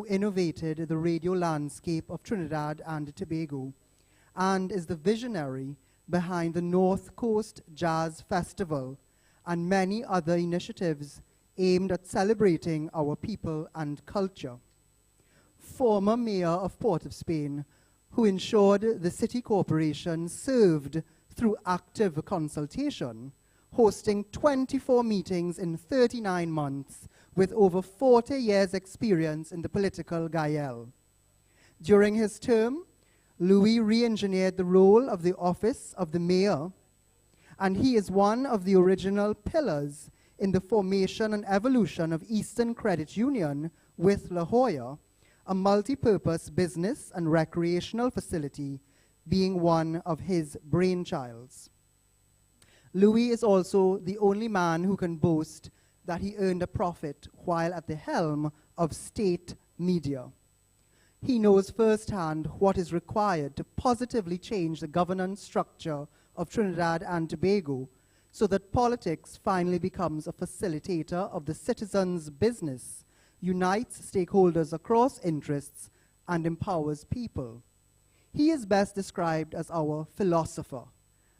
innovated the radio landscape of Trinidad and Tobago and is the visionary behind the North Coast Jazz Festival and many other initiatives aimed at celebrating our people and culture. Former Mayor of Port of Spain, who ensured the city corporation served through active consultation, hosting 24 meetings in 39 months with over 40 years' experience in the political Gael. During his term, Louis re-engineered the role of the office of the mayor, and he is one of the original pillars in the formation and evolution of Eastern Credit Union with La Jolla, a multi-purpose business and recreational facility, being one of his brainchilds. Louis is also the only man who can boast that he earned a profit while at the helm of state media. He knows firsthand what is required to positively change the governance structure of Trinidad and Tobago so that politics finally becomes a facilitator of the citizens' business, unites stakeholders across interests, and empowers people. He is best described as our philosopher.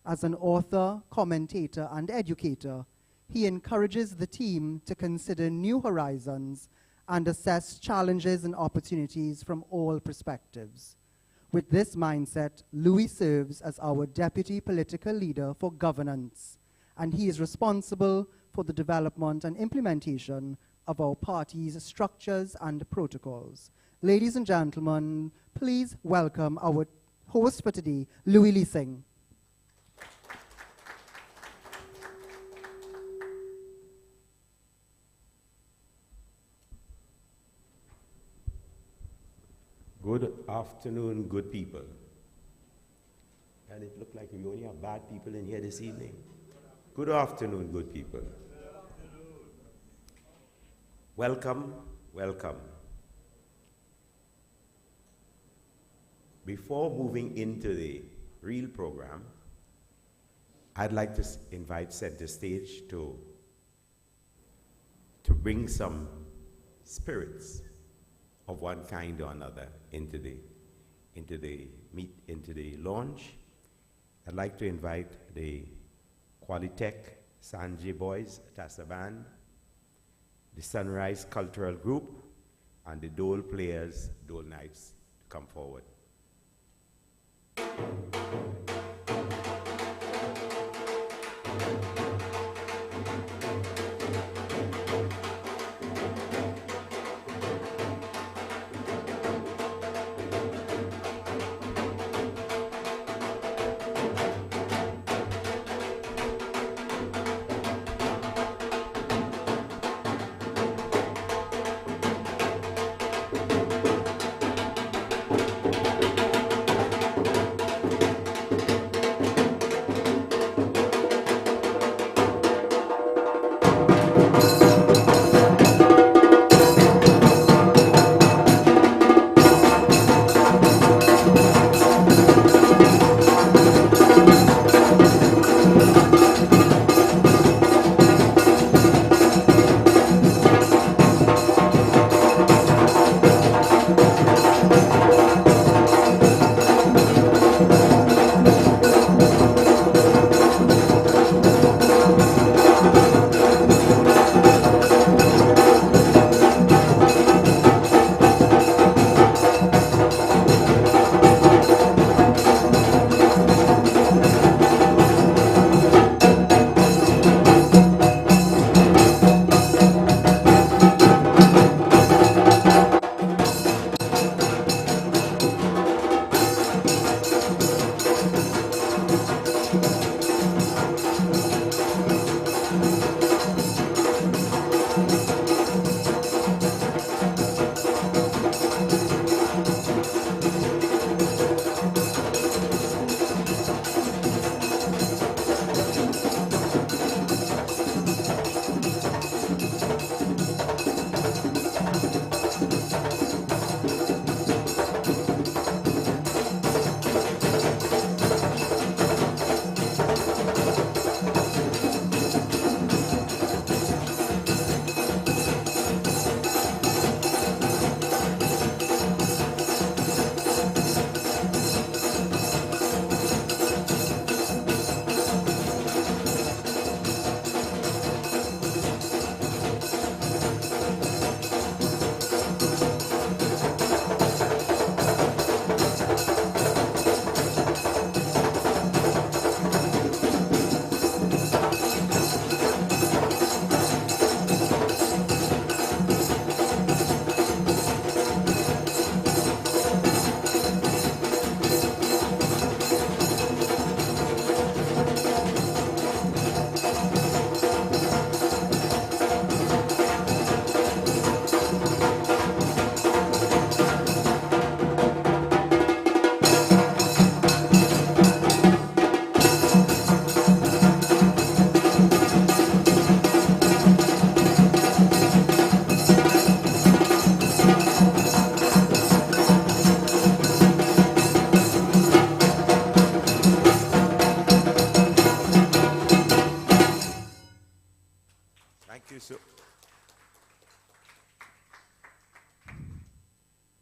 As an author, commentator, and educator, he encourages the team to consider new horizons and assess challenges and opportunities from all perspectives. With this mindset, Louis serves as our deputy political leader for governance, and he is responsible for the development and implementation of our party's structures and protocols. Ladies and gentlemen, please welcome our host for today, Louis Leasing. Good afternoon, good people. And it looked like we only have bad people in here this evening. Good afternoon, good people. Welcome, welcome. Before moving into the real program, I'd like to set the stage to bring some spirits of one kind or another into the launch. I'd like to invite the Qualitech Sanjay Boys Tassa Band, the Sunrise Cultural Group, and the Dole Players, Dole Knights to come forward.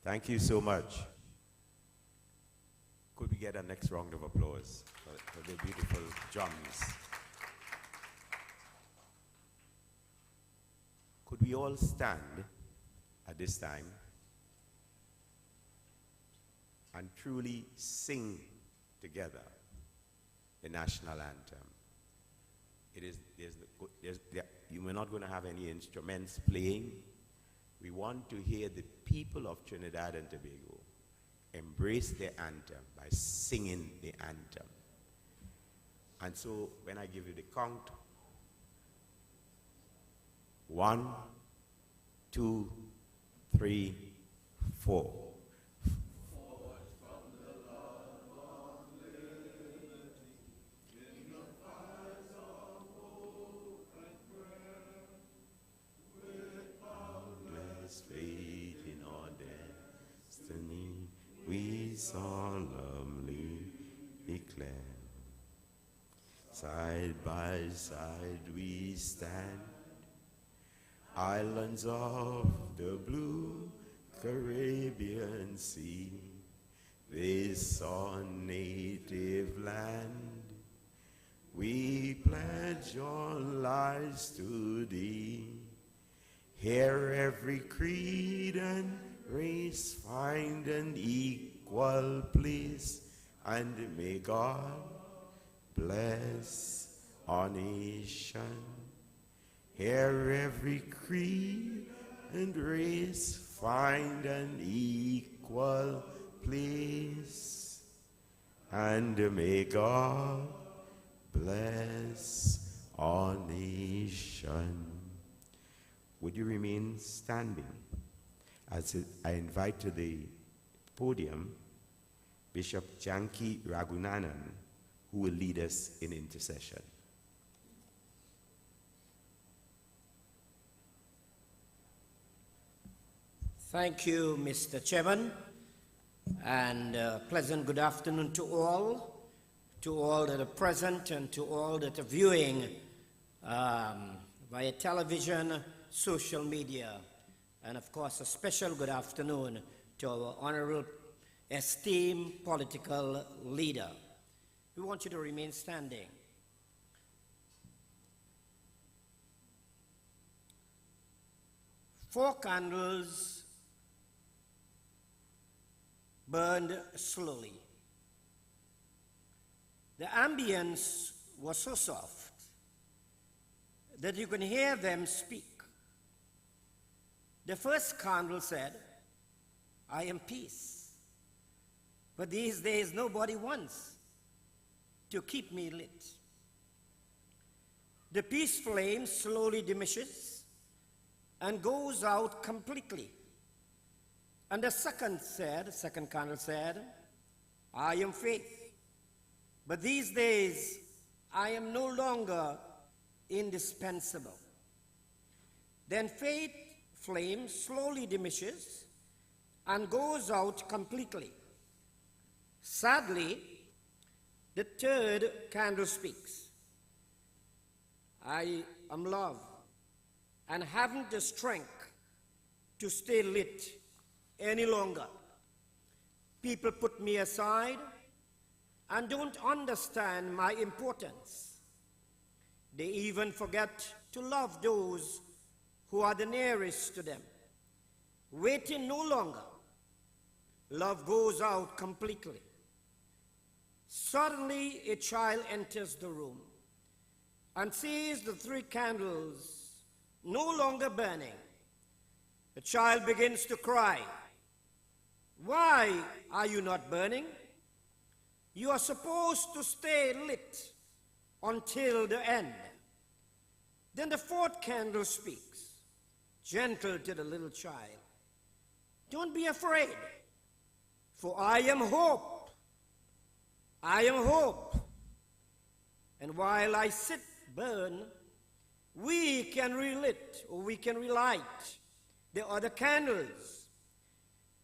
Thank you so much. Could we get a next round of applause for the beautiful drums? Could we all stand at this time and truly sing together the national anthem? We're not going to have any instruments playing. We want to hear the people of Trinidad and Tobago embrace their anthem by singing the anthem. And so when I give you the count, 1, 2, 3, 4. Faith in our destiny, we solemnly declare. Side by side we stand, islands of the blue Caribbean Sea, this our native land. We pledge our lives to thee. Here every creed and race find an equal place, and may God bless our nation. Here every creed and race find an equal place, and may God bless our nation. Would you remain standing as I invite to the podium Bishop Janki Ragunanan, who will lead us in intercession. Thank you, Mr. Chairman, and pleasant good afternoon to all that are present and to all that are viewing via television, social media, and of course a special good afternoon to our honorable esteemed political leader. We want you to remain standing. Four candles burned slowly. The ambience was so soft that you can hear them speak. The first candle said, "I am peace." But these days nobody wants to keep me lit. The peace flame slowly diminishes and goes out completely. And the second candle said, "I am faith." But these days I am no longer indispensable. Then faith flame slowly diminishes and goes out completely. Sadly, the third candle speaks. "I am love and haven't the strength to stay lit any longer. People put me aside and don't understand my importance. They even forget to love those who are the nearest to them. Waiting no longer, love goes out completely. Suddenly a child enters the room and sees the three candles no longer burning. The child begins to cry. Why are you not burning? You are supposed to stay lit until the end. Then the fourth candle speaks, gentle to the little child. Don't be afraid, for I am hope. I am hope. And while I sit burn, we can relit, or we can relight the other candles.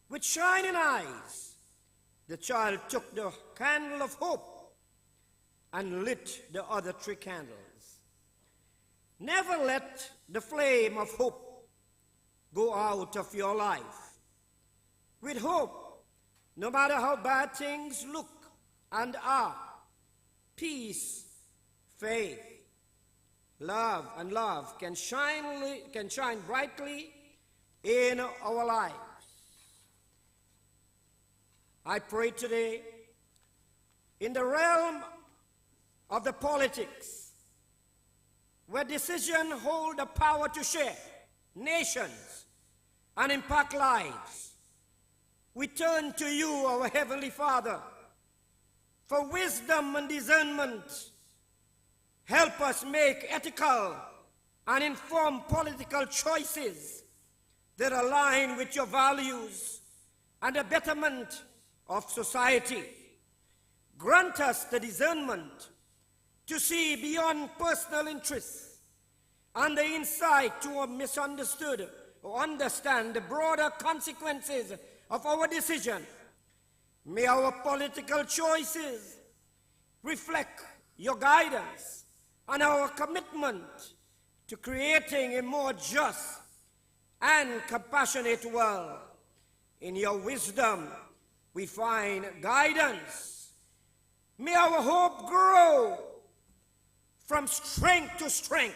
With shining eyes, the child took the candle of hope and lit the other three candles. Never let the flame of hope go out of your life. with hope, no matter how bad things look and are. Peace, faith, love can shine brightly in our lives. I pray today, in the realm of the politics, where decisions hold the power to shape nations and impact lives, we turn to you, our Heavenly Father, for wisdom and discernment. Help us make ethical and informed political choices that align with your values and the betterment of society. Grant us the discernment to see beyond personal interests and the insight to have misunderstood or understand the broader consequences of our decision. May our political choices reflect your guidance and our commitment to creating a more just and compassionate world. In your wisdom, we find guidance. May our hope grow from strength to strength,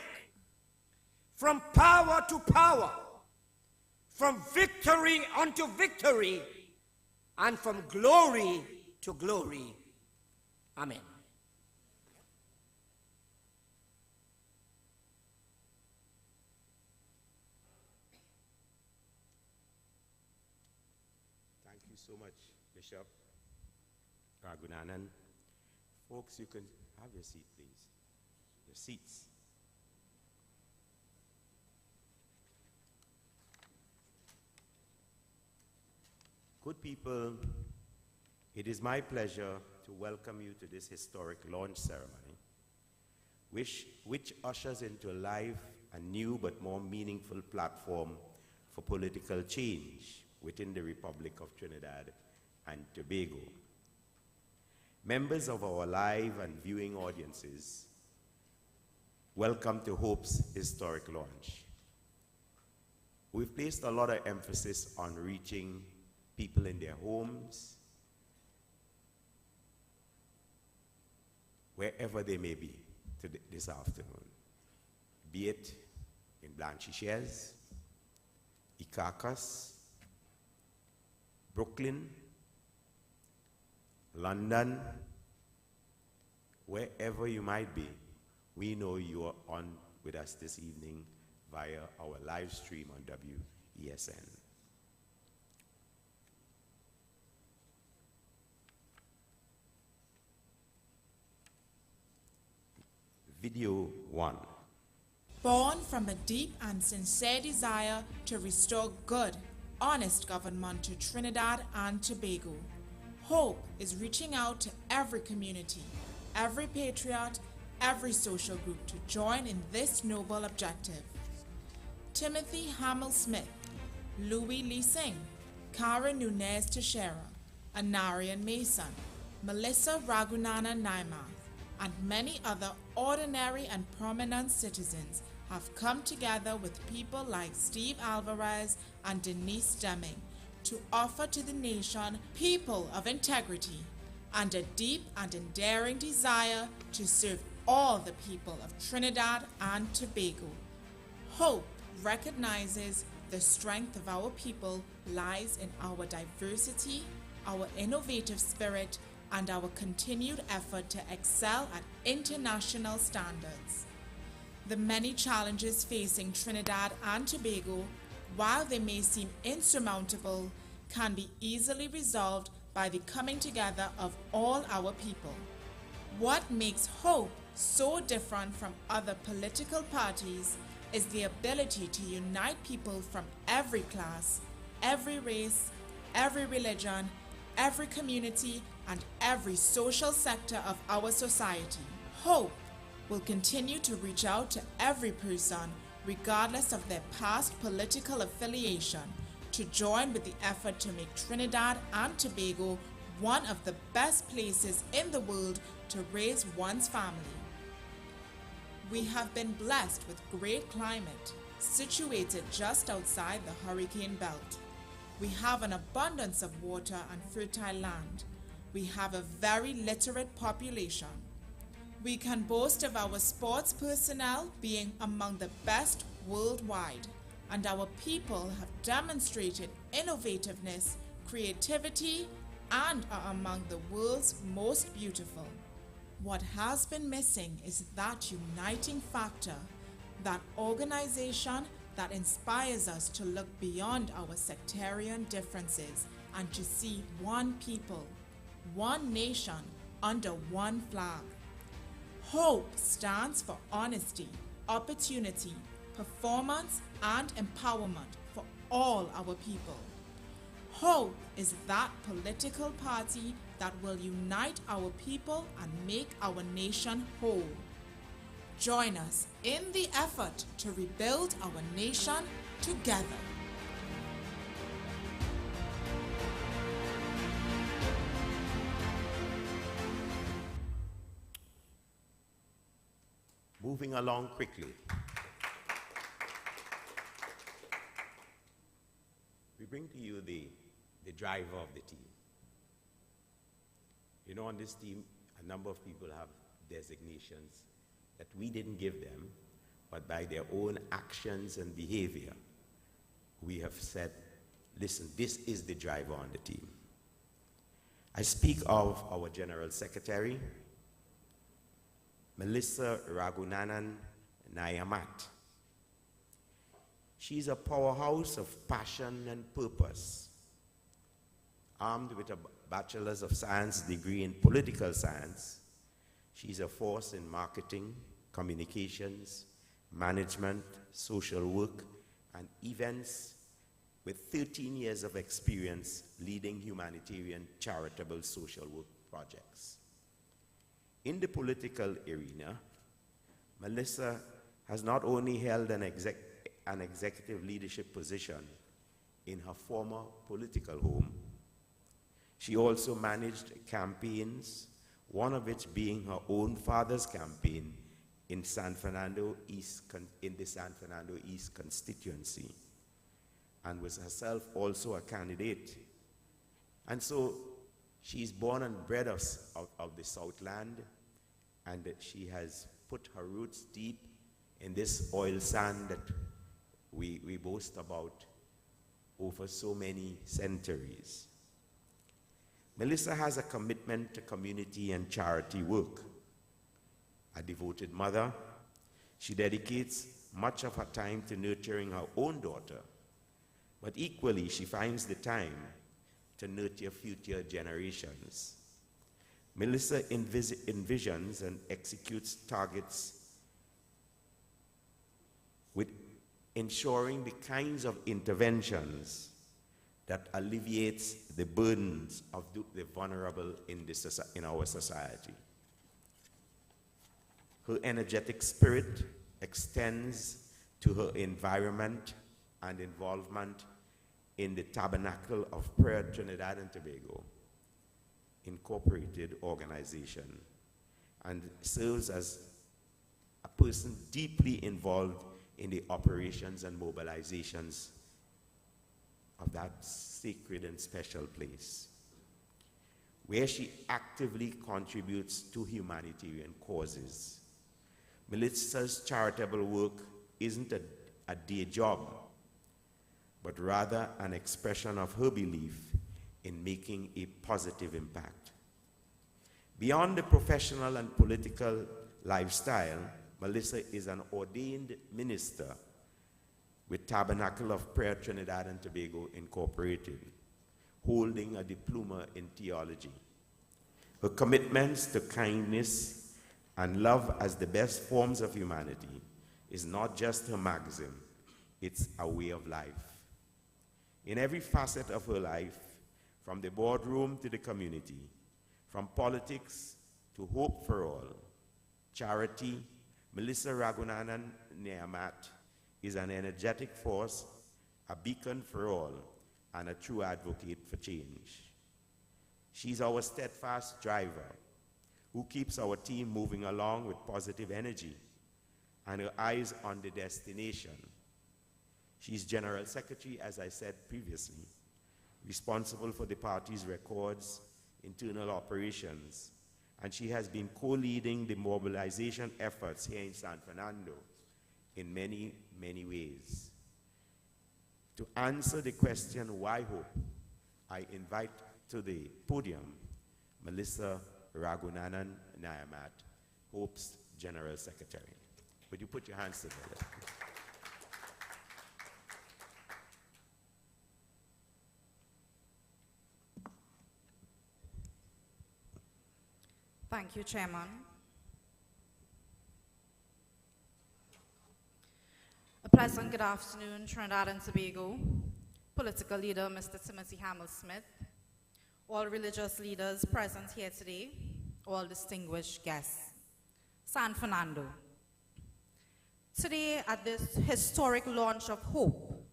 from power to power, from victory unto victory, and from glory to glory. Amen. Thank you so much, Bishop Ragunanan. Folks, you can have your seat, please. Your seats. Good people, it is my pleasure to welcome you to this historic launch ceremony, which ushers into life a new but more meaningful platform for political change within the Republic of Trinidad and Tobago. Members of our live and viewing audiences, welcome to Hope's historic launch. We've placed a lot of emphasis on reaching people in their homes, wherever they may be this afternoon, be it in Blanchisseuse, Icacos, Brooklyn, London, wherever you might be. We know you are on with us this evening via our live stream on WESN. Video 1. Born from a deep and sincere desire to restore good, honest government to Trinidad and Tobago, Hope is reaching out to every community, every patriot, every social group to join in this noble objective. Timothy Hamill Smith, Louis Lee Singh, Karen Nunez Teixeira, Anarian Mason, Melissa Ragunana Naimath, and many other ordinary and prominent citizens have come together with people like Steve Alvarez and Denise Deming to offer to the nation people of integrity and a deep and enduring desire to serve all the people of Trinidad and Tobago. Hope recognizes the strength of our people lies in our diversity, our innovative spirit, and our continued effort to excel at international standards. The many challenges facing Trinidad and Tobago, while they may seem insurmountable, can be easily resolved by the coming together of all our people. What makes Hope so different from other political parties is the ability to unite people from every class, every race, every religion, every community, and every social sector of our society. Hope will continue to reach out to every person, regardless of their past political affiliation, to join with the effort to make Trinidad and Tobago one of the best places in the world to raise one's family. We have been blessed with great climate, situated just outside the hurricane belt. We have an abundance of water and fertile land. We have a very literate population. We can boast of our sports personnel being among the best worldwide, and our people have demonstrated innovativeness, creativity, and are among the world's most beautiful. What has been missing is that uniting factor, that organization that inspires us to look beyond our sectarian differences and to see one people, one nation under one flag. HOPE stands for honesty, opportunity, performance, and empowerment for all our people. HOPE is that political party that will unite our people and make our nation whole. Join us in the effort to rebuild our nation together. Moving along quickly. We bring to you the driver of the team. You know, on this team, a number of people have designations that we didn't give them, but by their own actions and behavior, we have said, listen, this is the driver on the team. I speak of our General Secretary, Melissa Ragunanan Nayamat. She's a powerhouse of passion and purpose. Armed with a Bachelor's of Science degree in political science, she's a force in marketing, communications, management, social work, and events, with 13 years of experience leading humanitarian charitable social work projects. In the political arena, Melissa has not only held an executive leadership position in her former political home, she also managed campaigns, one of which being her own father's campaign in the San Fernando East constituency, and was herself also a candidate. And so she's born and bred of the Southland, and she has put her roots deep in this oil sand that we boast about over so many centuries. Melissa has a commitment to community and charity work. A devoted mother, she dedicates much of her time to nurturing her own daughter, but equally she finds the time to nurture future generations. Melissa envisions and executes targets with ensuring the kinds of interventions that alleviates the burdens of the vulnerable in our society. Her energetic spirit extends to her environment and involvement in the Tabernacle of Prayer Trinidad and Tobago Incorporated organization, and serves as a person deeply involved in the operations and mobilizations of that sacred and special place, where she actively contributes to humanitarian causes. Melissa's charitable work isn't a day job, but rather an expression of her belief in making a positive impact. Beyond the professional and political lifestyle, Melissa is an ordained minister with Tabernacle of Prayer Trinidad and Tobago Incorporated, holding a diploma in theology. Her commitments to kindness and love as the best forms of humanity is not just her maxim, it's a way of life. In every facet of her life, from the boardroom to the community, from politics to hope for all, charity, Melissa Ragunanan Nayamat is an energetic force, a beacon for all, and a true advocate for change. She's our steadfast driver who keeps our team moving along with positive energy and her eyes on the destination. She's General Secretary, as I said previously, responsible for the party's records, internal operations, and she has been co-leading the mobilization efforts here in San Fernando in many, many ways. To answer the question, why hope, I invite to the podium Melissa Ragunanan Nayamat, Hope's General Secretary. Would you put your hands together? Thank you, Chairman. A pleasant good afternoon, Trinidad and Tobago, political leader Mr. Timothy Hamill-Smith, all religious leaders present here today, all distinguished guests. San Fernando. Today, at this historic launch of Hope,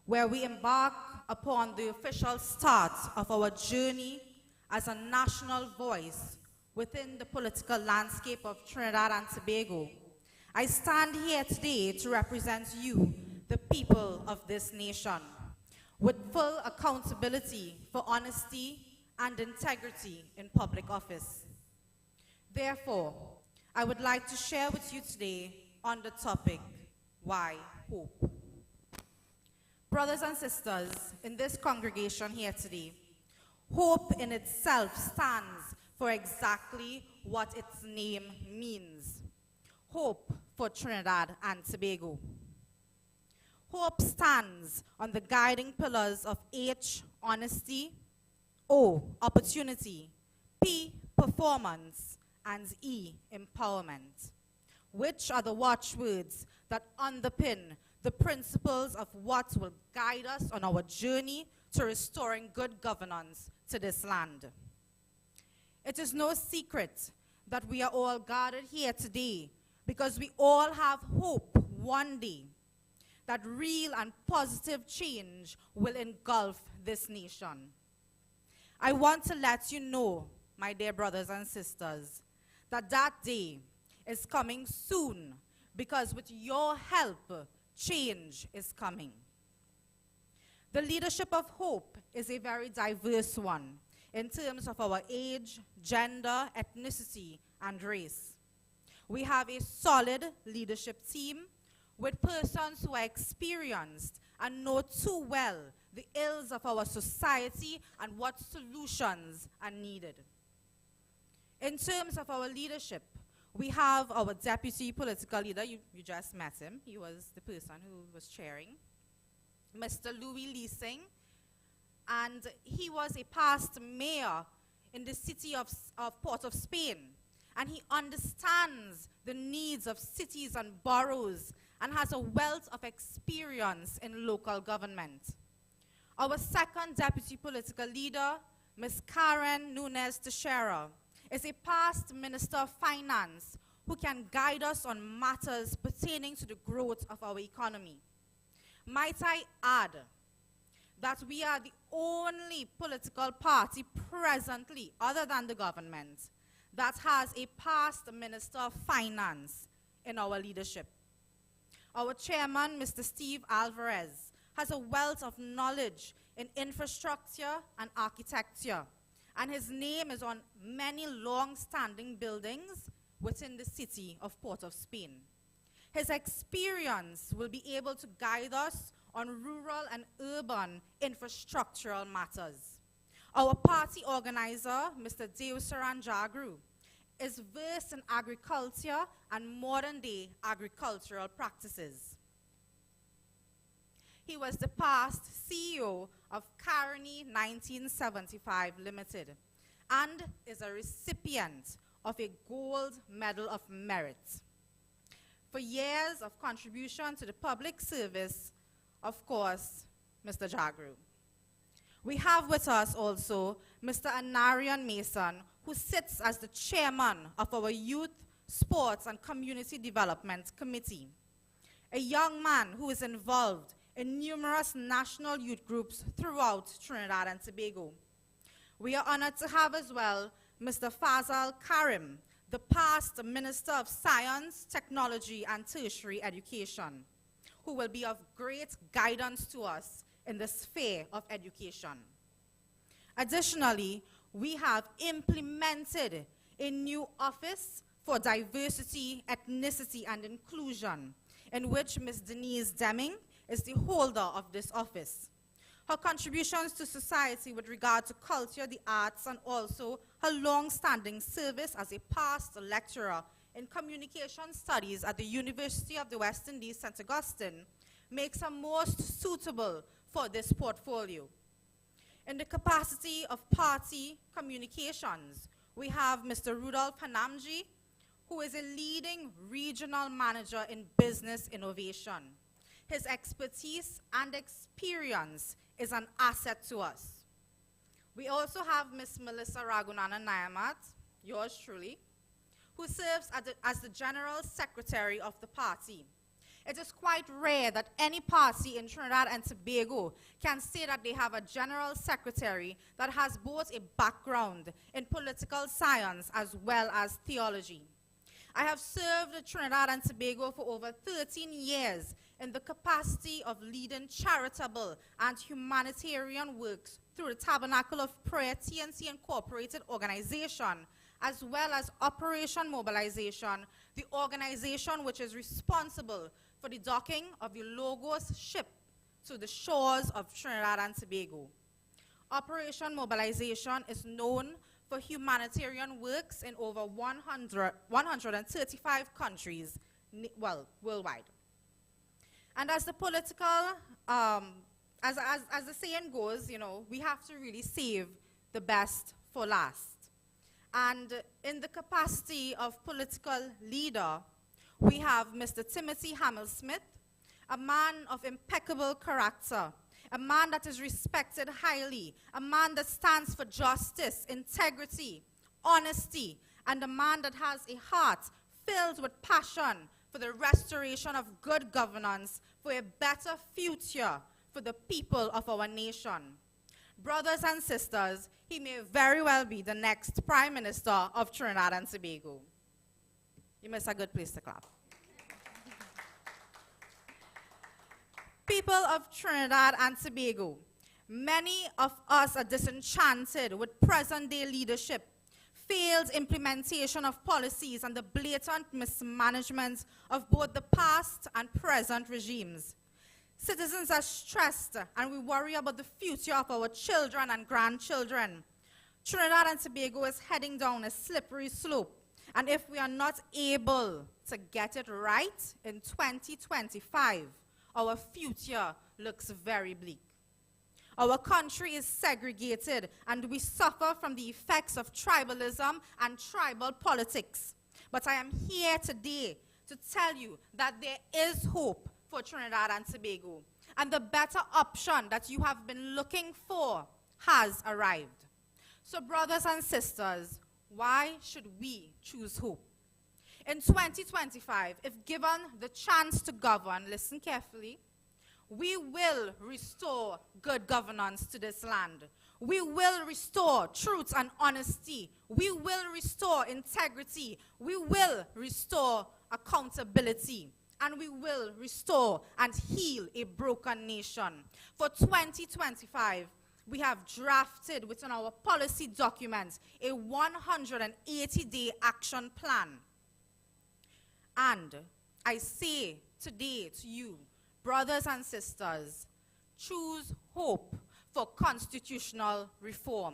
where we embark upon the official start of our journey as a national voice within the political landscape of Trinidad and Tobago, I stand here today to represent you, the people of this nation, with full accountability for honesty and integrity in public office. Therefore, I would like to share with you today on the topic, why hope? Brothers and sisters in this congregation here today, hope in itself stands for exactly what its name means. Hope for Trinidad and Tobago. Hope stands on the guiding pillars of H, honesty, O, opportunity, P, performance, and E, empowerment, which are the watchwords that underpin the principles of what will guide us on our journey to restoring good governance to this land. It is no secret that we are all gathered here today because we all have hope one day that real and positive change will engulf this nation. I want to let you know, my dear brothers and sisters, that that day is coming soon because with your help, change is coming. The leadership of Hope is a very diverse one in terms of our age, gender, ethnicity, and race. We have a solid leadership team with persons who are experienced and know too well the ills of our society and what solutions are needed. In terms of our leadership, we have our deputy political leader, you just met him, he was the person who was chairing, Mr. Louis Leasing, and he was a past mayor in the city of Port of Spain, and he understands the needs of cities and boroughs and has a wealth of experience in local government. Our second deputy political leader, Ms. Karen Nunes Teixeira, is a past Minister of Finance who can guide us on matters pertaining to the growth of our economy. Might I add that we are the only political party presently, other than the government, that has a past Minister of Finance in our leadership. Our chairman, Mr. Steve Alvarez, has a wealth of knowledge in infrastructure and architecture, and his name is on many long-standing buildings within the city of Port of Spain. His experience will be able to guide us on rural and urban infrastructural matters. Our party organizer, Mr. Deusaran Jagru, is versed in agriculture and modern-day agricultural practices. He was the past CEO of Carney 1975 Limited and is a recipient of a Gold Medal of Merit. For years of contribution to the public service, of course, Mr. Jagru. We have with us also Mr. Anarian Mason, who sits as the chairman of our Youth, Sports and Community Development Committee, a young man who is involved in numerous national youth groups throughout Trinidad and Tobago. We are honored to have as well Mr. Fazal Karim, the past Minister of Science, Technology and Tertiary Education, who will be of great guidance to us in the sphere of education. Additionally, we have implemented a new office for diversity, ethnicity, and inclusion, in which Ms. Denise Deming is the holder of this office. Her contributions to society with regard to culture, the arts, and also her long-standing service as a past lecturer in communication studies at the University of the West Indies, St. Augustine, makes her most suitable for this portfolio. In the capacity of party communications, we have Mr. Rudolph Hanamji, who is a leading regional manager in business innovation. His expertise and experience is an asset to us. We also have Ms. Melissa Raghunandan Nayamat, yours truly, who serves as the General Secretary of the party. It is quite rare that any party in Trinidad and Tobago can say that they have a General Secretary that has both a background in political science as well as theology. I have served Trinidad and Tobago for over 13 years in the capacity of leading charitable and humanitarian works through the Tabernacle of Prayer TNC Incorporated organization, as well as Operation Mobilization, the organization which is responsible for the docking of the Logos ship to the shores of Trinidad and Tobago. Operation Mobilization is known for humanitarian works in over 135 countries, worldwide. And as the political, as the saying goes, we have to really save the best for last. And in the capacity of political leader, we have Mr. Timothy Hamill-Smith, a man of impeccable character, a man that is respected highly, a man that stands for justice, integrity, honesty, and a man that has a heart filled with passion for the restoration of good governance, for a better future for the people of our nation. Brothers and sisters, he may very well be the next Prime Minister of Trinidad and Tobago. You must have a good place to clap. People of Trinidad and Tobago, many of us are disenchanted with present-day leadership, failed implementation of policies, and the blatant mismanagement of both the past and present regimes. Citizens are stressed, and we worry about the future of our children and grandchildren. Trinidad and Tobago is heading down a slippery slope, and if we are not able to get it right in 2025, our future looks very bleak. Our country is segregated, and we suffer from the effects of tribalism and tribal politics. But I am here today to tell you that there is hope for Trinidad and Tobago, and the better option that you have been looking for has arrived. So, brothers and sisters, why should we choose hope? In 2025, if given the chance to govern, listen carefully, we will restore good governance to this land. We will restore truth and honesty. We will restore integrity. We will restore accountability. And we will restore and heal a broken nation. For 2025, we have drafted within our policy documents a 180-day action plan. And I say today to you, brothers and sisters, choose hope for constitutional reform,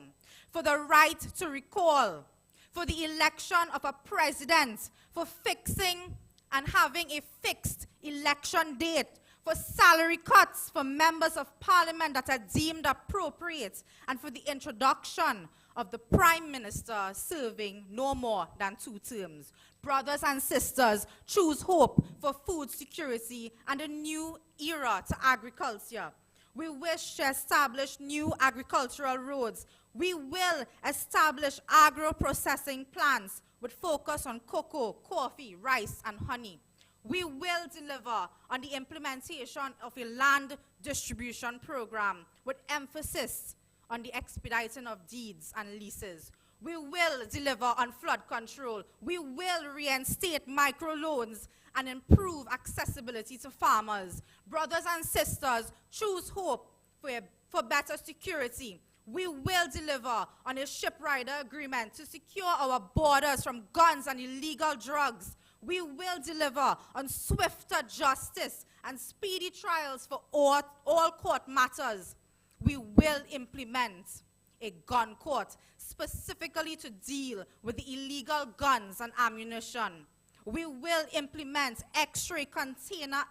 for the right to recall, for the election of a president, for fixing and having a fixed election date, for salary cuts for members of parliament that are deemed appropriate, and for the introduction of the Prime Minister serving no more than 2 terms. Brothers and sisters, choose hope for food security and a new era to agriculture. We wish to establish new agricultural roads. We will establish agro-processing plants with focus on cocoa, coffee, rice, and honey. We will deliver on the implementation of a land distribution program with emphasis on the expediting of deeds and leases. We will deliver on flood control. We will reinstate microloans and improve accessibility to farmers. Brothers and sisters, choose hope for better security. We will deliver on a shipwrighter agreement to secure our borders from guns and illegal drugs. We will deliver on swifter justice and speedy trials for all court matters. We will implement a gun court specifically to deal with the illegal guns and ammunition. We will implement X-ray container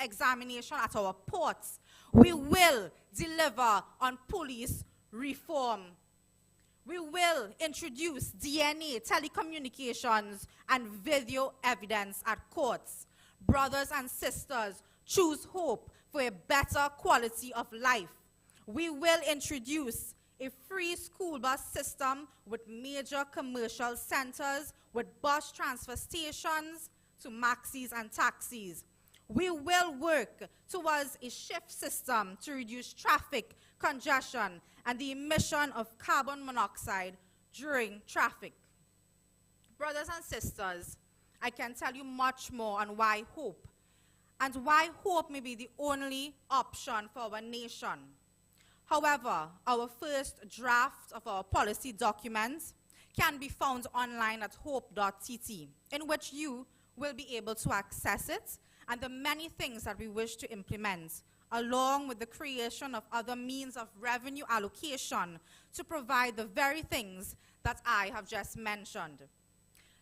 examination at our ports. We will deliver on police reform. We will introduce DNA, telecommunications, and video evidence at courts. Brothers and sisters, choose hope for a better quality of life. We will introduce a free school bus system with major commercial centers, with bus transfer stations to maxis and taxis. We will work towards a shift system to reduce traffic congestion and the emission of carbon monoxide during traffic. Brothers and sisters, I can tell you much more on why hope, and why hope may be the only option for our nation. However, our first draft of our policy document can be found online at hope.tt, in which you will be able to access it and the many things that we wish to implement, along with the creation of other means of revenue allocation to provide the very things that I have just mentioned.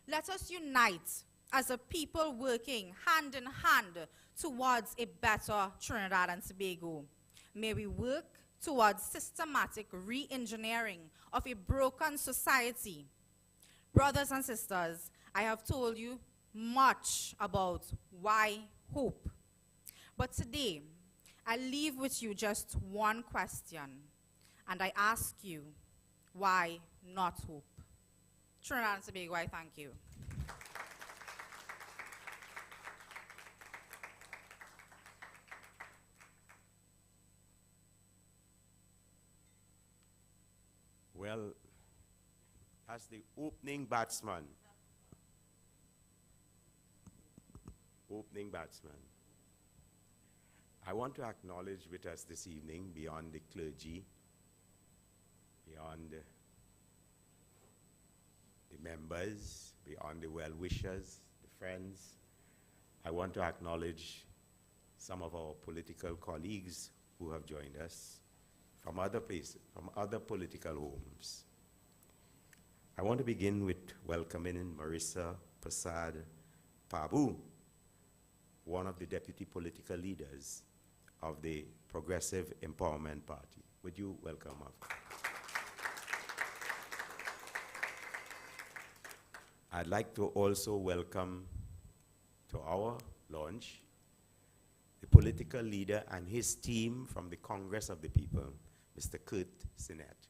Let us unite as a people working hand in hand towards a better Trinidad and Tobago. May we work towards systematic re-engineering of a broken society. Brothers and sisters, I have told you much about why hope. But today, I leave with you just one question, and I ask you, why not hope? Trinidad and Tobago, I thank you. Well, as the opening batsman, I want to acknowledge with us this evening, beyond the clergy, beyond the members, beyond the well-wishers, the friends, I want to acknowledge some of our political colleagues who have joined us from other places, from other political homes. I want to begin with welcoming Marissa Prasad Pabu, one of the deputy political leaders of the Progressive Empowerment Party. Would you welcome her? I'd like to also welcome to our launch the political leader and his team from the Congress of the People, Mr. Kurt Sinnett.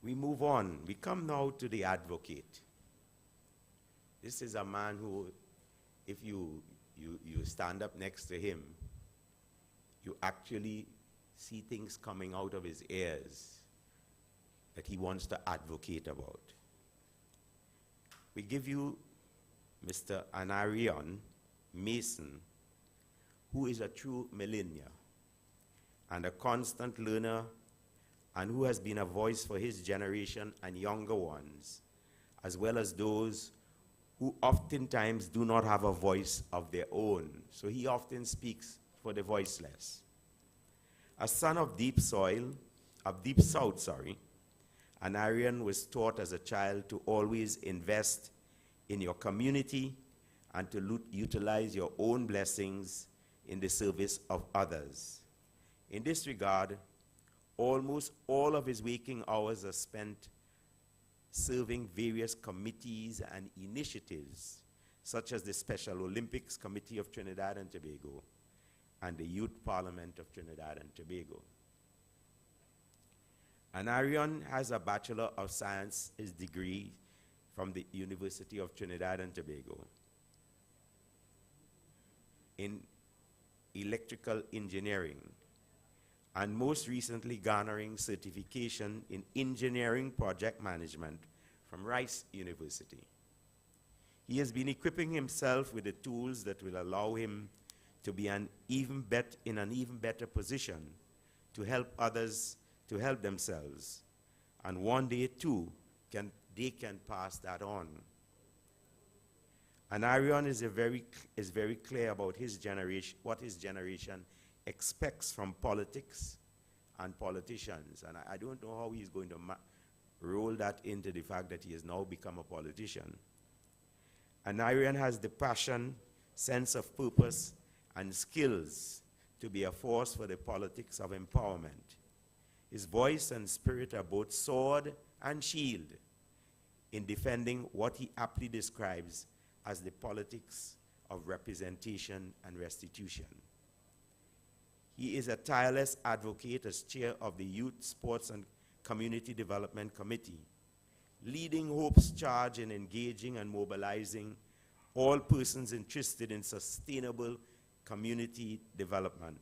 We move on. We come now to the advocate. This is a man who, if you stand up next to him, you actually see things coming out of his ears that he wants to advocate about. We give you Mr. Anarion Mason, who is a true millennial and a constant learner, and who has been a voice for his generation and younger ones, as well as those who oftentimes do not have a voice of their own. So he often speaks for the voiceless. A son of deep south, Anarion was taught as a child to always invest in your community and to utilize your own blessings in the service of others. In this regard, almost all of his waking hours are spent serving various committees and initiatives, such as the Special Olympics Committee of Trinidad and Tobago and the Youth Parliament of Trinidad and Tobago. Anarion has a Bachelor of Science, his degree from the University of Trinidad and Tobago in electrical engineering, and most recently garnering certification in engineering project management from Rice University. He has been equipping himself with the tools that will allow him to be in an even better position to help others to help themselves. And one day, too, they can pass that on. And Arion is very clear about his generation, what his generation expects from politics and politicians. And I don't know how he's going to roll that into the fact that he has now become a politician. And Arion has the passion, sense of purpose, and skills to be a force for the politics of empowerment. His voice and spirit are both sword and shield in defending what he aptly describes as the politics of representation and restitution. He is a tireless advocate as chair of the Youth, Sports and Community Development Committee, leading Hope's charge in engaging and mobilizing all persons interested in sustainable community development.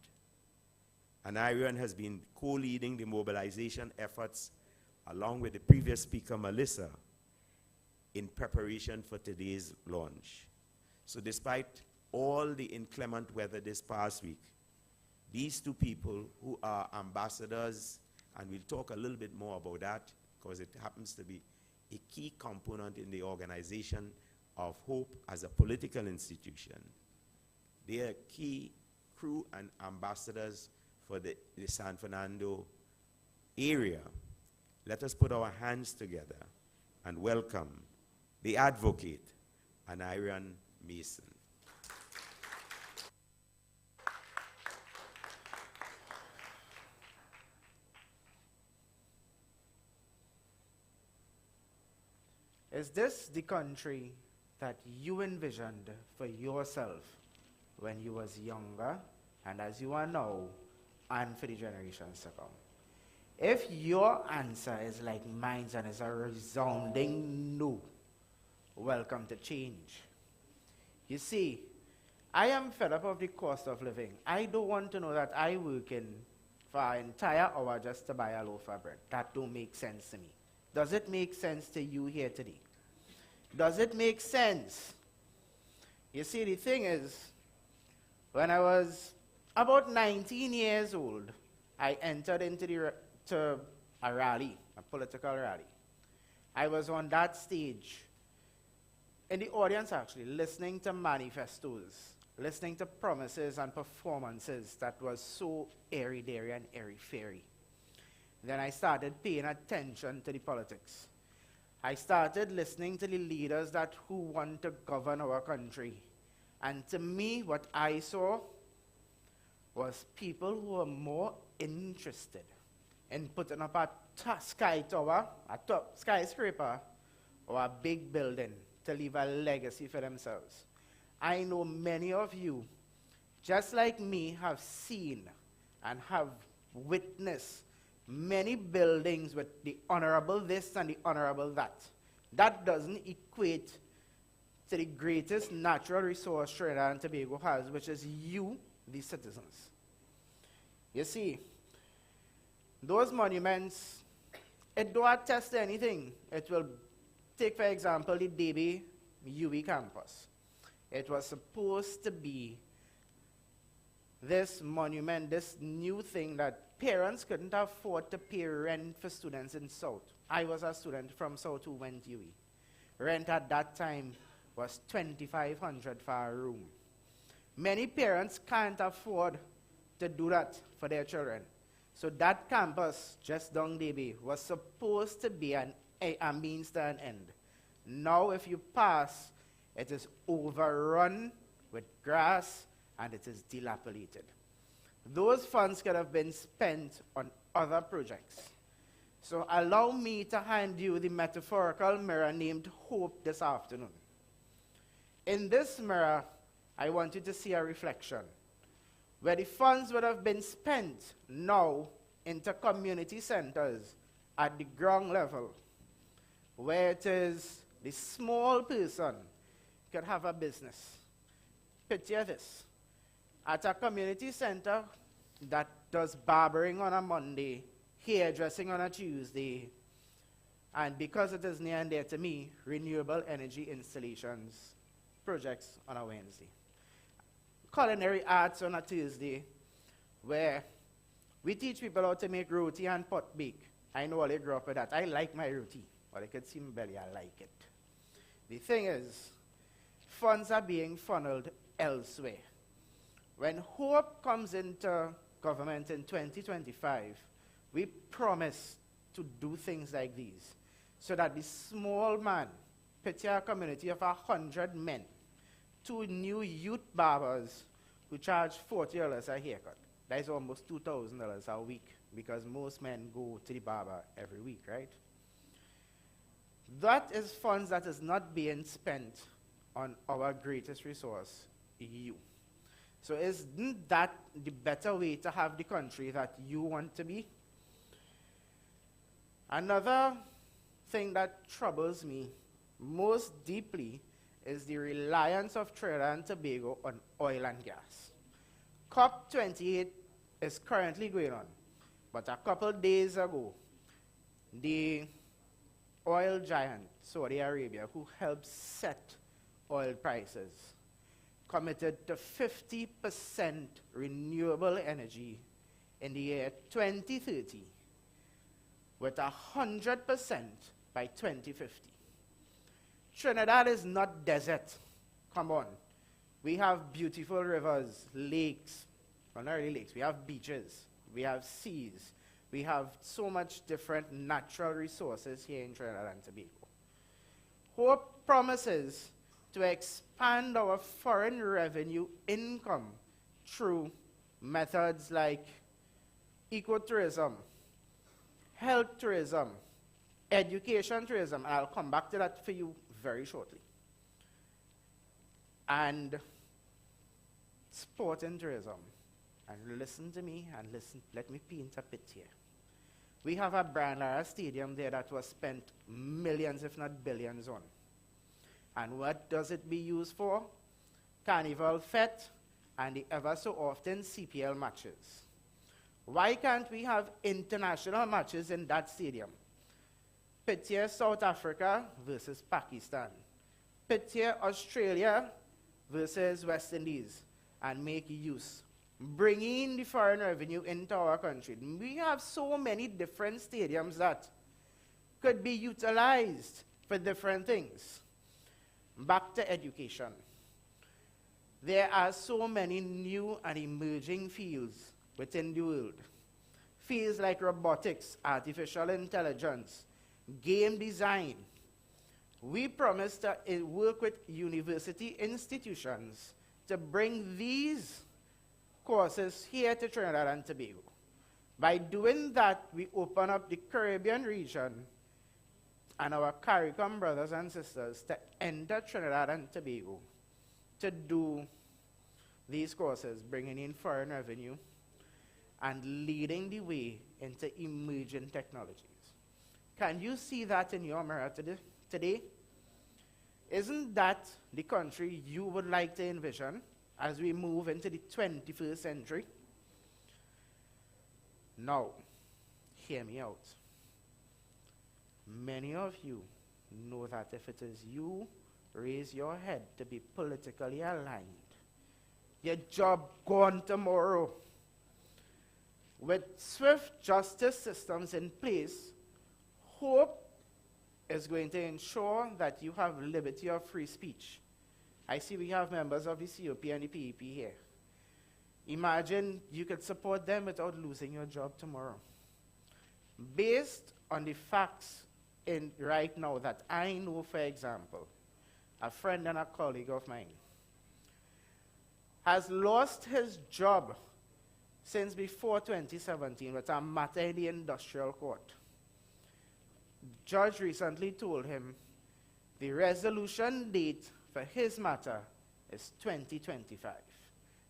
And Arion has been co-leading the mobilization efforts along with the previous speaker, Melissa, in preparation for today's launch. So despite all the inclement weather this past week, these two people who are ambassadors, and we'll talk a little bit more about that because it happens to be a key component in the organization of Hope as a political institution. They are key crew and ambassadors for the San Fernando area. Let us put our hands together and welcome the advocate, Arion Mason. Is this the country that you envisioned for yourself when you was younger and as you are now and for the generations to come? If your answer is like mine and is a resounding no, welcome to change. You see, I am fed up of the cost of living. I don't want to know that I working for an entire hour just to buy a loaf of bread. That don't make sense to me. Does it make sense to you here today? Does it make sense? You see, the thing is, when I was about 19 years old, I entered into a rally, a political rally. I was on that stage, in the audience actually, listening to manifestos, listening to promises and performances that was so airy-dairy and airy-fairy. Then I started paying attention to the politics. I started listening to the leaders who want to govern our country. And to me, what I saw was people who were more interested in putting up a sky tower, a top skyscraper, or a big building to leave a legacy for themselves. I know many of you, just like me, have seen and have witnessed many buildings with the honorable this and the honorable that. That doesn't equate to the greatest natural resource Trinidad and Tobago has, which is you, the citizens. You see, those monuments, it don't attest to anything. It will take, for example, the Debe UB campus. It was supposed to be this monument, this new thing that parents couldn't afford to pay rent for students in South. I was a student from South who went UE. Rent at that time was $2,500 for a room. Many parents can't afford to do that for their children. So that campus, just down Debe, was supposed to be a means to an end. Now if you pass, it is overrun with grass and it is dilapidated. Those funds could have been spent on other projects. So allow me to hand you the metaphorical mirror named Hope this afternoon. In this mirror, I want you to see a reflection where the funds would have been spent now into community centers at the ground level, where it is the small person could have a business. Picture this. At a community center that does barbering on a Monday, hairdressing on a Tuesday, and because it is near and dear to me, renewable energy installations projects on a Wednesday. culinary arts on a Tuesday where we teach people how to make roti and pot bake. I know all you grew up with that. I like my roti. Well, I could see my belly, I like it. The thing is, funds are being funneled elsewhere. When Hope comes into government in 2025, we promise to do things like these so that the small man, picture a community of 100 men, 2 new youth barbers who charge $40 a haircut. That is almost $2,000 a week because most men go to the barber every week, right? That is funds that is not being spent on our greatest resource, you. So isn't that the better way to have the country that you want to be? Another thing that troubles me most deeply is the reliance of Trinidad and Tobago on oil and gas. COP28 is currently going on, but a couple days ago, the oil giant, Saudi Arabia, who helped set oil prices, committed to 50% renewable energy in the year 2030, with 100% by 2050. Trinidad is not desert. Come on. We have beautiful rivers, lakes. Well, not really lakes. We have beaches. We have seas. We have so much different natural resources here in Trinidad and Tobago. Hope promises to expand our foreign revenue income through methods like ecotourism, health tourism, education tourism, and I'll come back to that for you very shortly. And sport and tourism. And listen to me and listen, let me paint a picture here. We have a Brian Lara Stadium there that was spent millions, if not billions on. And what does it be used for? Carnival Fete and the ever so often CPL matches. Why can't we have international matches in that stadium? Picture South Africa versus Pakistan. Picture Australia versus West Indies and make use. Bringing the foreign revenue into our country. We have so many different stadiums that could be utilized for different things. Back to education. There are so many new and emerging fields within the world. Fields like robotics, artificial intelligence, game design. We promise to work with university institutions to bring these courses here to Trinidad and Tobago. By doing that, we open up the Caribbean region and our CARICOM brothers and sisters to enter Trinidad and Tobago to do these courses, bringing in foreign revenue and leading the way into emerging technologies. Can you see that in your mirror today? Isn't that the country you would like to envision as we move into the 21st century? Now, hear me out. Many of you know that if it is you, raise your head to be politically aligned. Your job gone tomorrow. With swift justice systems in place, Hope is going to ensure that you have liberty of free speech. I see we have members of the COP and the PEP here. Imagine you could support them without losing your job tomorrow. Based on the facts right now that I know, for example, a friend and a colleague of mine has lost his job since before 2017 with a matter in the industrial court. Judge recently told him the resolution date for his matter is 2025.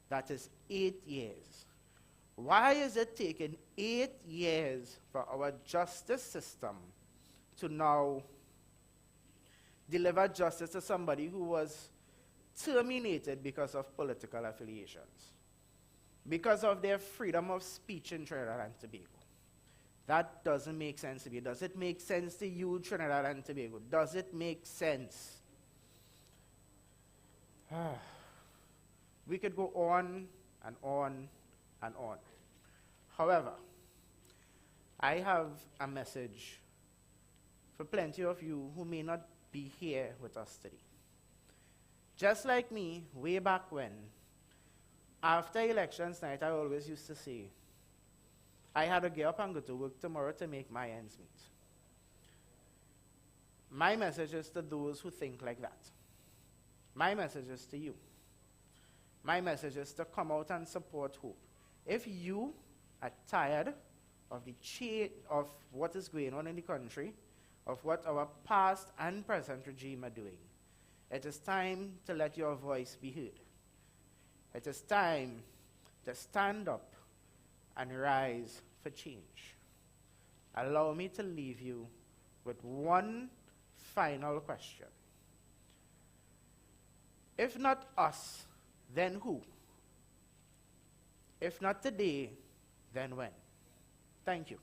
That is 8 years. Why is it taking 8 years for our justice system to now deliver justice to somebody who was terminated because of political affiliations, because of their freedom of speech in Trinidad and Tobago? That doesn't make sense to me. Does it make sense to you, Trinidad and Tobago? Does it make sense? We could go on and on and on. However, I have a message for plenty of you who may not be here with us today. Just like me, way back when, after elections night, I always used to say, I had to get up and go to work tomorrow to make my ends meet. My message is to those who think like that. My message is to you. My message is to come out and support hope. If you are tired of of what is going on in the country, of what our past and present regime are doing, it is time to let your voice be heard. It is time to stand up and rise for change. Allow me to leave you with one final question. If not us, then who? If not today, then when? Thank you.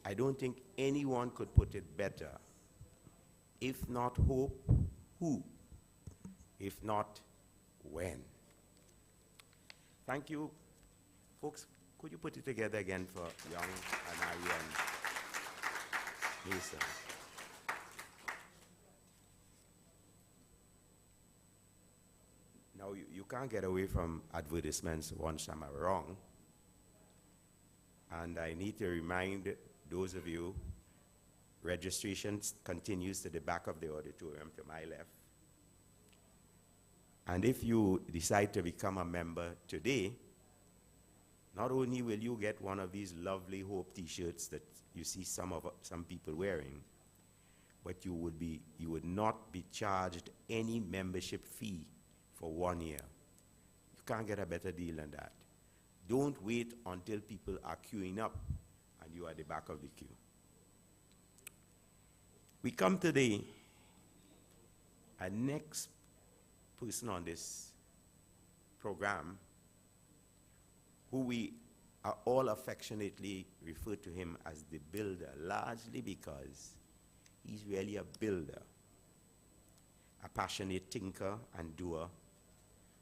I don't think anyone could put it better. If not hope, who? If not, when? Thank you. Folks, could you put it together again for Young and Ari and Mason? Now, you can't get away from advertisements once I'm wrong. And I need to remind those of you, registration continues to the back of the auditorium to my left. And if you decide to become a member today, not only will you get one of these lovely Hope t-shirts that you see some people wearing, but you would not be charged any membership fee for 1 year. You can't get a better deal than that. Don't wait until people are queuing up and you are at the back of the queue. We come to the next person on this program, who we are all affectionately refer to him as the builder, largely because he's really a builder, a passionate thinker and doer.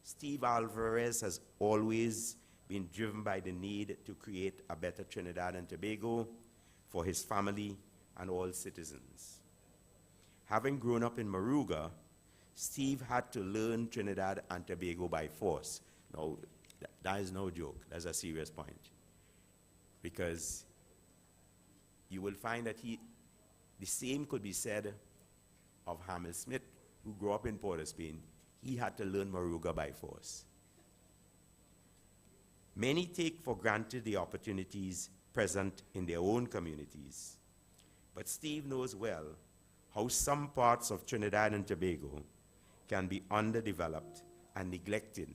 Steve Alvarez has always been driven by the need to create a better Trinidad and Tobago for his family and all citizens. Having grown up in Moruga, Steve had to learn Trinidad and Tobago by force. Now, that is no joke. That's a serious point. Because you will find that the same could be said of Hamel Smith, who grew up in Port of Spain. He had to learn Moruga by force. Many take for granted the opportunities present in their own communities. But Steve knows well how some parts of Trinidad and Tobago can be underdeveloped and neglected.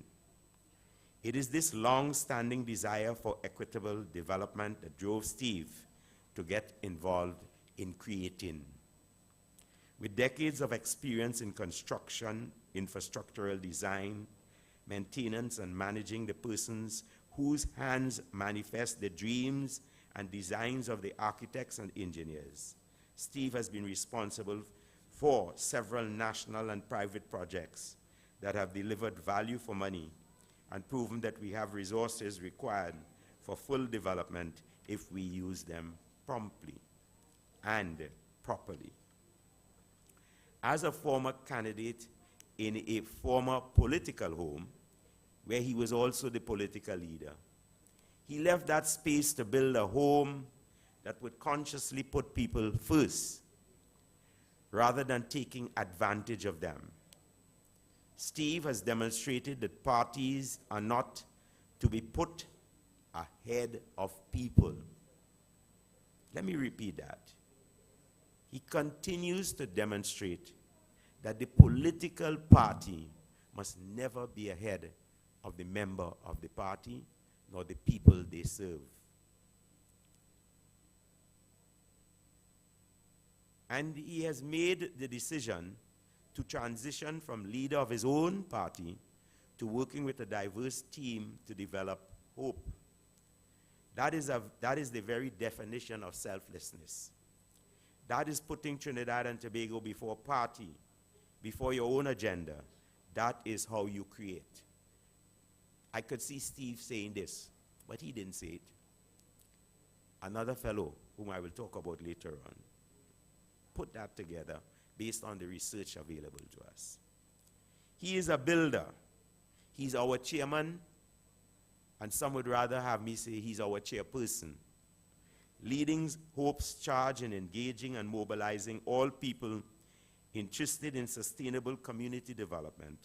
It is this long-standing desire for equitable development that drove Steve to get involved in creating. With decades of experience in construction, infrastructural design, maintenance, and managing the persons whose hands manifest the dreams and designs of the architects and engineers, Steve has been responsible for several national and private projects that have delivered value for money and proven that we have resources required for full development if we use them promptly and properly. As a former candidate in a former political home, where he was also the political leader, he left that space to build a home that would consciously put people first, rather than taking advantage of them. Steve has demonstrated that parties are not to be put ahead of people. Let me repeat that. He continues to demonstrate that the political party must never be ahead of the member of the party, nor the people they serve. And he has made the decision to transition from leader of his own party to working with a diverse team to develop hope. That is the very definition of selflessness. That is putting Trinidad and Tobago before party, before your own agenda. That is how you create. I could see Steve saying this, but he didn't say it. Another fellow, whom I will talk about later on, put that together based on the research available to us. He is a builder. He's our chairman, and some would rather have me say he's our chairperson, leading Hope's charge in engaging and mobilizing all people interested in sustainable community development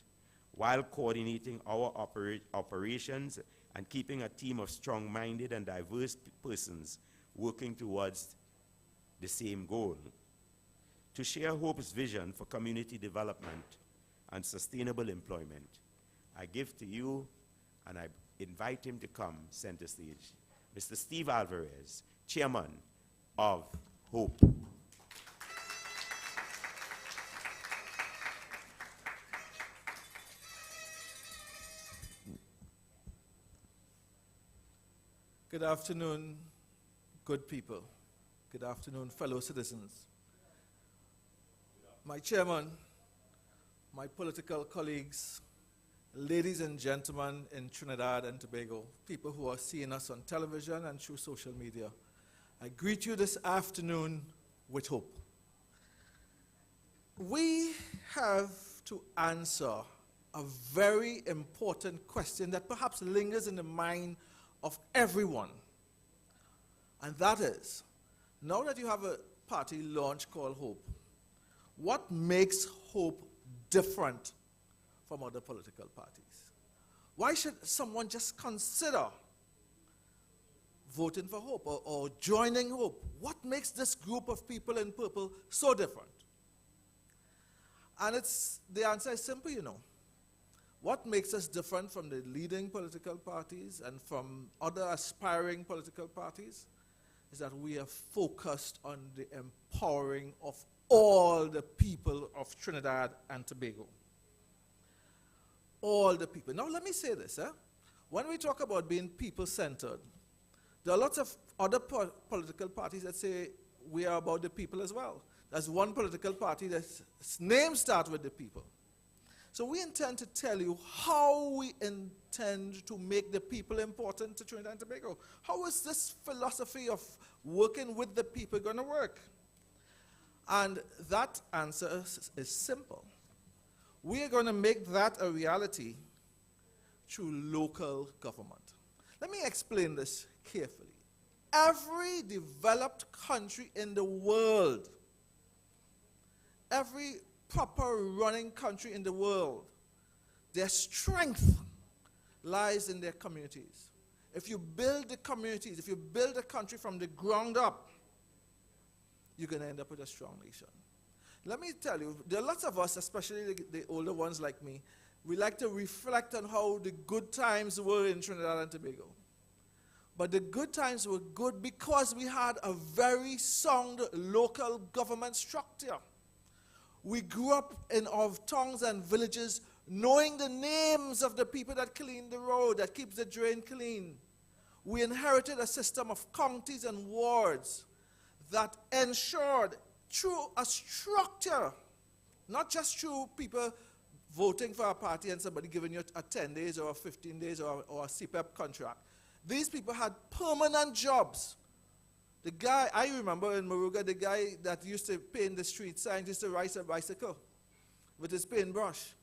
while coordinating our operations and keeping a team of strong-minded and diverse persons working towards the same goal: to share Hope's vision for community development and sustainable employment. I give to you, and I invite him to come center stage, Mr. Steve Alvarez, Chairman of Hope. Good afternoon, good people. Good afternoon, fellow citizens. My chairman, my political colleagues, ladies and gentlemen in Trinidad and Tobago, people who are seeing us on television and through social media, I greet you this afternoon with hope. We have to answer a very important question that perhaps lingers in the mind of everyone. And that is, now that you have a party launch called Hope, what makes Hope different from other political parties? Why should someone just consider voting for Hope or joining Hope? What makes this group of people in purple so different? And the answer is simple, you know. What makes us different from the leading political parties and from other aspiring political parties is that we are focused on the empowering of all the people of Trinidad and Tobago. All the people. Now let me say this. When we talk about being people-centered, there are lots of other political parties that say we are about the people as well. There's one political party that's name starts with the people. So we intend to tell you how we intend to make the people important to Trinidad and Tobago. How is this philosophy of working with the people going to work? And that answer is simple. We are going to make that a reality through local government. Let me explain this carefully. Every developed country in the world, every proper running country in the world, their strength lies in their communities. If you build the communities, if you build a country from the ground up, you're going to end up with a strong nation. Let me tell you, there are lots of us, especially the older ones like me, we like to reflect on how the good times were in Trinidad and Tobago. But the good times were good because we had a very sound local government structure. We grew up in our towns and villages knowing the names of the people that clean the road, that keeps the drain clean. We inherited a system of counties and wards that ensured through a structure, not just through people voting for a party and somebody giving you a 10 days or 15 days or a CPEP contract. These people had permanent jobs. The guy, I remember in Moruga, the guy that used to paint the street signs used to ride a bicycle with his paintbrush.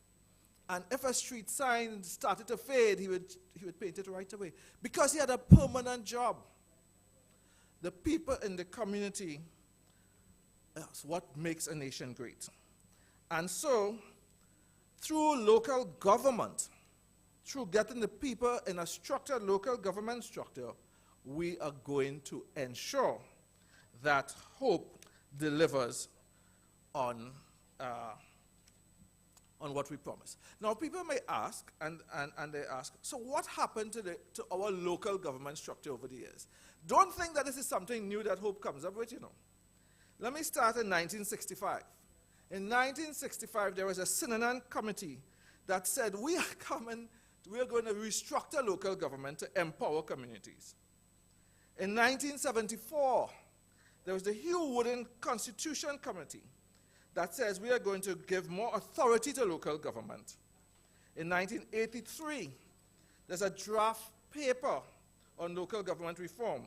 And if a street sign started to fade, he would paint it right away because he had a permanent job. The people in the community is what makes a nation great. And so, through local government, through getting the people in a structured local government structure, we are going to ensure that Hope delivers on what we promise. Now, people may ask, and they ask, so what happened to our local government structure over the years? Don't think that this is something new that Hope comes up with, you know. Let me start in 1965. In 1965, there was a Synonym committee that said, we are going to restructure local government to empower communities. In 1974, there was the Hugh Wooden Constitution Committee that says we are going to give more authority to local government. In 1983, there's a draft paper on local government reform.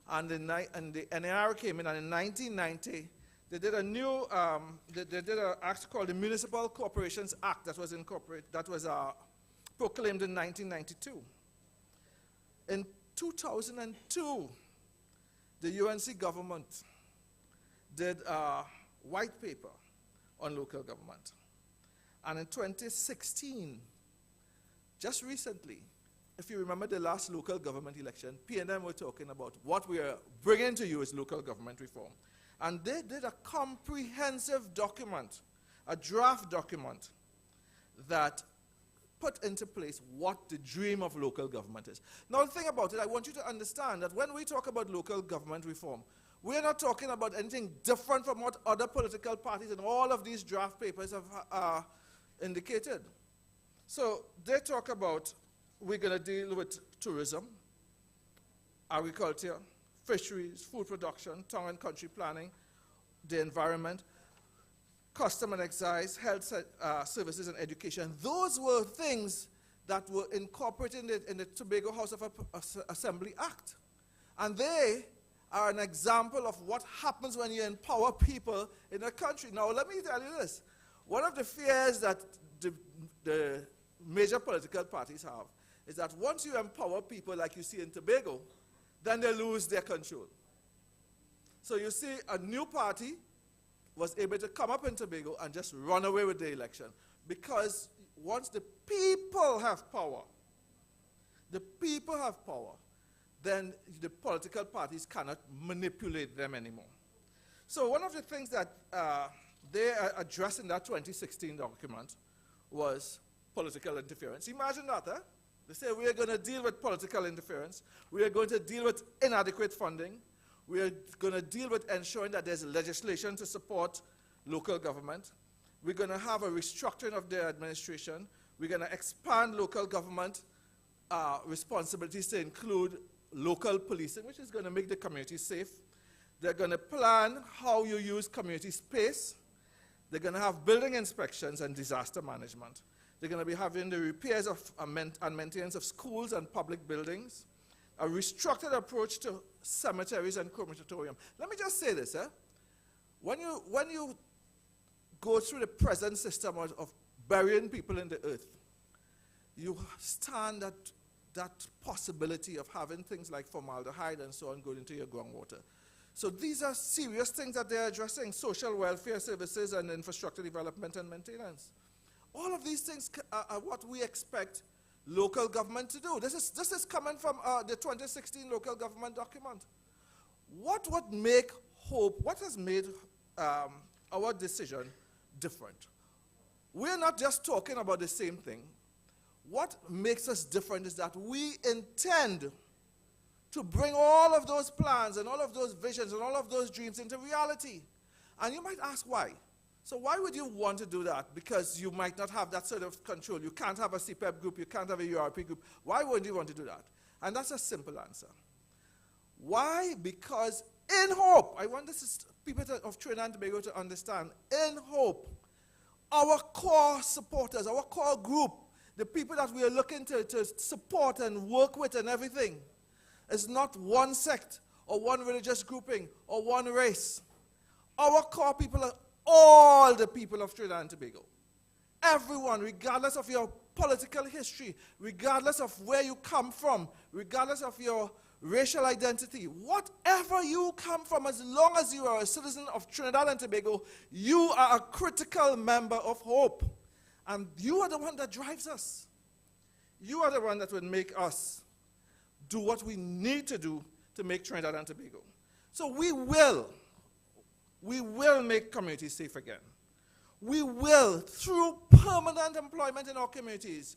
And the NAR came in, and in 1990, they did a new, they did an act called the Municipal Corporations Act that was proclaimed in 1992. In 2002, the UNC government did a white paper on local government. And in 2016, just recently, if you remember the last local government election, P&M were talking about what we are bringing to you is local government reform. And they did a comprehensive document, a draft document, that put into place what the dream of local government is. Now, the thing about it, I want you to understand that when we talk about local government reform, we're not talking about anything different from what other political parties and all of these draft papers have indicated. So they talk about we're going to deal with tourism, agriculture, fisheries, food production, town and country planning, the environment, custom and excise, health services and education. Those were things that were incorporated in the Tobago House of Assembly Act. And they are an example of what happens when you empower people in a country. Now, let me tell you this. One of the fears that the major political parties have is that once you empower people like you see in Tobago, then they lose their control. So you see a new party was able to come up in Tobago and just run away with the election. Because once the people have power, then the political parties cannot manipulate them anymore. So one of the things that they addressed in that 2016 document was political interference. Imagine that, eh? They say we are going to deal with political interference. We are going to deal with inadequate funding. We are going to deal with ensuring that there's legislation to support local government. We're going to have a restructuring of their administration. We're going to expand local government responsibilities to include local policing, which is going to make the community safe. They're going to plan how you use community space. They're going to have building inspections and disaster management. They're going to be having the repairs of, and maintenance of schools and public buildings, a restructured approach to cemeteries and crematorium. Let me just say this, when you go through the present system of burying people in the earth, you stand that possibility of having things like formaldehyde and so on going into your groundwater. So these are serious things that they're addressing: social welfare services and infrastructure development and maintenance. All of these things are what we expect local government to do. This is coming from the 2016 local government document. What would make hope, what has made our decision different? We're not just talking about the same thing. What makes us different is that we intend to bring all of those plans and all of those visions and all of those dreams into reality. And you might ask why. So why would you want to do that? Because you might not have that sort of control. You can't have a CPEP group. You can't have a URP group. Why would you want to do that? And that's a simple answer. Why? Because in hope, I want people of Trinidad and Tobago to understand, in hope, our core supporters, our core group, the people that we are looking to support and work with and everything, is not one sect or one religious grouping or one race. Our core people are all the people of Trinidad and Tobago. Everyone, regardless of your political history, regardless of where you come from, regardless of your racial identity, whatever you come from, as long as you are a citizen of Trinidad and Tobago, you are a critical member of hope. And you are the one that drives us. You are the one that will make us do what we need to do to make Trinidad and Tobago. So we will make communities safe again. We will, through permanent employment in our communities,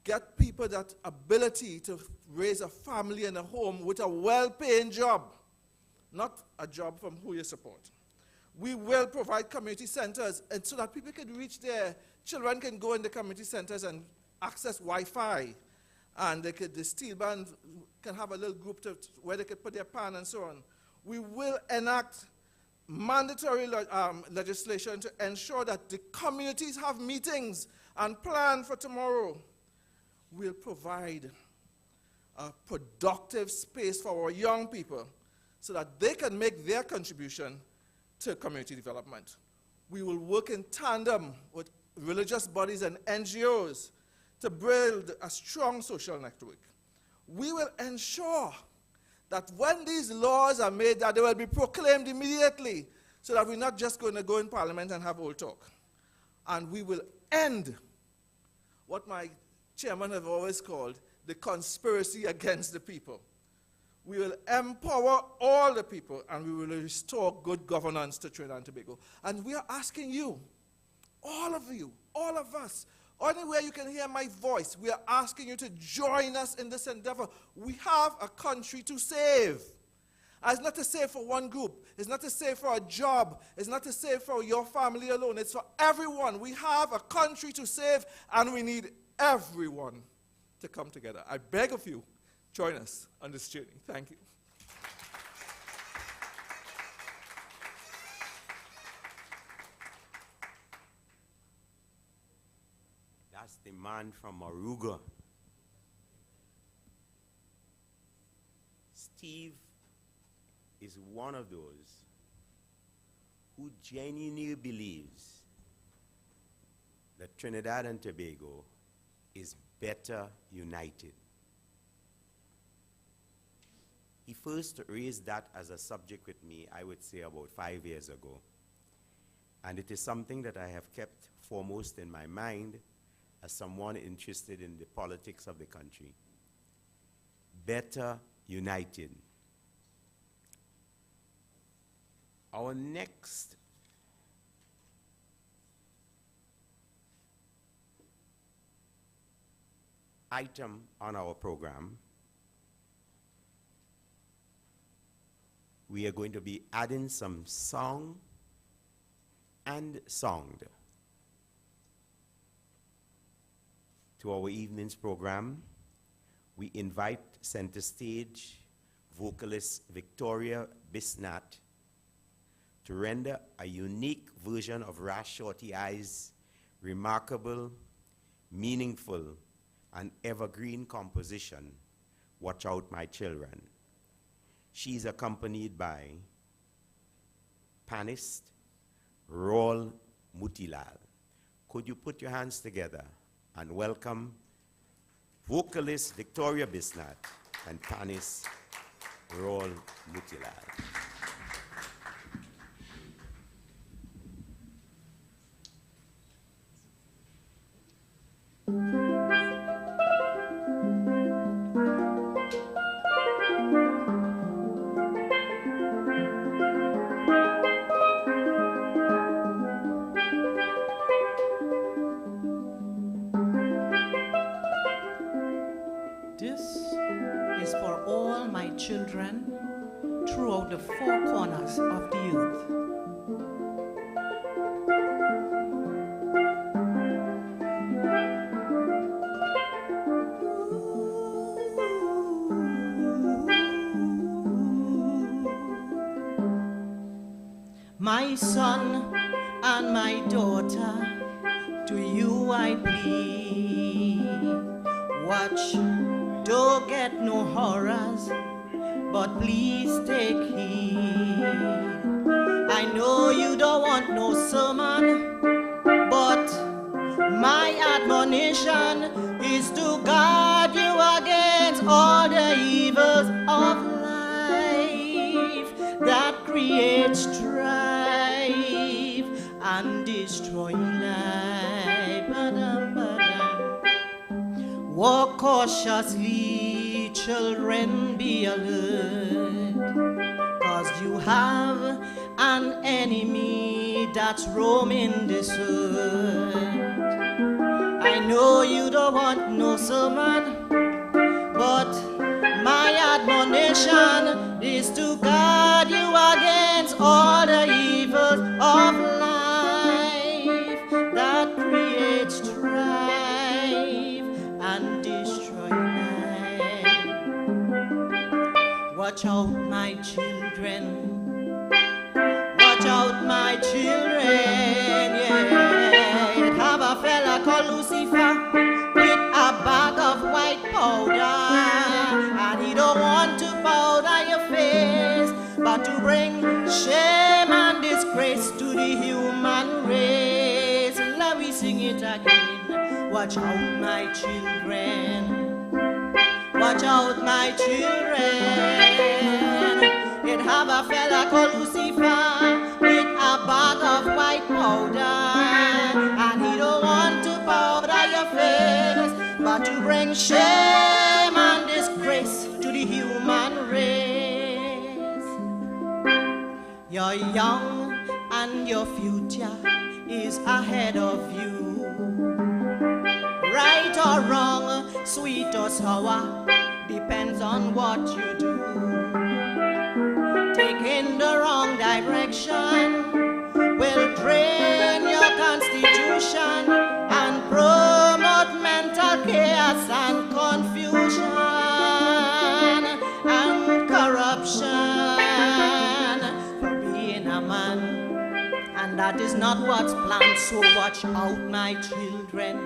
get people that ability to raise a family and a home with a well-paying job, not a job from who you support. We will provide community centers and so that people can reach there. Children can go in the community centers and access Wi-Fi and the steel band can have a little group where they could put their pan and so on. We will enact mandatory legislation to ensure that the communities have meetings and plan for tomorrow. We'll provide a productive space for our young people so that they can make their contribution to community development. We will work in tandem with religious bodies and NGOs to build a strong social network. We will ensure that when these laws are made, that they will be proclaimed immediately, so that we're not just going to go in Parliament and have old talk. And we will end what my chairman have always called the conspiracy against the people. We will empower all the people, and we will restore good governance to Trinidad and Tobago. And we are asking you, all of us, anywhere you can hear my voice, we are asking you to join us in this endeavor. We have a country to save. And it's not to save for one group. It's not to save for a job. It's not to save for your family alone. It's for everyone. We have a country to save, and we need everyone to come together. I beg of you, join us on this journey. Thank you. That's the man from Aruga. Steve is one of those who genuinely believes that Trinidad and Tobago is better united. He first raised that as a subject with me, I would say, about 5 years ago. And it is something that I have kept foremost in my mind as someone interested in the politics of the country. Better united. Our next item on our program, we are going to be adding some song and sound to our evening's program. We invite center stage vocalist Victoria Bisnat to render a unique version of Rash Shorty Eye's remarkable, meaningful, and evergreen composition, Watch Out My Children. She's accompanied by panist Raul Mutilal. Could you put your hands together and welcome vocalist Victoria Bisnat and panist Raul Mutilal. This is for all my children throughout the four corners of the earth. My son and my daughter, to you I plead, watch, don't get no horrors, but please take heed. I know you don't want no sermon, but my admonition is to guard you against all the evils of life that create strife and destroy life. Walk cautiously, children, be alert, 'cause you have an enemy that's roaming this earth. I know you don't want no sermon, but my admonition is to guard you against all the evils of life that creates strife and destroy life. grace to the human race. Let me sing it again. Watch out, my children. Watch out, my children. It have a fella called Lucifer with a bag of white powder, and he don't want to powder your face, but to bring shame and disgrace to the human race. You're young and your future is ahead of you. Right or wrong, sweet or sour, depends on what you do. Taking the wrong direction will drain your constitution and promote mental chaos and confusion and corruption for being a man. And that is not what's planned, so watch out, my children.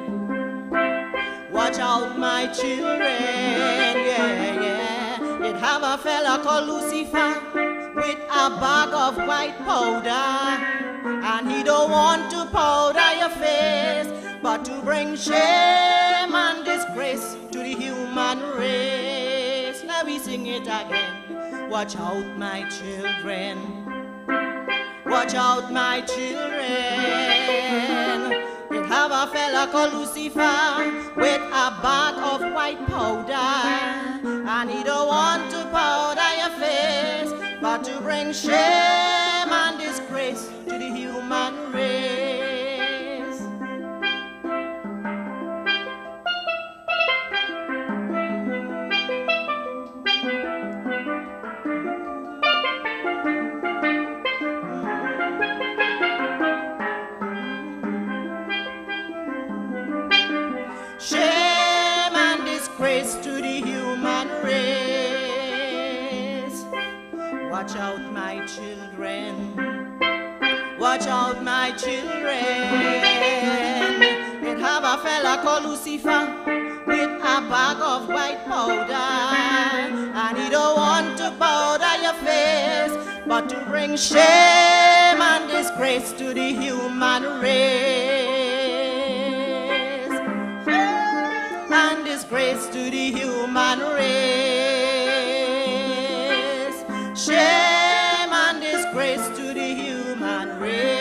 Watch out, my children, yeah, yeah. It have a fella called Lucifer with a bag of white powder, and he don't want to powder your face, but to bring shame and disgrace to the human race. Let me sing it again. Watch out, my children. Watch out, my children. It have a fella called Lucifer with a bag of white powder, and he don't want to powder your face, but to bring shame and disgrace to the human race. Shame and disgrace to the human race. Watch out, my children. Watch out, my children. It have a fella called Lucifer with a bag of white powder, and he don't want to powder your face, but to bring shame and disgrace to the human race. And disgrace to the human race. Shame and disgrace to the human race.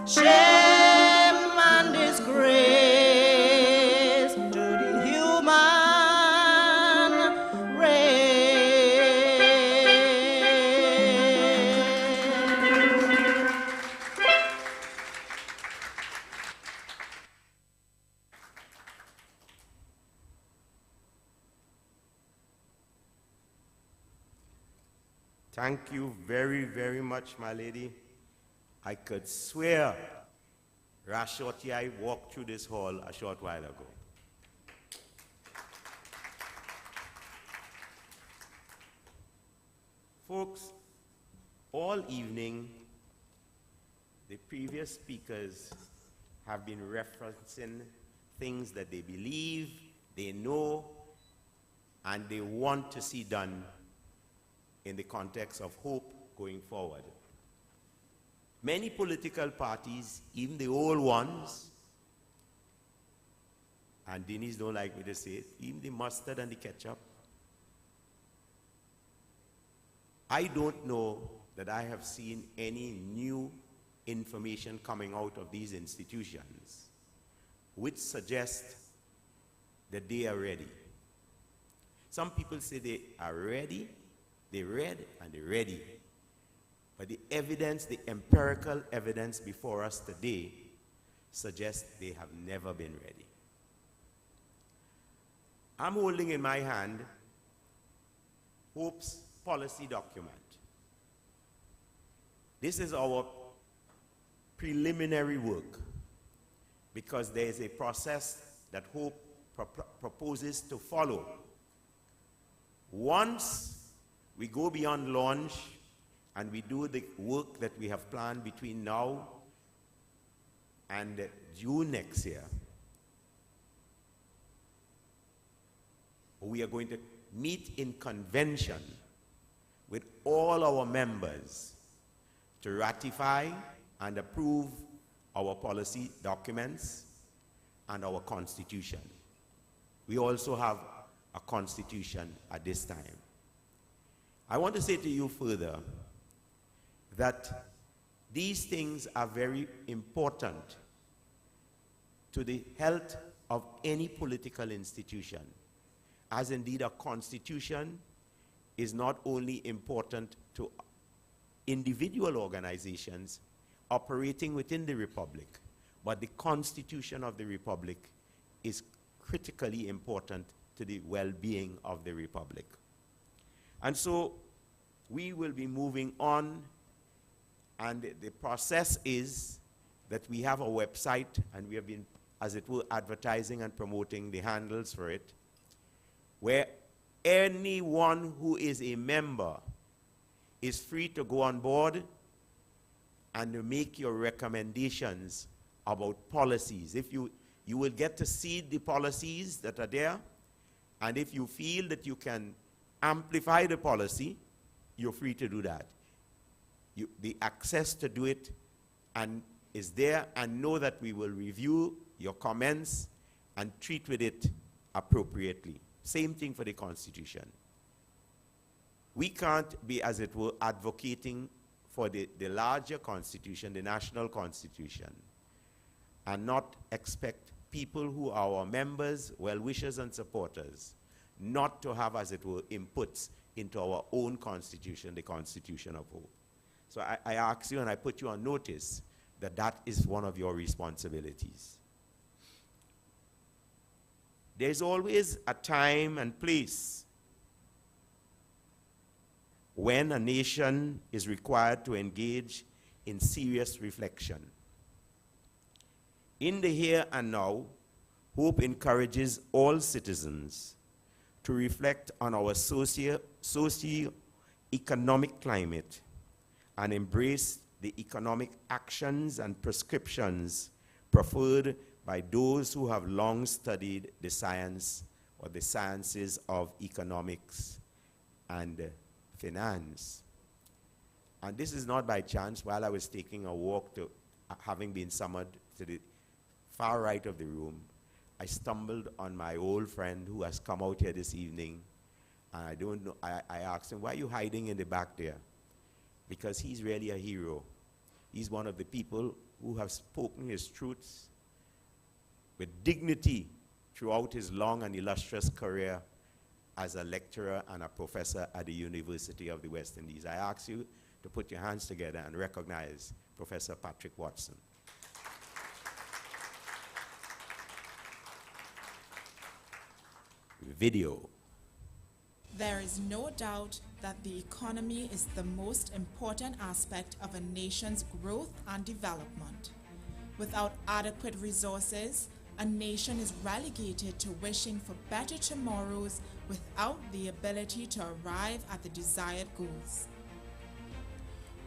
Shame and disgrace to the human race. Thank you very, very much, my lady. I could swear Rashoti walked through this hall a short while ago. Folks, all evening, the previous speakers have been referencing things that they believe, they know, and they want to see done in the context of hope going forward. Many political parties, even the old ones, and Denise don't like me to say it, even the mustard and the ketchup, I don't know that I have seen any new information coming out of these institutions which suggests that they are ready. Some people say they are ready, they read and they're ready. But the evidence, the empirical evidence before us today suggests they have never been ready. I'm holding in my hand Hope's policy document. This is our preliminary work because there is a process that Hope proposes to follow. Once we go beyond launch and we do the work that we have planned between now and June next year, we are going to meet in convention with all our members to ratify and approve our policy documents and our constitution. We also have a constitution at this time. I want to say to you further that these things are very important to the health of any political institution, as indeed a constitution is not only important to individual organizations operating within the republic, but the constitution of the republic is critically important to the well-being of the republic. And so we will be moving on, and the process is that we have a website, and we have been, as it were, advertising and promoting the handles for it, where anyone who is a member is free to go on board and to make your recommendations about policies. If you will get to see the policies that are there, and if you feel that you can amplify the policy, you're free to do that. The access to do it is there, and know that we will review your comments and treat with it appropriately. Same thing for the Constitution. We can't be, as it were, advocating for the larger Constitution, the national Constitution, and not expect people who are our members, well-wishers, and supporters not to have, as it were, inputs into our own Constitution, the Constitution of Hope. So I ask you, and I put you on notice, that that is one of your responsibilities. There's always a time and place when a nation is required to engage in serious reflection. In the here and now, Hope encourages all citizens to reflect on our socio-economic climate and embrace the economic actions and prescriptions preferred by those who have long studied the science or the sciences of economics and finance. And this is not by chance. While I was taking a walk to, having been summoned to the far right of the room, I stumbled on my old friend who has come out here this evening, and I don't know, I asked him, why are you hiding in the back there? Because he's really a hero. He's one of the people who have spoken his truths with dignity throughout his long and illustrious career as a lecturer and a professor at the University of the West Indies. I ask you to put your hands together and recognize Professor Patrick Watson. Video. There is no doubt that the economy is the most important aspect of a nation's growth and development. Without adequate resources, a nation is relegated to wishing for better tomorrows without the ability to arrive at the desired goals.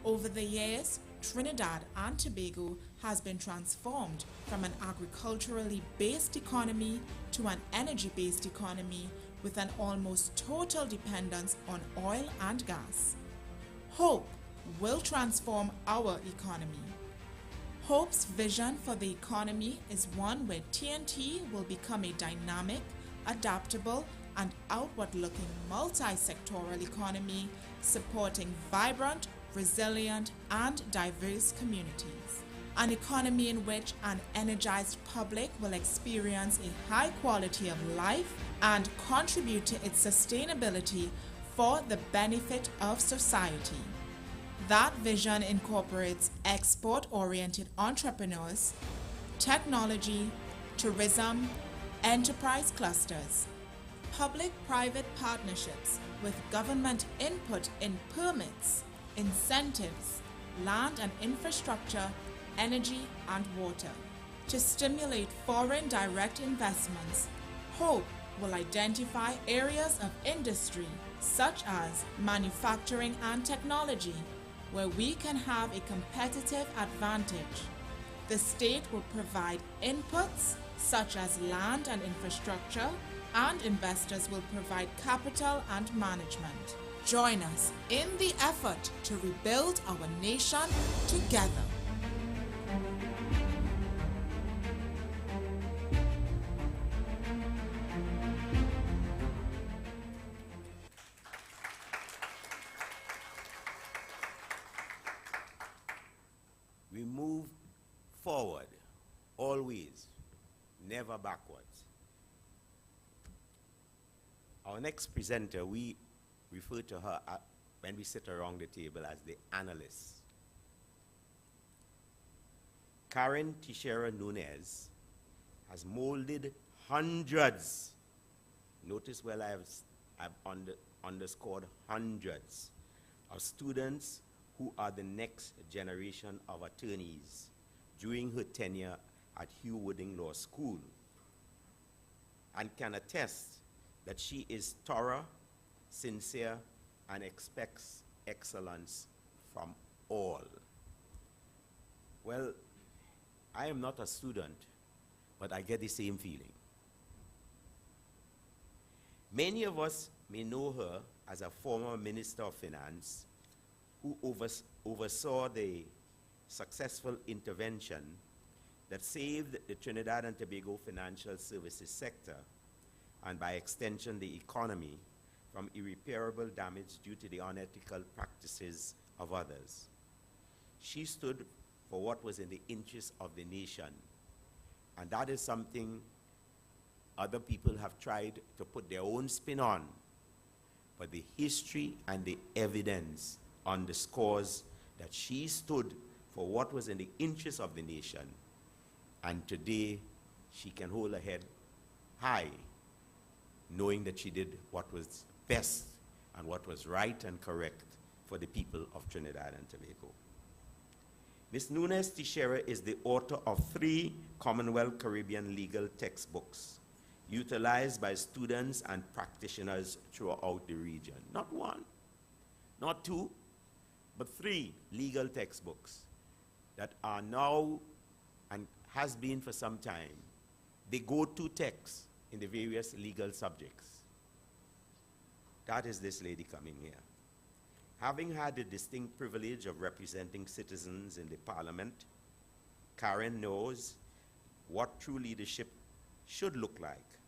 Over the years, Trinidad and Tobago has been transformed from an agriculturally based economy to an energy-based economy with an almost total dependence on oil and gas. Hope will transform our economy. Hope's vision for the economy is one where TNT will become a dynamic, adaptable, and outward-looking multi-sectoral economy supporting vibrant, resilient, and diverse communities. An economy in which an energized public will experience a high quality of life and contribute to its sustainability for the benefit of society. That vision incorporates export-oriented entrepreneurs, technology, tourism, enterprise clusters, public-private partnerships with government input in permits, incentives, land and infrastructure, energy and water. To stimulate foreign direct investments, Hope will identify areas of industry such as manufacturing and technology where we can have a competitive advantage. The state will provide inputs such as land and infrastructure, and investors will provide capital and management. Join us in the effort to rebuild our nation together. We move forward, always, never backwards. Our next presenter, we refer to her when we sit around the table as the analyst. Karen Teixeira Nunez has molded hundreds, notice well I've underscored hundreds, of students who are the next generation of attorneys during her tenure at Hugh Wooding Law School, and can attest that she is thorough, sincere, and expects excellence from all. Well, I am not a student, but I get the same feeling. Many of us may know her as a former Minister of Finance who oversaw the successful intervention that saved the Trinidad and Tobago financial services sector, and by extension the economy, from irreparable damage due to the unethical practices of others. She stood for what was in the interest of the nation, and that is something other people have tried to put their own spin on, but the history and the evidence underscores that she stood for what was in the interest of the nation, and today she can hold her head high, knowing that she did what was best and what was right and correct for the people of Trinidad and Tobago. Ms. Nunez Teixeira is the author of 3 Commonwealth Caribbean legal textbooks utilized by students and practitioners throughout the region. Not 1, not 2, but 3 legal textbooks that are now, and has been for some time, the go-to texts in the various legal subjects. That is this lady coming here. Having had the distinct privilege of representing citizens in the Parliament, Karen knows what true leadership should look like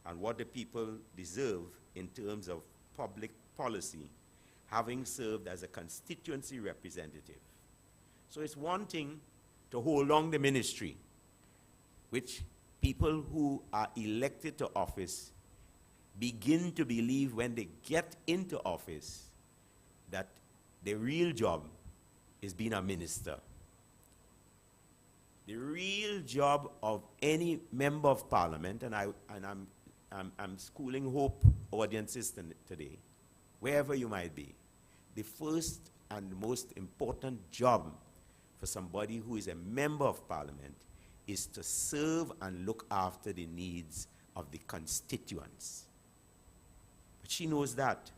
and what the people deserve in terms of public policy, having served as a constituency representative. So it's one thing to hold on the ministry, which people who are elected to office begin to believe when they get into office that the real job is being a minister. The real job of any member of parliament, and I'm schooling Hope audiences today, wherever you might be, the first and most important job for somebody who is a member of parliament is to serve and look after the needs of the constituents. But she knows that.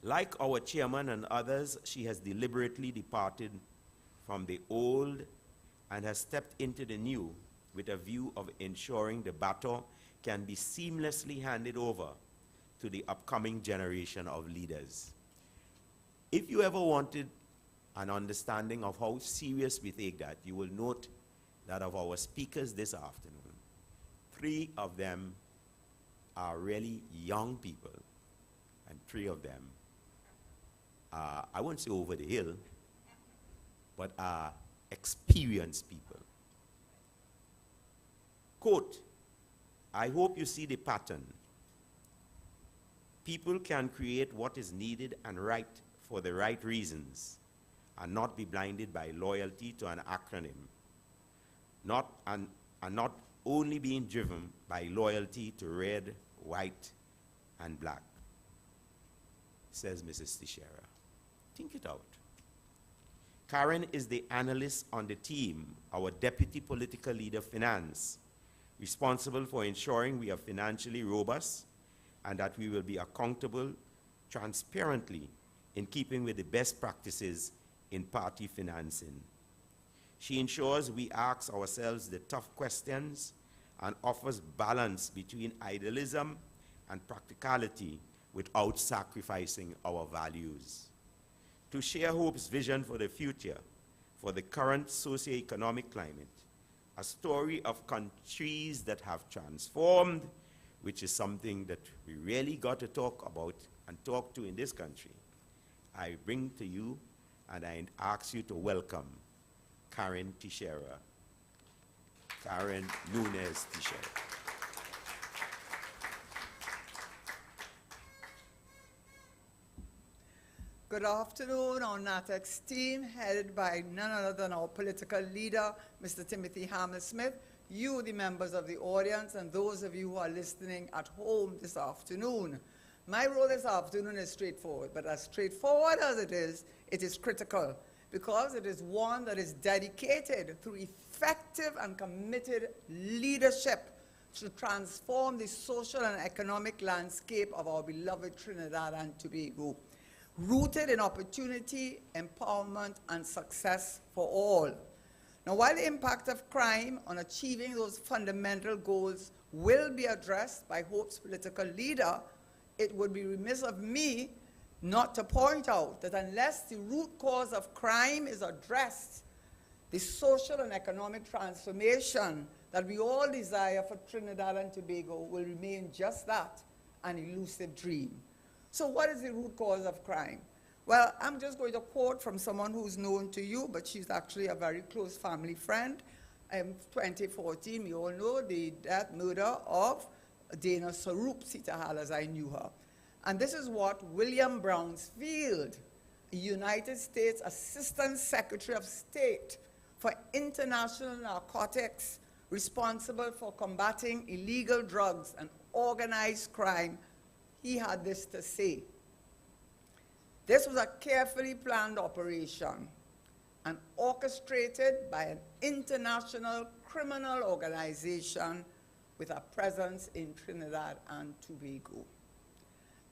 Like our chairman and others, she has deliberately departed from the old and has stepped into the new with a view of ensuring the baton can be seamlessly handed over to the upcoming generation of leaders. If you ever wanted an understanding of how serious we take that, you will note that of our speakers this afternoon, 3 of them are really young people, and 3 of them are, I won't say over the hill, but are experienced people. Quote, I hope you see the pattern. People can create what is needed and right for the right reasons and not be blinded by loyalty to an acronym, and not only being driven by loyalty to red, white, and black, says Mrs. Teixeira. Think it out. Karen is the analyst on the team, our deputy political leader finance, responsible for ensuring we are financially robust and that we will be accountable transparently in keeping with the best practices in party financing. She ensures we ask ourselves the tough questions and offers balance between idealism and practicality without sacrificing our values. To share Hope's vision for the future, for the current socioeconomic climate, a story of countries that have transformed, which is something that we really got to talk about and talk to in this country, I bring to you and I ask you to welcome Karen Teixeira. Karen Nunes Teixeira. Good afternoon, our NATEX team, headed by none other than our political leader, Mr. Timothy Hammersmith, you, the members of the audience, and those of you who are listening at home this afternoon. My role this afternoon is straightforward, but as straightforward as it is critical, because it is one that is dedicated through effective and committed leadership to transform the social and economic landscape of our beloved Trinidad and Tobago, rooted in opportunity, empowerment, and success for all. Now, while the impact of crime on achieving those fundamental goals will be addressed by Hope's political leader, it would be remiss of me not to point out that unless the root cause of crime is addressed, the social and economic transformation that we all desire for Trinidad and Tobago will remain just that, an elusive dream. So what is the root cause of crime? Well, I'm just going to quote from someone who's known to you, but she's actually a very close family friend. In 2014, we all know the death murder of Dana Sarup Sitahal, as I knew her. And this is what William Brownsfield, a United States Assistant Secretary of State for International Narcotics, responsible for combating illegal drugs and organized crime, he had this to say. This was a carefully planned operation and orchestrated by an international criminal organization with a presence in Trinidad and Tobago.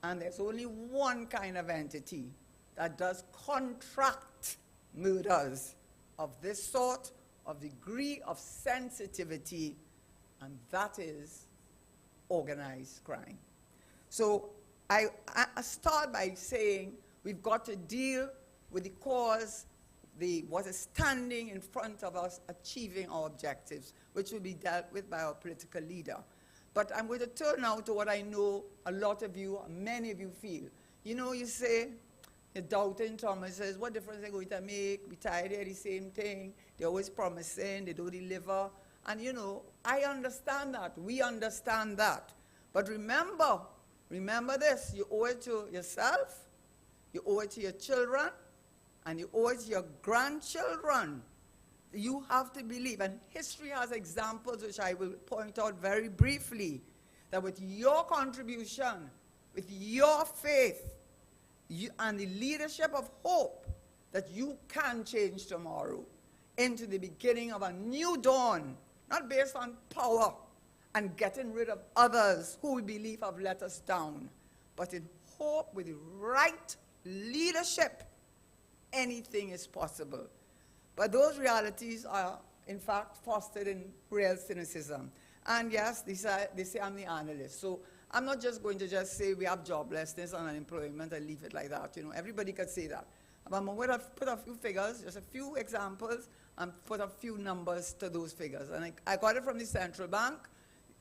And there's only one kind of entity that does contract murders of this sort, of degree of sensitivity, and that is organized crime. So I start by saying we've got to deal with the cause, what is standing in front of us achieving our objectives, which will be dealt with by our political leader. But I'm going to turn now to what I know a lot of you, many of you feel. You know, you say, you're doubting Thomas says, what difference are they going to make? We tired of the same thing. They're always promising, they don't deliver. And you know, I understand that, we understand that. But remember this, you owe it to yourself, you owe it to your children, and you owe it to your grandchildren. You have to believe, and history has examples which I will point out very briefly, that with your contribution, with your faith, and the leadership of hope, that you can change tomorrow into the beginning of a new dawn, not based on power and getting rid of others who we believe have let us down, but in hope with the right leadership, anything is possible. But those realities are, in fact, fostered in real cynicism. And yes, they say I'm the analyst. So I'm not just going to just say we have joblessness and unemployment and leave it like that. You know, everybody could say that. But I'm going to put a few figures, just a few examples, and put a few numbers to those figures. And I got it from the Central Bank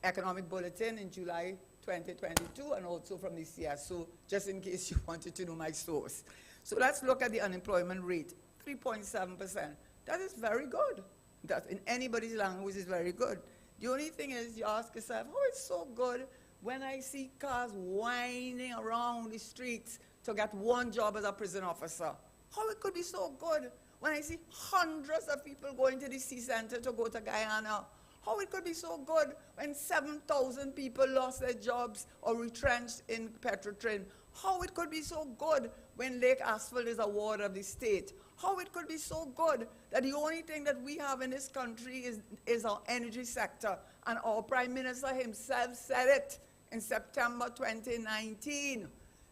Economic Bulletin in July 2022, and also from the CSO, just in case you wanted to know my source. So let's look at the unemployment rate, 3.7%. That is very good. That in anybody's language is very good. The only thing is you ask yourself, oh, it's so good when I see cars whining around the streets to get one job as a prison officer. How it could be so good when I see hundreds of people going to the sea center to go to Guyana. How it could be so good when 7,000 people lost their jobs or retrenched in Petrotrin. How it could be so good when Lake Asphalt is a ward of the state. How it could be so good that the only thing that we have in this country is our energy sector. And our Prime Minister himself said it in September 2019,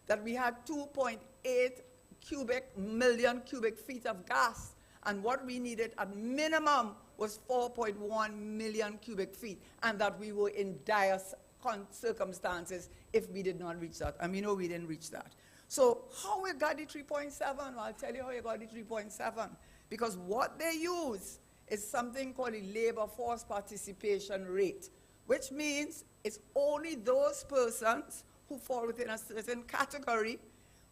that we had 2.8 million cubic feet of gas. And what we needed at minimum was 4.1 million cubic feet, and that we were in dire circumstances if we did not reach that. And we know we didn't reach that. So how we got the 3.7? Well, I'll tell you how you got the 3.7. Because what they use is something called the labor force participation rate, which means it's only those persons who fall within a certain category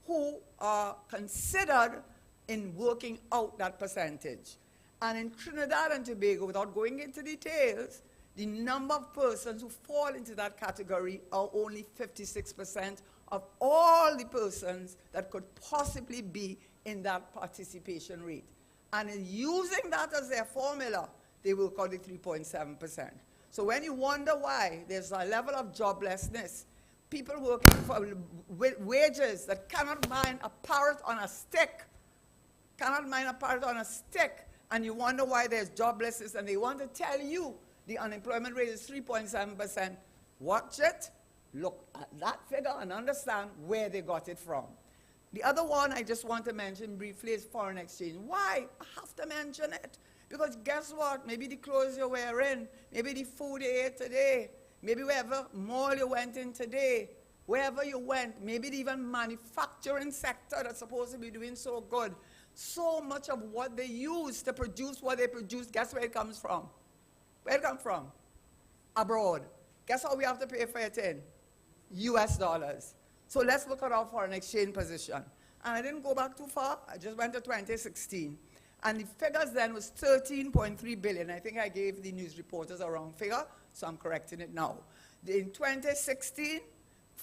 who are considered in working out that percentage. And in Trinidad and Tobago, without going into details, the number of persons who fall into that category are only 56% of all the persons that could possibly be in that participation rate. And in using that as their formula, they will call it 3.7%. So when you wonder why there's a level of joblessness, people working for wages that cannot mine a parrot on a stick, and you wonder why there's joblessness, and they want to tell you the unemployment rate is 3.7%. Watch it, look at that figure, and understand where they got it from. The other one I just want to mention briefly is foreign exchange. Why? I have to mention it. Because guess what? Maybe the clothes you're wearing, maybe the food you ate today, maybe wherever mall you went in today, wherever you went, maybe the even manufacturing sector that's supposed to be doing so good. So much of what they use to produce what they produce, guess where it comes from? Where it comes from? Abroad. Guess how we have to pay for it in? US dollars. So let's look at our foreign exchange position. And I didn't go back too far. I just went to 2016. And the figures then was 13.3 billion. I think I gave the news reporters a wrong figure, so I'm correcting it now. In 2016,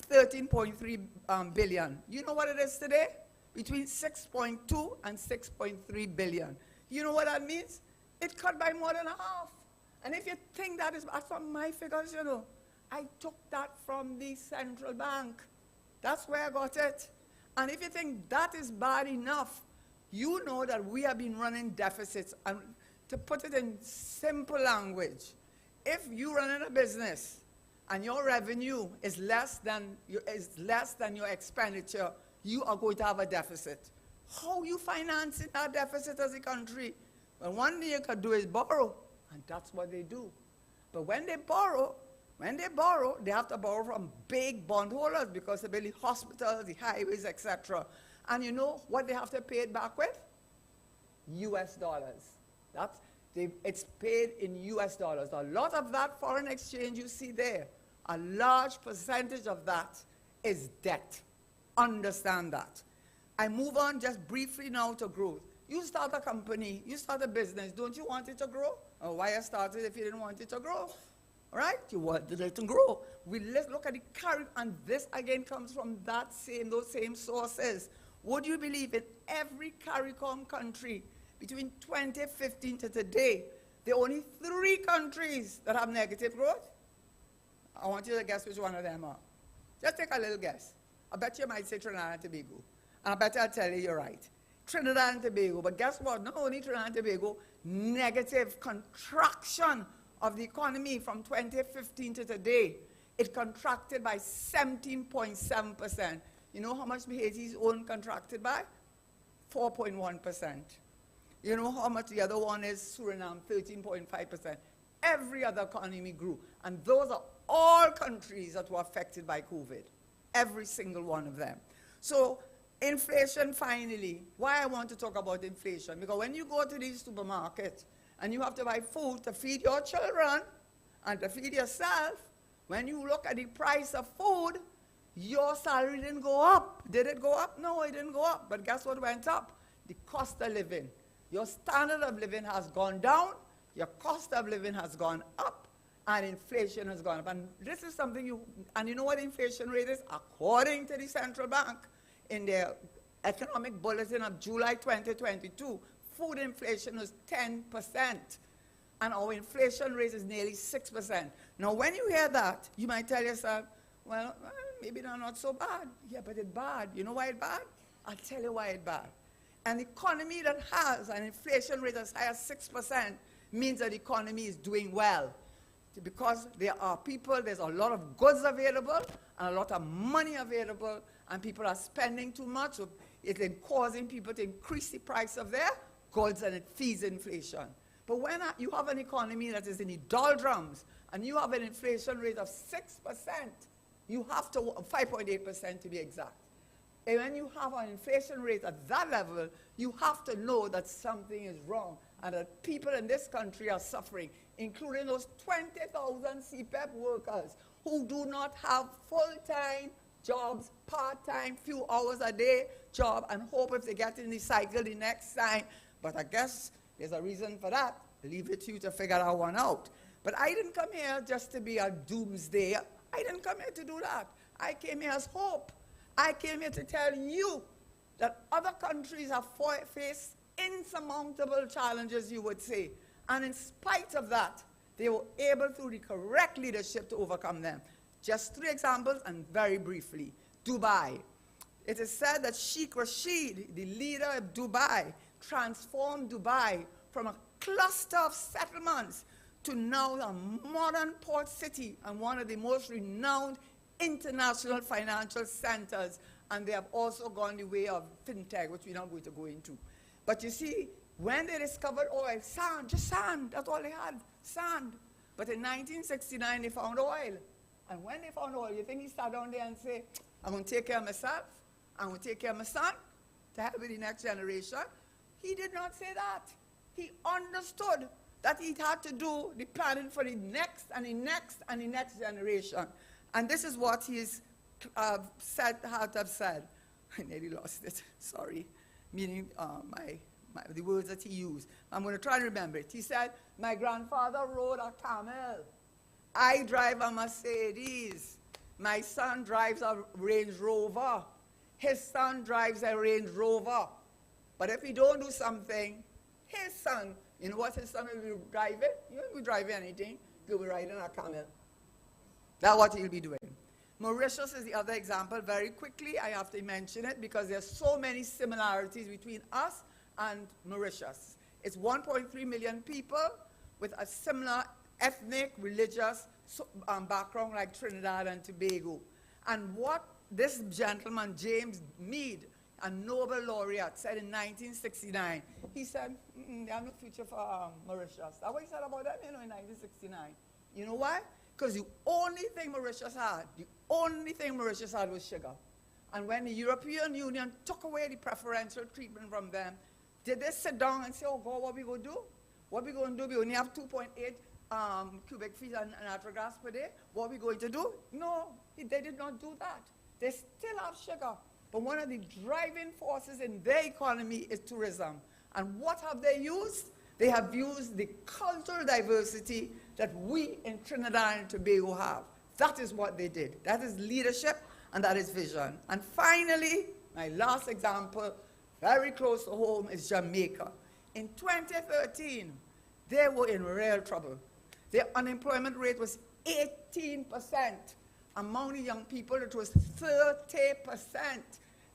13.3 billion. You know what it is today? Between 6.2 and 6.3 billion. You know what that means? It cut by more than half. And if you think that is, that's from my figures, you know, I took that from the central bank. That's where I got it. And if you think that is bad enough, you know that we have been running deficits. And to put it in simple language, if you run in a business and your revenue is less than your expenditure, you are going to have a deficit. How are you financing that deficit as a country? Well, one thing you could do is borrow, and that's what they do. But when they borrow, they have to borrow from big bondholders because they build the hospitals, the highways, etc. And you know what they have to pay it back with? US dollars. It's paid in US dollars. A lot of that foreign exchange you see there, a large percentage of that is debt. Understand that. I move on just briefly now to growth. You start a company, you start a business, don't you want it to grow? Or why you started if you didn't want it to grow? All right? You wanted it to grow. Let's look at the current, and this again comes from those same sources. Would you believe in every CARICOM country between 2015 to today, there are only 3 countries that have negative growth? I want you to guess which one of them are. Just take a little guess. I bet you might say Trinidad and Tobago. And I bet I'll tell you you're right. Trinidad and Tobago. But guess what? Not only Trinidad and Tobago, negative contraction of the economy from 2015 to today. It contracted by 17.7%. You know how much Haiti's own contracted by? 4.1%. You know how much the other one is? Suriname, 13.5%. Every other economy grew. And those are all countries that were affected by COVID. Every single one of them. So inflation, finally. Why I want to talk about inflation? Because when you go to these supermarkets and you have to buy food to feed your children and to feed yourself, when you look at the price of food, your salary didn't go up. Did it go up? No, it didn't go up. But guess what went up? The cost of living. Your standard of living has gone down, your cost of living has gone up, and inflation has gone up. And this is something and you know what inflation rate is? According to the central bank, in their economic bulletin of July 2022, food inflation was 10%. And our inflation rate is nearly 6%. Now, when you hear that, you might tell yourself, well, maybe they're not so bad. Yeah, but it's bad. You know why it's bad? I'll tell you why it's bad. An economy that has an inflation rate as high as 6% means that the economy is doing well. Because there are people, there's a lot of goods available and a lot of money available, and people are spending too much, so it's causing people to increase the price of their goods, and it feeds inflation. But when you have an economy that is in the doldrums, and you have an inflation rate of 6%, you have to, 5.8% to be exact. And when you have an inflation rate at that level, you have to know that something is wrong and that people in this country are suffering, including those 20,000 CPEP workers who do not have full-time jobs, part-time, few hours a day job, and hope if they get in the cycle the next time. But I guess there's a reason for that. Leave it to you to figure that one out. But I didn't come here just to be a doomsday. I didn't come here to do that. I came here as hope. I came here to tell you that other countries have faced insurmountable challenges, you would say. And in spite of that, they were able, through the correct leadership, to overcome them. Just 3 examples, and very briefly. Dubai. It is said that Sheikh Rashid, the leader of Dubai, transformed Dubai from a cluster of settlements to now a modern port city and one of the most renowned international financial centers. And they have also gone the way of fintech, which we're not going to go into. But you see, when they discovered oil, sand, just sand, that's all they had, sand. But in 1969, they found oil. And when they found oil, you think he sat down there and said, I'm going to take care of myself, I'm going to take care of my son, to help with the next generation? He did not say that. He understood that he had to do the planning for the next and the next and the next generation. And this is what he's said, had to have said. I nearly lost it, sorry. Meaning the words that he used. I'm going to try to remember it. He said, my grandfather rode a camel. I drive a Mercedes. My son drives a Range Rover. His son drives a Range Rover. But if he don't do something, his son, you know what his son will be driving? He won't be driving anything. He'll be riding a camel. That's what he'll be doing. Mauritius is the other example. Very quickly, I have to mention it because there's so many similarities between us and Mauritius. It's 1.3 million people with a similar ethnic, religious background like Trinidad and Tobago. And what this gentleman, James Meade, a Nobel laureate, said in 1969, he said, they have no future for Mauritius. That's what he said about them, in 1969. You know why? Because the only thing Mauritius had was sugar. And when the European Union took away the preferential treatment from them, did they sit down and say, oh God, what are we going to do? What are we going to do? We only have 2.8 cubic feet of natural gas per day. What are we going to do? No, they did not do that. They still have sugar. But one of the driving forces in their economy is tourism. And what have they used? They have used the cultural diversity that we in Trinidad and Tobago have. That is what they did. That is leadership and that is vision. And finally, my last example, very close to home, is Jamaica. In 2013, they were in real trouble. Their unemployment rate was 18%. Among the young people, it was 30%.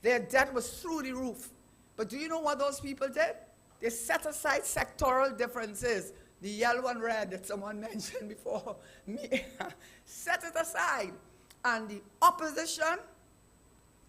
Their debt was through the roof. But do you know what those people did? They set aside sectoral differences. The yellow and red that someone mentioned before me. Set it aside. And the opposition,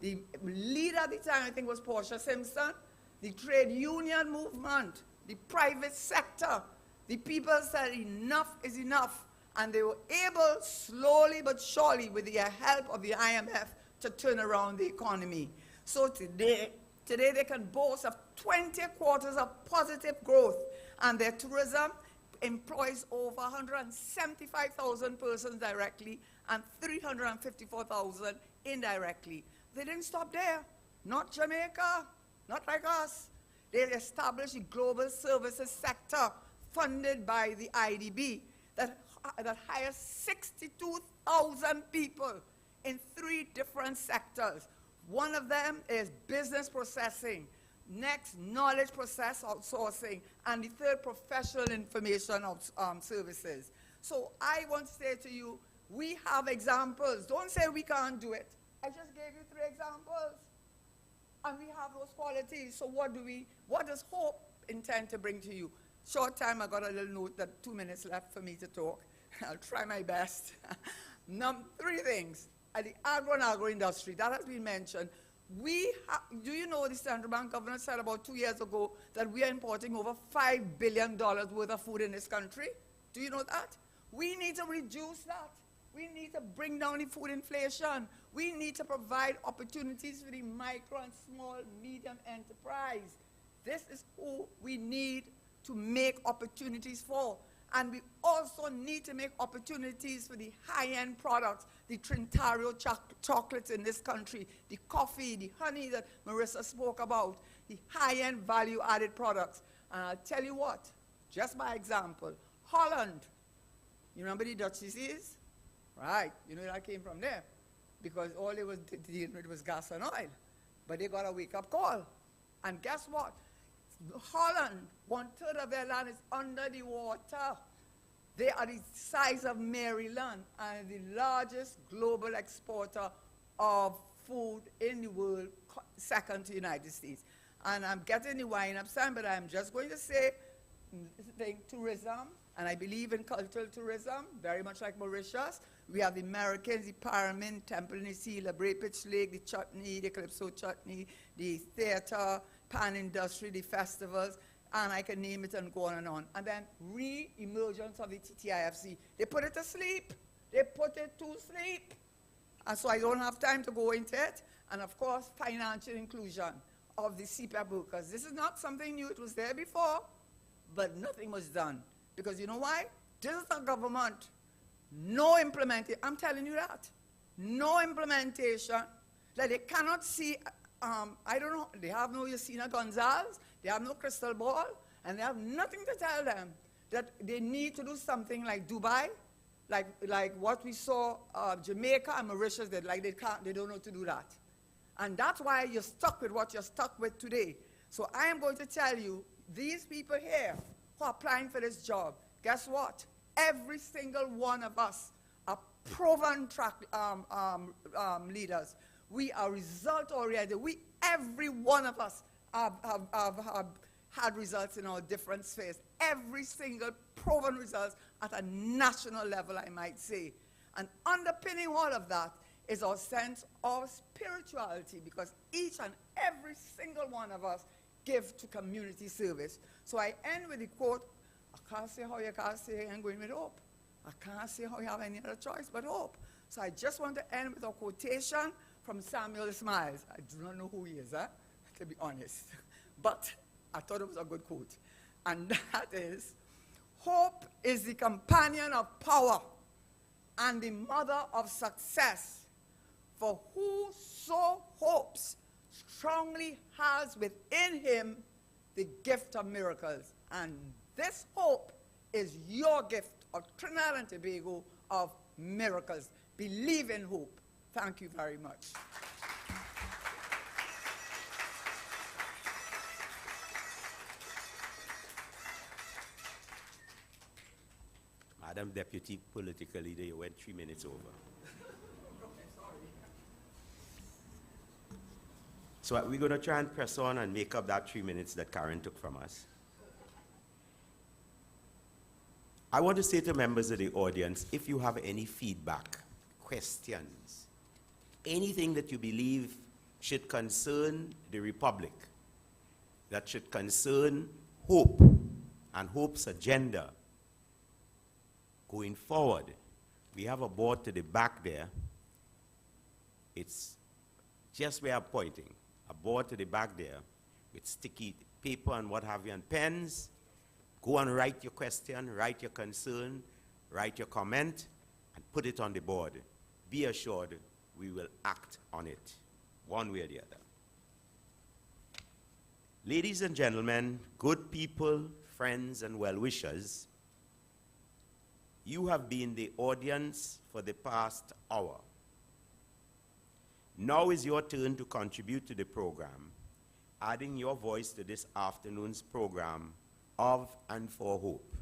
the leader at the time, I think, was Portia Simpson, the trade union movement, the private sector, the people said enough is enough. And they were able, slowly but surely, with the help of the IMF, to turn around the economy. So today they can boast of 20 quarters of positive growth, and their tourism employs over 175,000 persons directly and 354,000 indirectly. They didn't stop there. Not Jamaica, not like us. They established a global services sector funded by the IDB that hires 62,000 people in 3 different sectors. One of them is business processing, next knowledge process outsourcing, and the third professional information services. So I want to say to you, we have examples. Don't say we can't do it. I just gave you 3 examples. And we have those qualities. So what does hope intend to bring to you? Short time, I got a little note that 2 minutes left for me to talk. I'll try my best. 3 things. At the agro and agro industry, that has been mentioned, Do you know the central bank governor said about 2 years ago that we are importing over $5 billion worth of food in this country? Do you know that? We need to reduce that. We need to bring down the food inflation. We need to provide opportunities for the micro and small, medium enterprise. This is who we need to make opportunities for. And we also need to make opportunities for the high-end products, the Trintario chocolates in this country, the coffee, the honey that Marissa spoke about, the high-end value-added products. And I'll tell you what, just by example, Holland, you remember the Dutch disease? Right, you know that came from there, because all they was dealing with was gas and oil. But they got a wake-up call. And guess what? Holland, 1/3 of their land is under the water. They are the size of Maryland and the largest global exporter of food in the world, second to the United States. And I'm getting the wind-up time, but I'm just going to say tourism, and I believe in cultural tourism, very much like Mauritius. We have the Americans, the Pyramid, Temple in the Sea, La Brea Pitch Lake, the chutney, the Calypso chutney, the theater, pan industry, the festivals, and I can name it and go on and on. And then re-emergence of the TTIFC. They put it to sleep. They put it to sleep. And so I don't have time to go into it. And of course, financial inclusion of the CPAP workers. This is not something new. It was there before, but nothing was done. Because you know why? This is a government. No implementation. I'm telling you that. No implementation. That they cannot see. I don't know, they have no Yasina Gonzalez, they have no crystal ball, and they have nothing to tell them that they need to do something like Dubai, like what we saw Jamaica and Mauritius did, like they don't know to do that. And that's why you're stuck with what you're stuck with today. So I am going to tell you, these people here who are applying for this job, guess what? Every single one of us are proven leaders. We are result-oriented. Every one of us have had results in our different spheres. Every single proven results at a national level, I might say. And underpinning all of that is our sense of spirituality, because each and every single one of us give to community service. So I end with the quote, I can't say how you can't say I'm going with hope. I can't say how you have any other choice but hope. So I just want to end with a quotation from Samuel Smiles. I do not know who he is, to be honest. But I thought it was a good quote. And that is, hope is the companion of power and the mother of success. For whoso hopes strongly has within him the gift of miracles. And this hope is your gift of Trinidad and Tobago of miracles. Believe in hope. Thank you very much. Madam Deputy Political Leader, you went 3 minutes over. So we're going to try and press on and make up that 3 minutes that Karen took from us. I want to say to members of the audience, if you have any feedback, questions, anything that you believe should concern the Republic, that should concern hope and hope's agenda going forward, we have a board to the back there. It's just where I'm pointing, a board to the back there with sticky paper and what have you and pens. Go and write your question, write your concern, write your comment, and put it on the board. Be assured we will act on it, one way or the other. Ladies and gentlemen, good people, friends, and well-wishers, you have been the audience for the past hour. Now is your turn to contribute to the program, adding your voice to this afternoon's program of and for hope.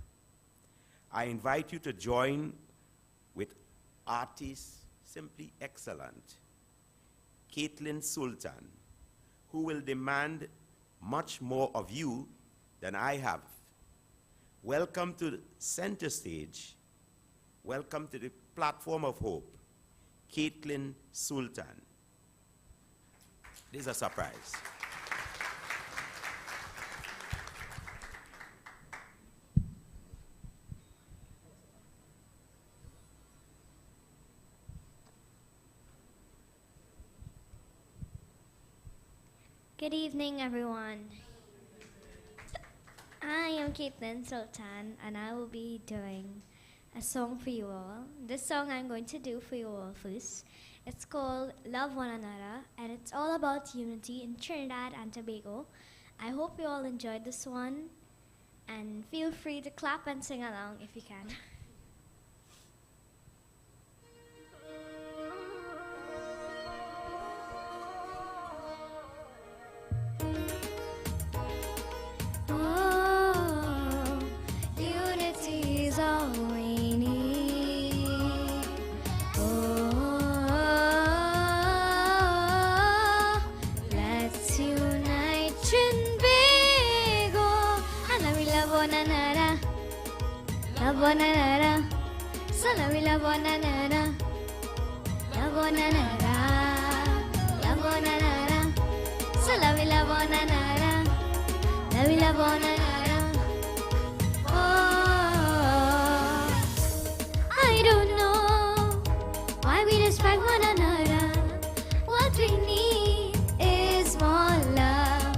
I invite you to join with artist, simply excellent, Caitlin Sultan, who will demand much more of you than I have. Welcome to the center stage. Welcome to the platform of hope, Caitlin Sultan. This is a surprise. Good evening, everyone. I am Caitlin Sultan, and I will be doing a song for you all. This song I'm going to do for you all first. It's called Love One Another, and it's all about unity in Trinidad and Tobago. I hope you all enjoyed this one, and feel free to clap and sing along if you can. Oh, unity is all we need. Oh, let's unite Trinbago. And we love one another. Love one another. So we love one another. Love one another. Love one another. So we love one another. Love we love one another. Oh, I don't know why we respect one another. What we need is more love.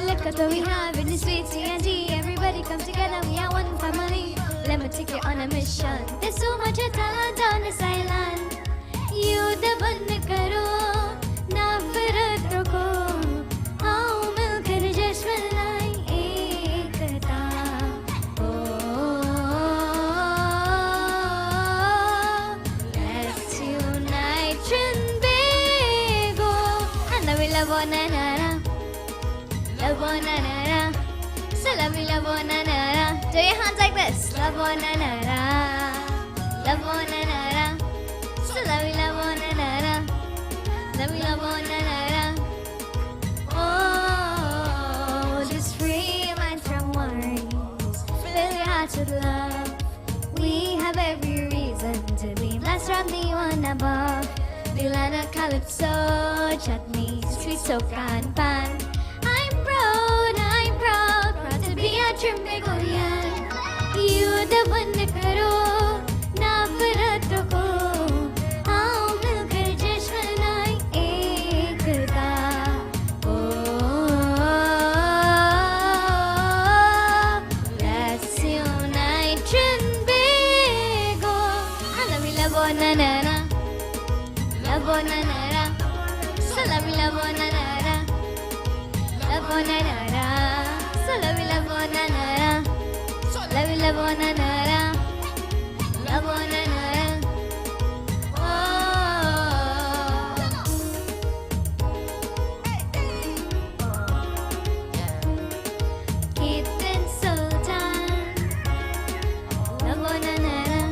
Look at what we have in this sweet CND. Everybody come together, we are one family. Let me take you on a mission. There's so much talent on this island. You the one karo, na firat roko. Aao milkar jashn laye ekta. Oh, let's unite Trinbago. And we love one another. Love one another. So love we love one another. Do your hands like this. Love one another. Love one another. So love we love one another. Love we love one another. Oh, just free your minds from worries. Fill your hearts with love. We have every reason to be blessed from the one above. Milana Calypso, chutney, sweet soca and pan. I'm proud to be a Trinbagonian. You the one karo, na firat roko. Aao milkar jashn laye ekta. Oh, let's unite Trinbago. And we love one another. Love one another. So love we love one another. Love one another. So love we love one another. Love we love one another. Love one another. Oh, Caitlin Sultan. Love one another.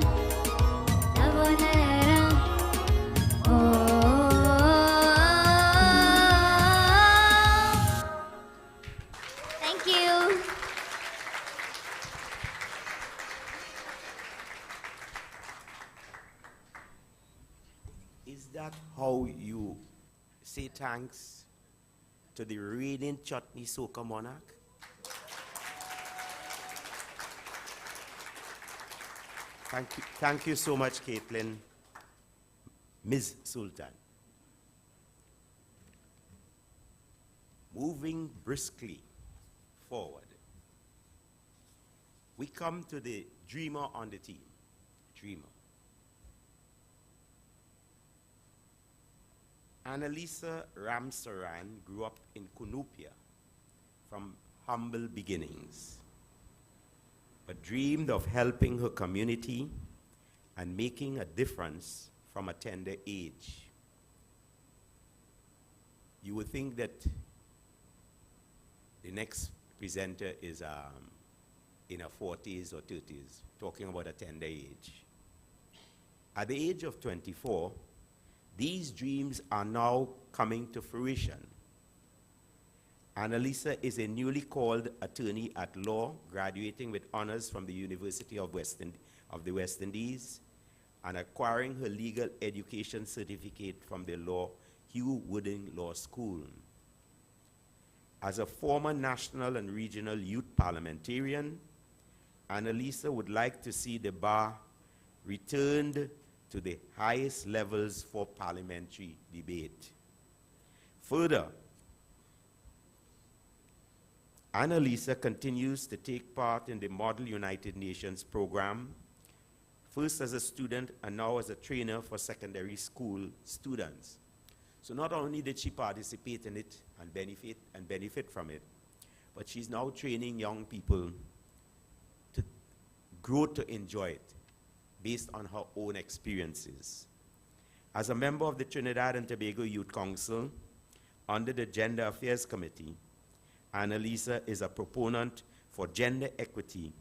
Love one another. Oh. Thank you. Is that how you say thanks to the reigning chutney soca monarch? Thank you so much, Caitlin. Ms. Sultan. Moving briskly forward, we come to the dreamer on the team. Dreamer. Annalisa Ramsaran grew up in Kunupia from humble beginnings, but dreamed of helping her community and making a difference from a tender age. You would think that the next presenter is in her 40s or 30s, talking about a tender age. At the age of 24, these dreams are now coming to fruition. Annalisa is a newly called attorney at law, graduating with honors from the University of the West Indies and acquiring her legal education certificate from the Hugh Wooding Law School. As a former national and regional youth parliamentarian, Annalisa would like to see the bar returned to the highest levels for parliamentary debate. Further, Annalisa continues to take part in the Model United Nations program, first as a student and now as a trainer for secondary school students. So not only did she participate in it and benefit from it, but she's now training young people to grow to enjoy it based on her own experiences. As a member of the Trinidad and Tobago Youth Council under the Gender Affairs Committee, Annalisa is a proponent for gender equity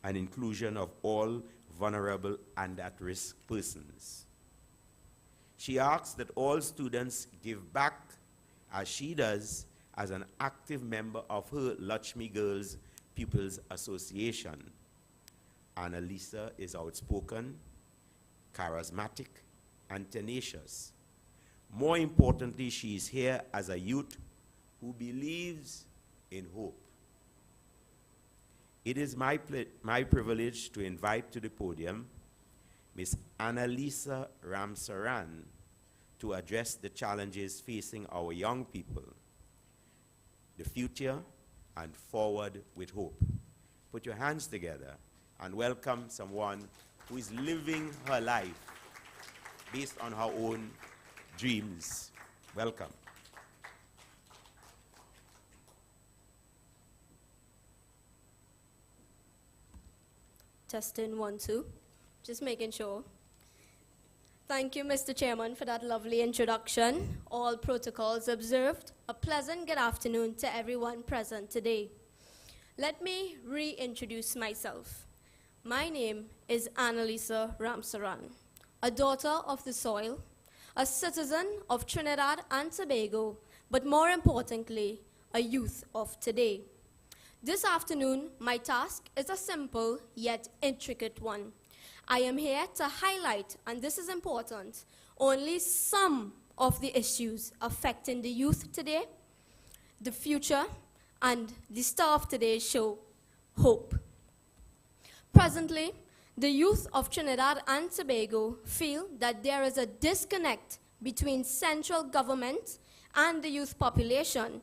and inclusion of all vulnerable and at-risk persons. She asks that all students give back as she does as an active member of her Lakshmi Girls Pupils Association. Annalisa is outspoken, charismatic, and tenacious. More importantly, she is here as a youth who believes in hope. It is my privilege to invite to the podium Ms. Annalisa Ramsaran to address the challenges facing our young people, the future, and forward with hope. Put your hands together and welcome someone who is living her life based on her own dreams. Welcome. Testing 1, 2. Just making sure. Thank you, Mr. Chairman, for that lovely introduction. All protocols observed. A pleasant good afternoon to everyone present today. Let me reintroduce myself. My name is Annalisa Ramsaran, a daughter of the soil, a citizen of Trinidad and Tobago, but more importantly, a youth of today. This afternoon, my task is a simple yet intricate one. I am here to highlight, and this is important, only some of the issues affecting the youth today, the future, and the star of today's show, hope. Presently, the youth of Trinidad and Tobago feel that there is a disconnect between central government and the youth population.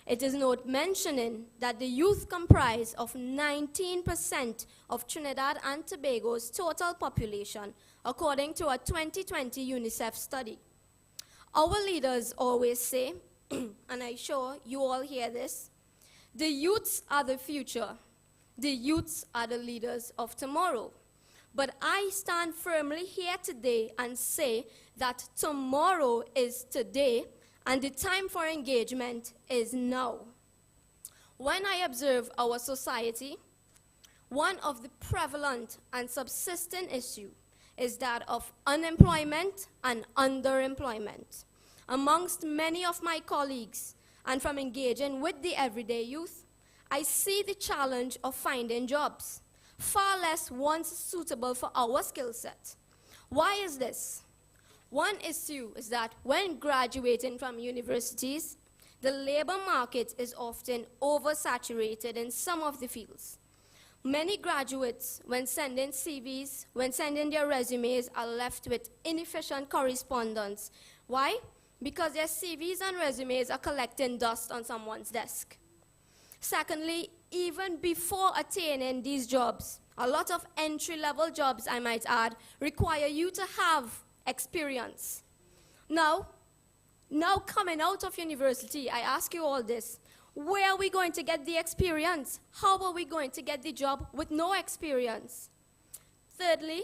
It is not mentioning that the youth comprise of 19% of Trinidad and Tobago's total population, according to a 2020 UNICEF study. Our leaders always say, and I'm sure you all hear this, the youths are the future. The youths are the leaders of tomorrow. But I stand firmly here today and say that tomorrow is today, and the time for engagement is now. When I observe our society, one of the prevalent and subsistent issues is that of unemployment and underemployment. Amongst many of my colleagues, and from engaging with the everyday youth, I see the challenge of finding jobs, far less ones suitable for our skill set. Why is this? One issue is that when graduating from universities, the labor market is often oversaturated in some of the fields. Many graduates, when sending CVs, when sending their resumes, are left with inefficient correspondence. Why? Because their CVs and resumes are collecting dust on someone's desk. Secondly, even before attaining these jobs, a lot of entry-level jobs, I might add, require you to have experience. Now coming out of university, I ask you all this. Where are we going to get the experience? How are we going to get the job with no experience? Thirdly,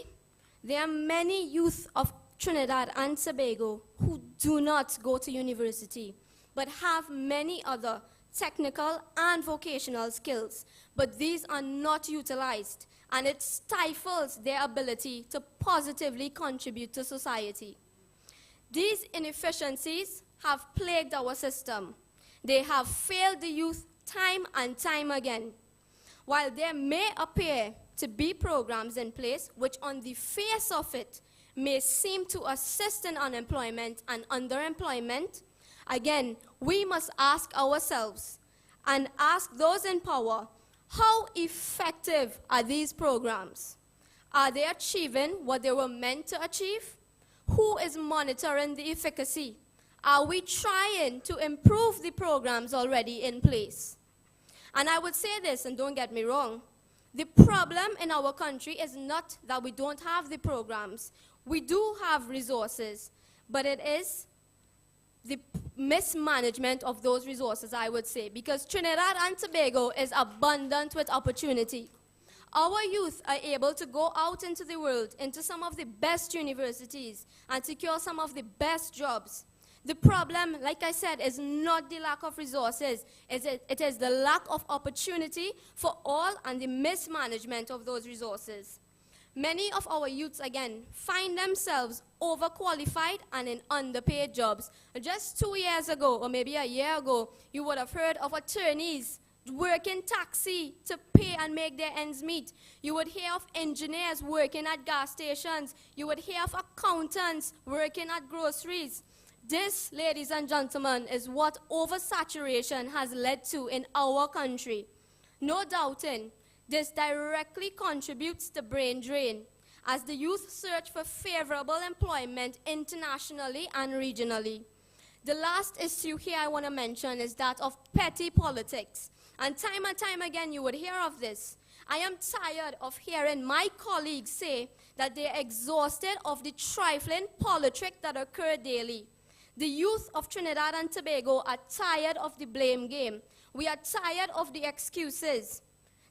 there are many youth of Trinidad and Tobago who do not go to university, but have many other technical and vocational skills, but these are not utilized, and it stifles their ability to positively contribute to society. These inefficiencies have plagued our system. They have failed the youth time and time again. While there may appear to be programs in place which on the face of it may seem to assist in unemployment and underemployment, again, we must ask ourselves, and ask those in power, how effective are these programs? Are they achieving what they were meant to achieve? Who is monitoring the efficacy? Are we trying to improve the programs already in place? And I would say this, and don't get me wrong, the problem in our country is not that we don't have the programs. We do have resources, but it is the mismanagement of those resources, I would say, because Trinidad and Tobago is abundant with opportunity. Our youth are able to go out into the world, into some of the best universities, and secure some of the best jobs. The problem, like I said, is not the lack of resources. It is the lack of opportunity for all and the mismanagement of those resources. Many of our youths, again, find themselves overqualified and in underpaid jobs. Just 2 years ago, or maybe a year ago, you would have heard of attorneys working taxi to pay and make their ends meet. You would hear of engineers working at gas stations. You would hear of accountants working at groceries. This, ladies and gentlemen, is what oversaturation has led to in our country. No doubting, this directly contributes to brain drain as the youth search for favorable employment internationally and regionally. The last issue here I want to mention is that of petty politics. And time again you would hear of this. I am tired of hearing my colleagues say that they are exhausted of the trifling politic that occur daily. The youth of Trinidad and Tobago are tired of the blame game. We are tired of the excuses.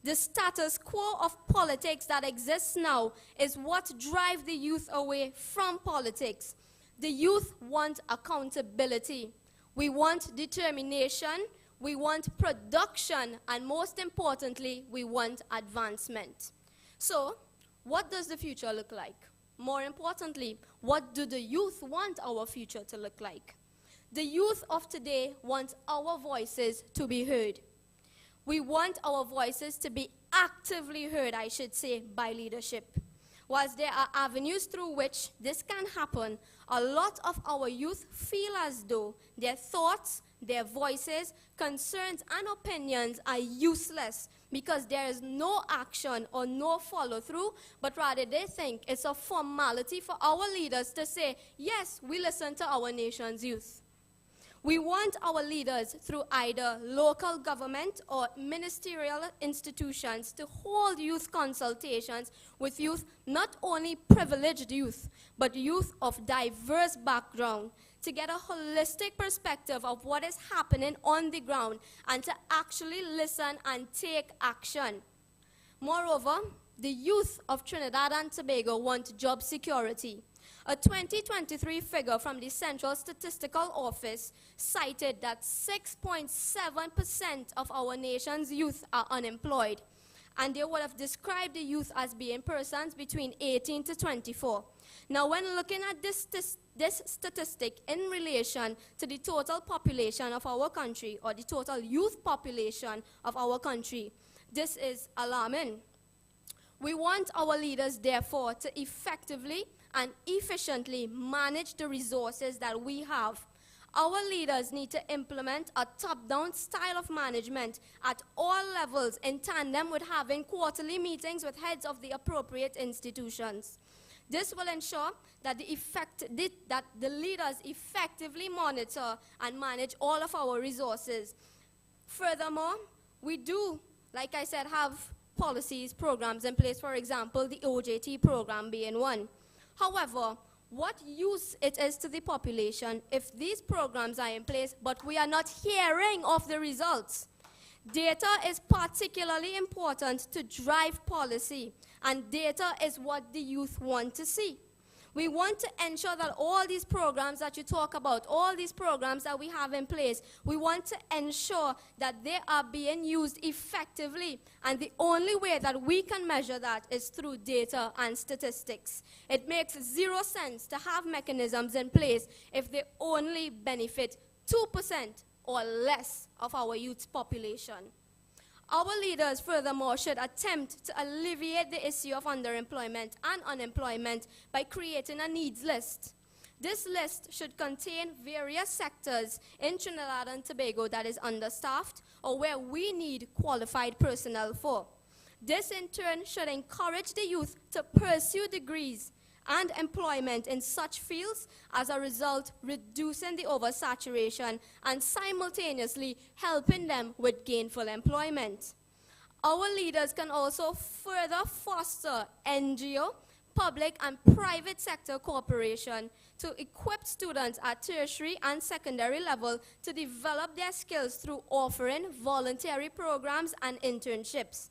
The status quo of politics that exists now is what drives the youth away from politics. The youth want accountability. We want determination. We want production. And most importantly, we want advancement. So, what does the future look like? More importantly, what do the youth want our future to look like? The youth of today want our voices to be heard. We want our voices to be actively heard, I should say, by leadership. Whilst there are avenues through which this can happen, a lot of our youth feel as though their thoughts, their voices, concerns, and opinions are useless because there is no action or no follow-through, but rather they think it's a formality for our leaders to say, yes, we listen to our nation's youth. We want our leaders through either local government or ministerial institutions to hold youth consultations with youth, not only privileged youth, but youth of diverse background, to get a holistic perspective of what is happening on the ground and to actually listen and take action. Moreover, the youth of Trinidad and Tobago want job security. A 2023 figure from the Central Statistical Office cited that 6.7% of our nation's youth are unemployed, and they would have described the youth as being persons between 18 to 24. Now, when looking at this statistic in relation to the total population of our country, or the total youth population of our country, this is alarming. We want our leaders, therefore, to effectively and efficiently manage the resources that we have. Our leaders need to implement a top-down style of management at all levels in tandem with having quarterly meetings with heads of the appropriate institutions. This will ensure that the leaders effectively monitor and manage all of our resources. Furthermore, we do, like I said, have policies, programs in place, for example, the OJT program being one. However, what use it is to the population if these programs are in place, but we are not hearing of the results? Data is particularly important to drive policy, and data is what the youth want to see. We want to ensure that all these programs that you talk about, all these programs that we have in place, we want to ensure that they are being used effectively. And the only way that we can measure that is through data and statistics. It makes zero sense to have mechanisms in place if they only benefit 2% or less of our youth population. Our leaders, furthermore, should attempt to alleviate the issue of underemployment and unemployment by creating a needs list. This list should contain various sectors in Trinidad and Tobago that is understaffed or where we need qualified personnel for. This in turn should encourage the youth to pursue degrees and employment in such fields, as a result reducing the oversaturation and simultaneously helping them with gainful employment. Our leaders can also further foster NGO, public and private sector cooperation to equip students at tertiary and secondary level to develop their skills through offering voluntary programs and internships.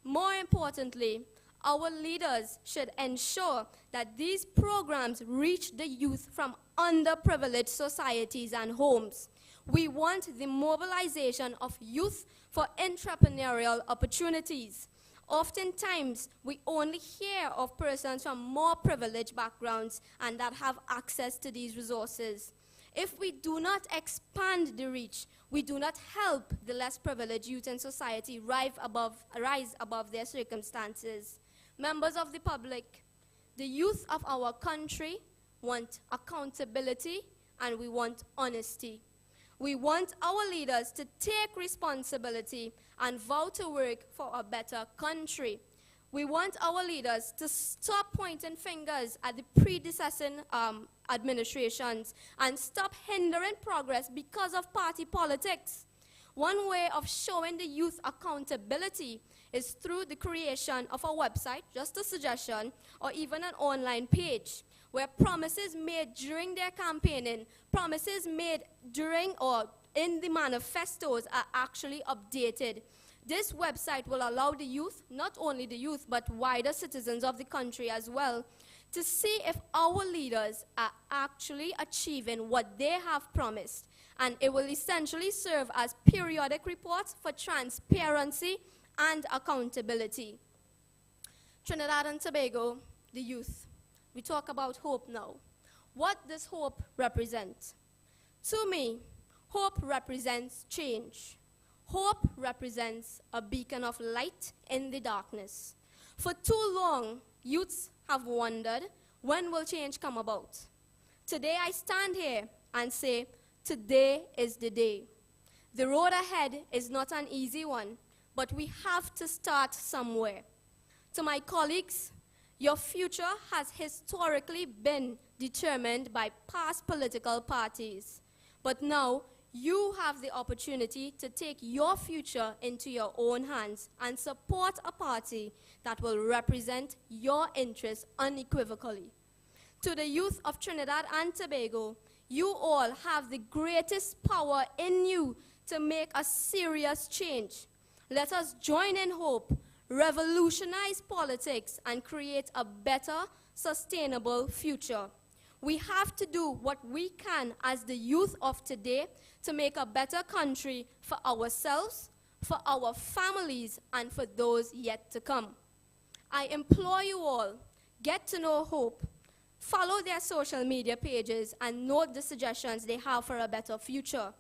More importantly, our leaders should ensure that these programs reach the youth from underprivileged societies and homes. We want the mobilization of youth for entrepreneurial opportunities. Oftentimes, we only hear of persons from more privileged backgrounds and that have access to these resources. If we do not expand the reach, we do not help the less privileged youth in society rise above their circumstances. Members of the public, the youth of our country want accountability and we want honesty. We want our leaders to take responsibility and vow to work for a better country. We want our leaders to stop pointing fingers at the predecessing administrations and stop hindering progress because of party politics. One way of showing the youth accountability is through the creation of a website, just a suggestion, or even an online page where promises made during their campaigning, promises made during or in the manifestos are actually updated. This website will allow the youth, not only the youth, but wider citizens of the country as well, to see if our leaders are actually achieving what they have promised. And it will essentially serve as periodic reports for transparency and accountability. Trinidad and Tobago, the youth. We talk about hope now. What does hope represent? To me, hope represents change. Hope represents a beacon of light in the darkness. For too long, youths have wondered, when will change come about? Today I stand here and say, today is the day. The road ahead is not an easy one, but we have to start somewhere. To my colleagues, your future has historically been determined by past political parties. But now, you have the opportunity to take your future into your own hands and support a party that will represent your interests unequivocally. To the youth of Trinidad and Tobago, you all have the greatest power in you to make a serious change. Let us join in hope, revolutionize politics, and create a better, sustainable future. We have to do what we can as the youth of today to make a better country for ourselves, for our families, and for those yet to come. I implore you all, get to know Hope, follow their social media pages, and note the suggestions they have for a better future.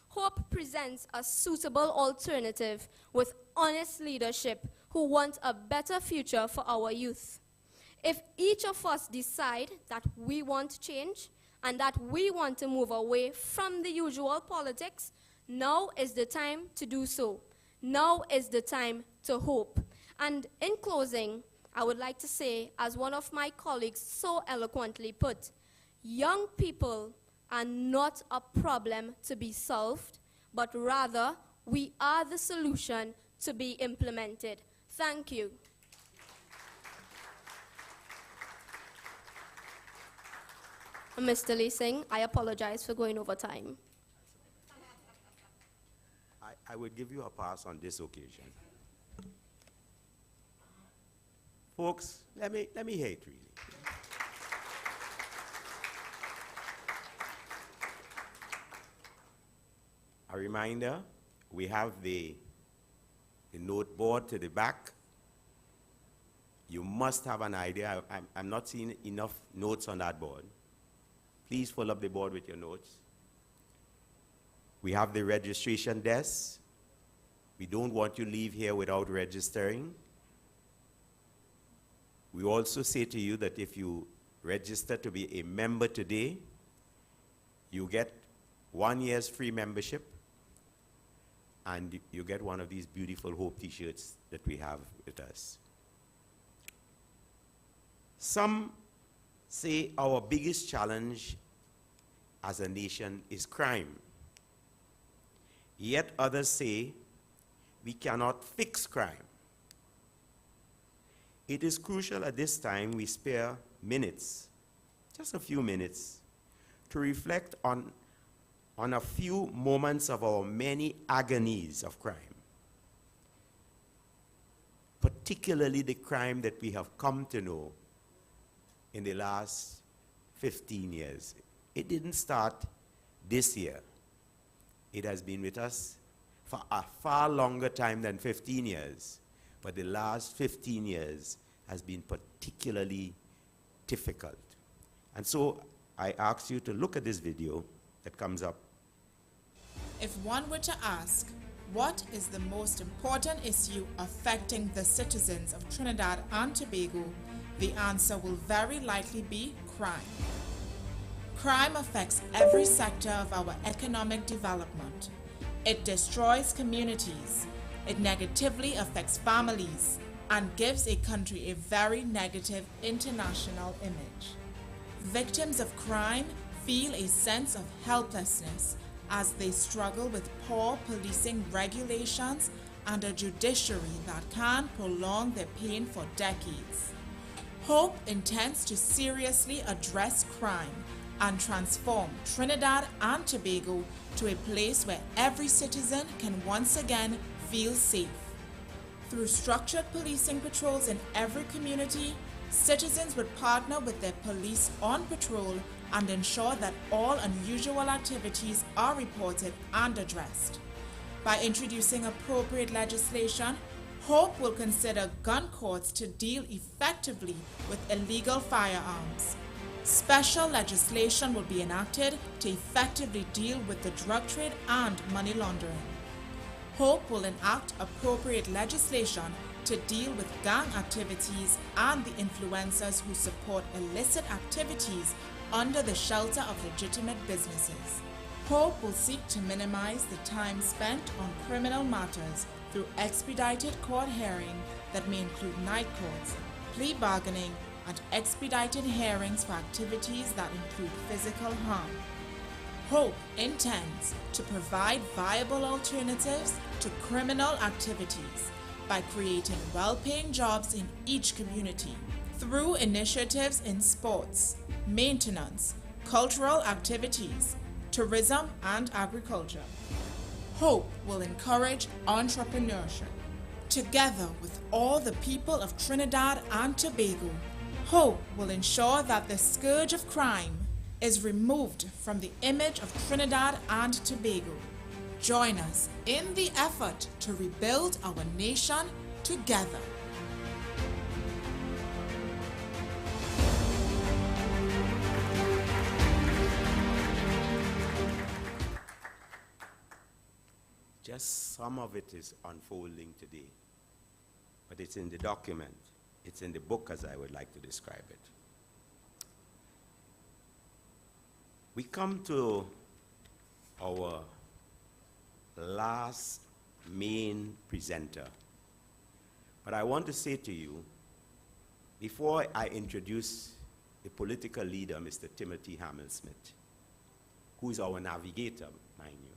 Hope presents a suitable alternative with honest leadership who want a better future for our youth. If each of us decide that we want change and that we want to move away from the usual politics, now is the time to do so. Now is the time to hope. And in closing, I would like to say, as one of my colleagues so eloquently put, young people are not a problem to be solved, but rather we are the solution to be implemented. Thank you. Mr. Lee Singh, I apologize for going over time. I would give you a pass on this occasion. Folks, let me hear it really. A reminder, we have the note board to the back. You must have an idea. I'm not seeing enough notes on that board. Please fill up the board with your notes. We have the registration desk. We don't want you to leave here without registering. We also say to you that if you register to be a member today, you get 1 year's free membership, and you get one of these beautiful Hope t-shirts that we have with us. Some say our biggest challenge as a nation is crime. Yet others say we cannot fix crime. It is crucial at this time we spare minutes, just a few minutes, to reflect on a few moments of our many agonies of crime, particularly the crime that we have come to know in the last 15 years. It didn't start this year. It has been with us for a far longer time than 15 years, but the last 15 years has been particularly difficult. And so I ask you to look at this video that comes up. If one were to ask, what is the most important issue affecting the citizens of Trinidad and Tobago, the answer will very likely be crime. Crime affects every sector of our economic development. It destroys communities. It negatively affects families and gives a country a very negative international image. Victims of crime feel a sense of helplessness as they struggle with poor policing regulations and a judiciary that can prolong their pain for decades. Hope intends to seriously address crime and transform Trinidad and Tobago to a place where every citizen can once again feel safe. Through structured policing patrols in every community, citizens would partner with their police on patrol and ensure that all unusual activities are reported and addressed. By introducing appropriate legislation, Hope will consider gun courts to deal effectively with illegal firearms. Special legislation will be enacted to effectively deal with the drug trade and money laundering. Hope will enact appropriate legislation to deal with gang activities and the influencers who support illicit activities under the shelter of legitimate businesses. Hope will seek to minimize the time spent on criminal matters through expedited court hearing that may include night courts, plea bargaining, and expedited hearings for activities that include physical harm. Hope intends to provide viable alternatives to criminal activities by creating well-paying jobs in each community through initiatives in sports, maintenance, cultural activities, tourism, and agriculture. Hope will encourage entrepreneurship. Together with all the people of Trinidad and Tobago, Hope will ensure that the scourge of crime is removed from the image of Trinidad and Tobago. Join us in the effort to rebuild our nation together. Just some of it is unfolding today, but it's in the document. It's in the book, as I would like to describe it. We come to our last main presenter, but I want to say to you, before I introduce the political leader, Mr. Timothy Hamel-Smith, who is our navigator, mind you,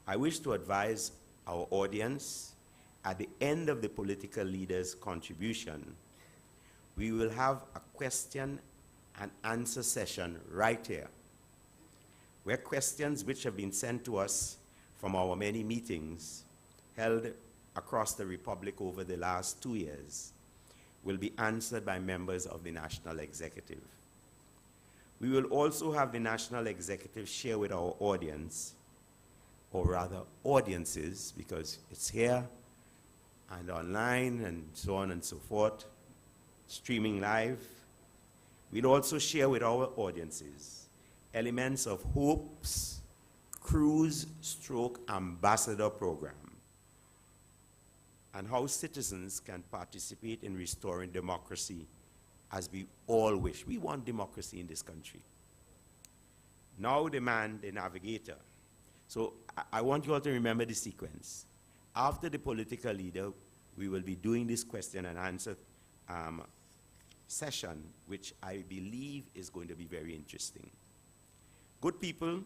I wish to advise our audience, at the end of the political leader's contribution, we will have a question and answer session right here, where questions which have been sent to us from our many meetings held across the Republic over the last 2 years will be answered by members of the National Executive. We will also have the National Executive share with our audience, or rather audiences, because it's here and online and so on and so forth, streaming live. We'll also share with our audiences elements of Hope's Cruise/Ambassador program and how citizens can participate in restoring democracy as we all wish. We want democracy in this country. Now the man, the navigator. So I want you all to remember the sequence. After the political leader, we will be doing this question and answer session, which I believe is going to be very interesting. Good people,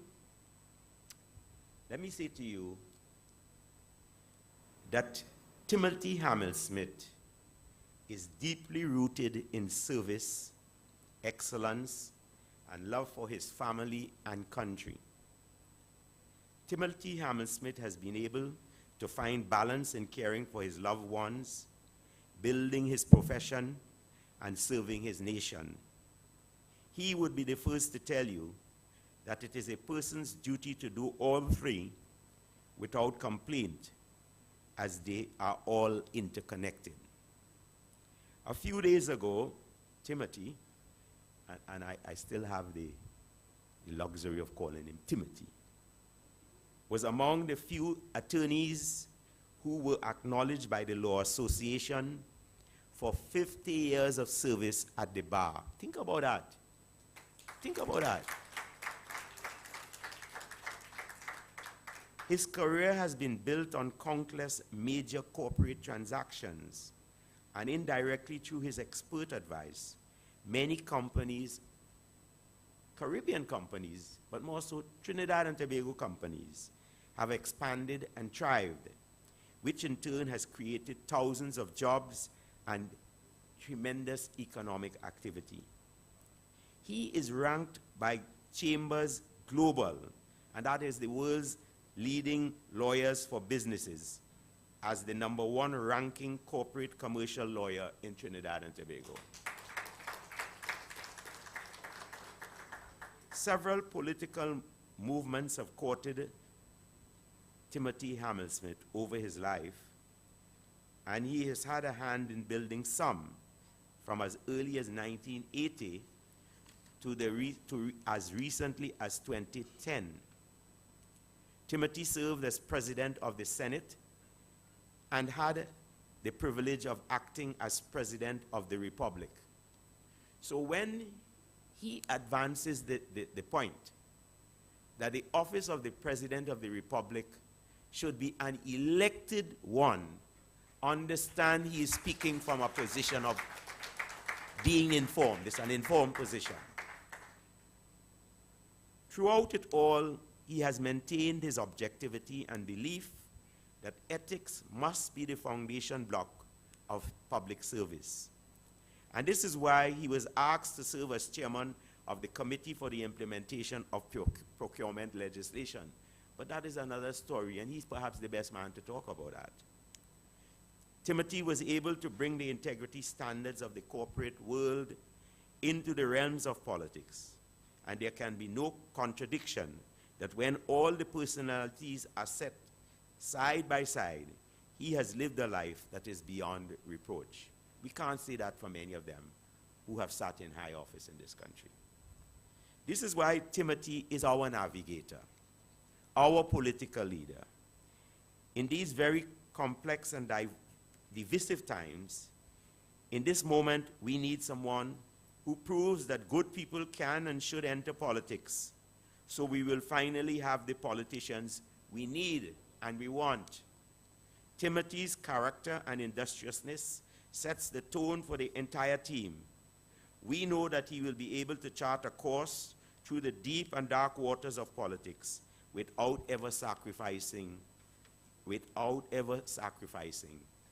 let me say to you that Timothy Hammersmith is deeply rooted in service, excellence, and love for his family and country. Timothy Hammersmith has been able to find balance in caring for his loved ones, building his profession, and serving his nation. He would be the first to tell you that it is a person's duty to do all three without complaint, as they are all interconnected. A few days ago, Timothy, and I still have the luxury of calling him Timothy, was among the few attorneys who were acknowledged by the Law Association for 50 years of service at the bar. Think about that. Think about that. His career has been built on countless major corporate transactions, and indirectly through his expert advice, many companies, Caribbean companies, but more so Trinidad and Tobago companies, have expanded and thrived, which in turn has created thousands of jobs and tremendous economic activity. He is ranked by Chambers Global, and that is the world's leading lawyers for businesses, as the #1 ranking corporate commercial lawyer in Trinidad and Tobago. Several political movements have courted Timothy Hammersmith over his life, and he has had a hand in building some, from as early as 1980 to as recently as 2010. Timothy served as president of the Senate and had the privilege of acting as president of the Republic. So when he advances the point that the office of the President of the Republic should be an elected one, understand he is speaking from a position of being informed. It's an informed position. Throughout it all, he has maintained his objectivity and belief that ethics must be the foundation block of public service. And this is why he was asked to serve as chairman of the Committee for the Implementation of Procurement Legislation. But that is another story, and he's perhaps the best man to talk about that. Timothy was able to bring the integrity standards of the corporate world into the realms of politics. And there can be no contradiction that when all the personalities are set side by side, he has lived a life that is beyond reproach. We can't say that for many of them who have sat in high office in this country. This is why Timothy is our navigator, our political leader. In these very complex and divisive times, in this moment, we need someone who proves that good people can and should enter politics, so we will finally have the politicians we need and we want. Timothy's character and industriousness sets the tone for the entire team. We know that he will be able to chart a course through the deep and dark waters of politics without ever sacrificing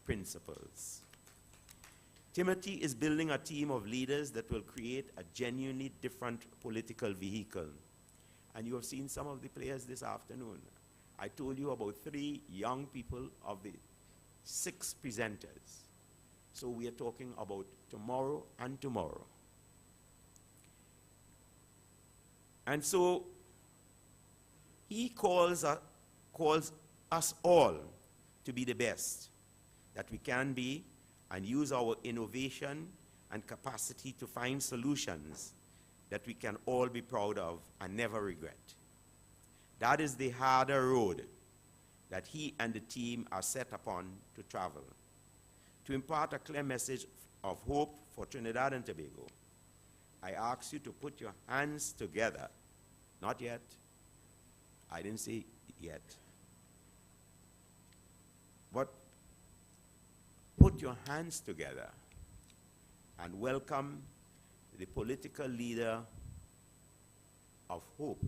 principles. Timothy is building a team of leaders that will create a genuinely different political vehicle. And you have seen some of the players this afternoon. I told you about 3 young people of the 6 presenters. So we are talking about tomorrow and tomorrow. And so he calls us all to be the best that we can be and use our innovation and capacity to find solutions that we can all be proud of and never regret. That is the harder road that he and the team are set upon to travel. to impart a clear message of hope for Trinidad and Tobago, I ask you to put your hands together. Not yet. I didn't say yet. But put your hands together and welcome the political leader of hope.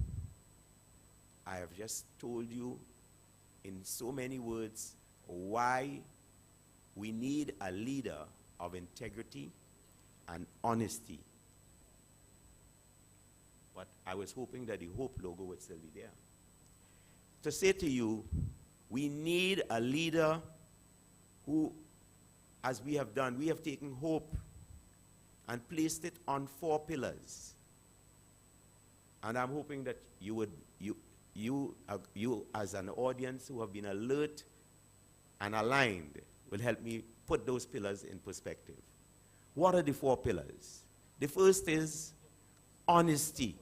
I have just told you in so many words why we need a leader of integrity and honesty. But I was hoping that the Hope logo would still be there. To say to you, we need a leader who, as we have done, we have taken hope and placed it on 4 pillars. And I'm hoping that you would, you as an audience who have been alert and aligned will help me put those pillars in perspective. What are the 4 pillars? The first is honesty,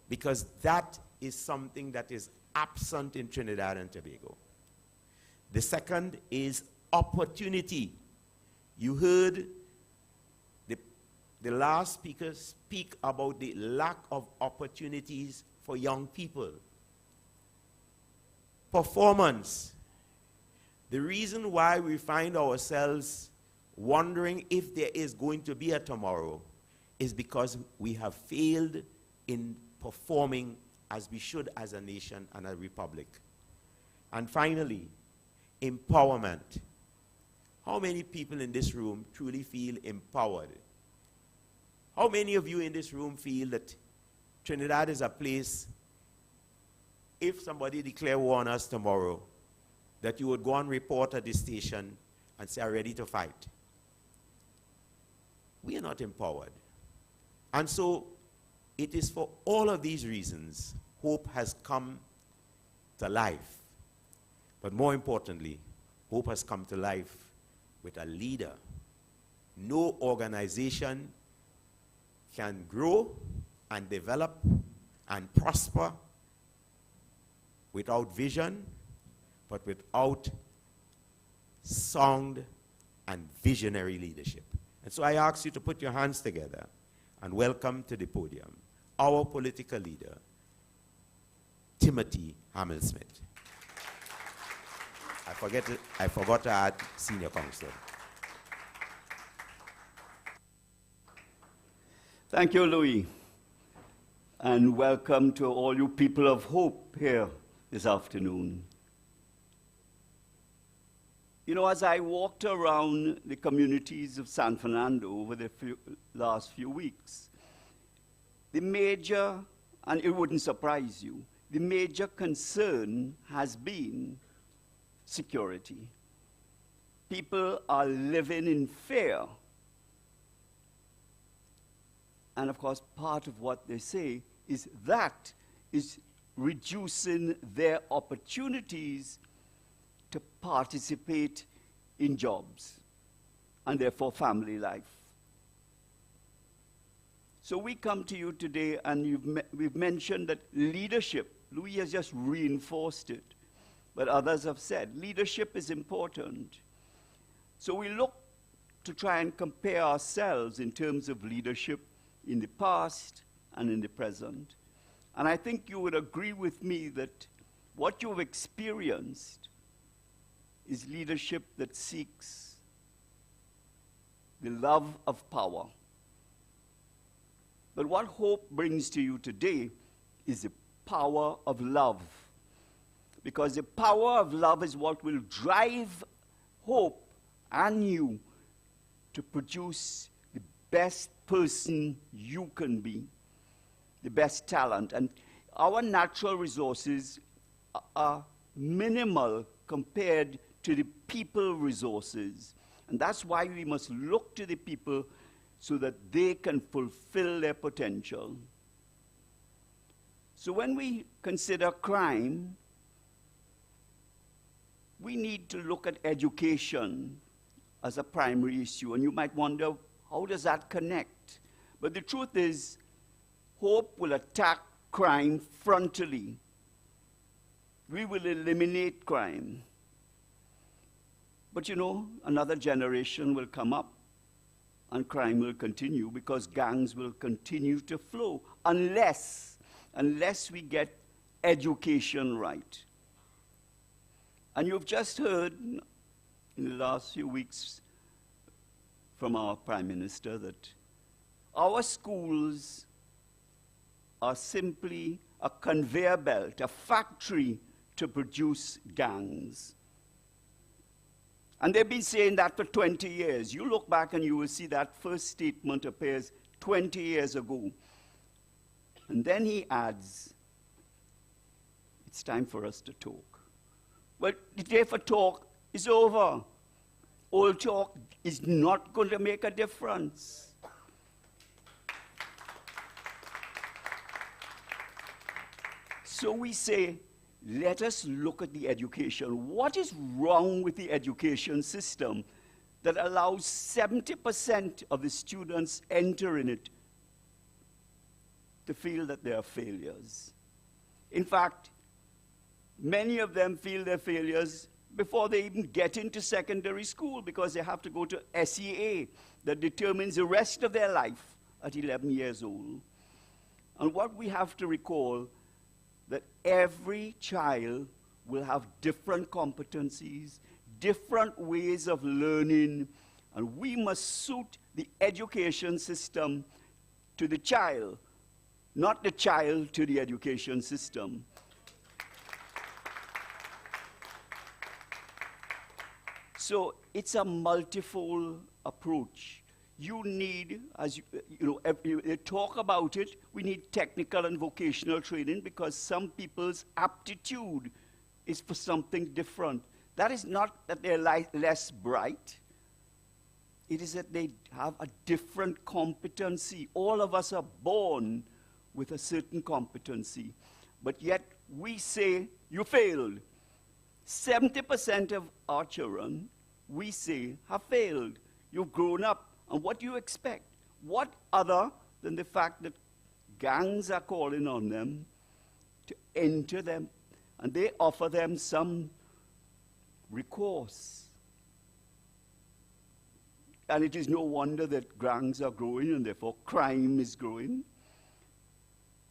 because that is something that is absent in Trinidad and Tobago. The second is opportunity. You heard the last speaker speak about the lack of opportunities for young people. Performance. The reason why we find ourselves wondering if there is going to be a tomorrow is because we have failed in performing as we should as a nation and a republic. And finally, empowerment. How many people in this room truly feel empowered? How many of you in this room feel that Trinidad is a place, if somebody declare war on us tomorrow, that you would go and report at the station and say, I'm ready to fight? We are not empowered. And so it is for all of these reasons hope has come to life. But more importantly, hope has come to life with a leader. No organization can grow and develop and prosper without vision, but without sound and visionary leadership. And so I ask you to put your hands together and welcome to the podium our political leader, Timothy Hamel-Smith. I forgot to add senior counsel. Thank you, Louis, and welcome to all you people of hope here this afternoon. You know, as I walked around the communities of San Fernando over the last few weeks, the major, and it wouldn't surprise you, the major concern has been security. People are living in fear. And of course, part of what they say is that is reducing their opportunities to participate in jobs and therefore family life. So we come to you today and we've mentioned that leadership, Louis has just reinforced it, but others have said leadership is important. So we look to try and compare ourselves in terms of leadership in the past and in the present. And I think you would agree with me that what you've experienced is leadership that seeks the love of power. But what hope brings to you today is the power of love. Because the power of love is what will drive hope and you to produce the best person you can be, the best talent. And our natural resources are minimal compared to the people resources. And that's why we must look to the people so that they can fulfill their potential. So when we consider crime, we need to look at education as a primary issue. And you might wonder, how does that connect? But the truth is, hope will attack crime frontally. We will eliminate crime. But you know, another generation will come up and crime will continue because gangs will continue to flow unless we get education right. And you've just heard in the last few weeks from our Prime Minister that our schools are simply a conveyor belt, a factory to produce gangs. And they've been saying that for 20 years. You look back and you will see that first statement appears 20 years ago. And then he adds, it's time for us to talk. Well, the day for talk is over. Old talk is not going to make a difference. So we say, let us look at the education. What is wrong with the education system that allows 70% of the students entering it to feel that they are failures? In fact, many of them feel they're failures before they even get into secondary school because they have to go to SEA that determines the rest of their life at 11 years old. And what we have to recall that every child will have different competencies, different ways of learning, and we must suit the education system to the child, not the child to the education system. So it's a multifold approach. You need, as you know, you talk about it, we need technical and vocational training because some people's aptitude is for something different. That is not that they're less bright. It is that they have a different competency. All of us are born with a certain competency. But yet we say, you failed. 70% of our children, we say, have failed. You've grown up. And what do you expect? What other than the fact that gangs are calling on them to enter them, and they offer them some recourse. And it is no wonder that gangs are growing and therefore crime is growing.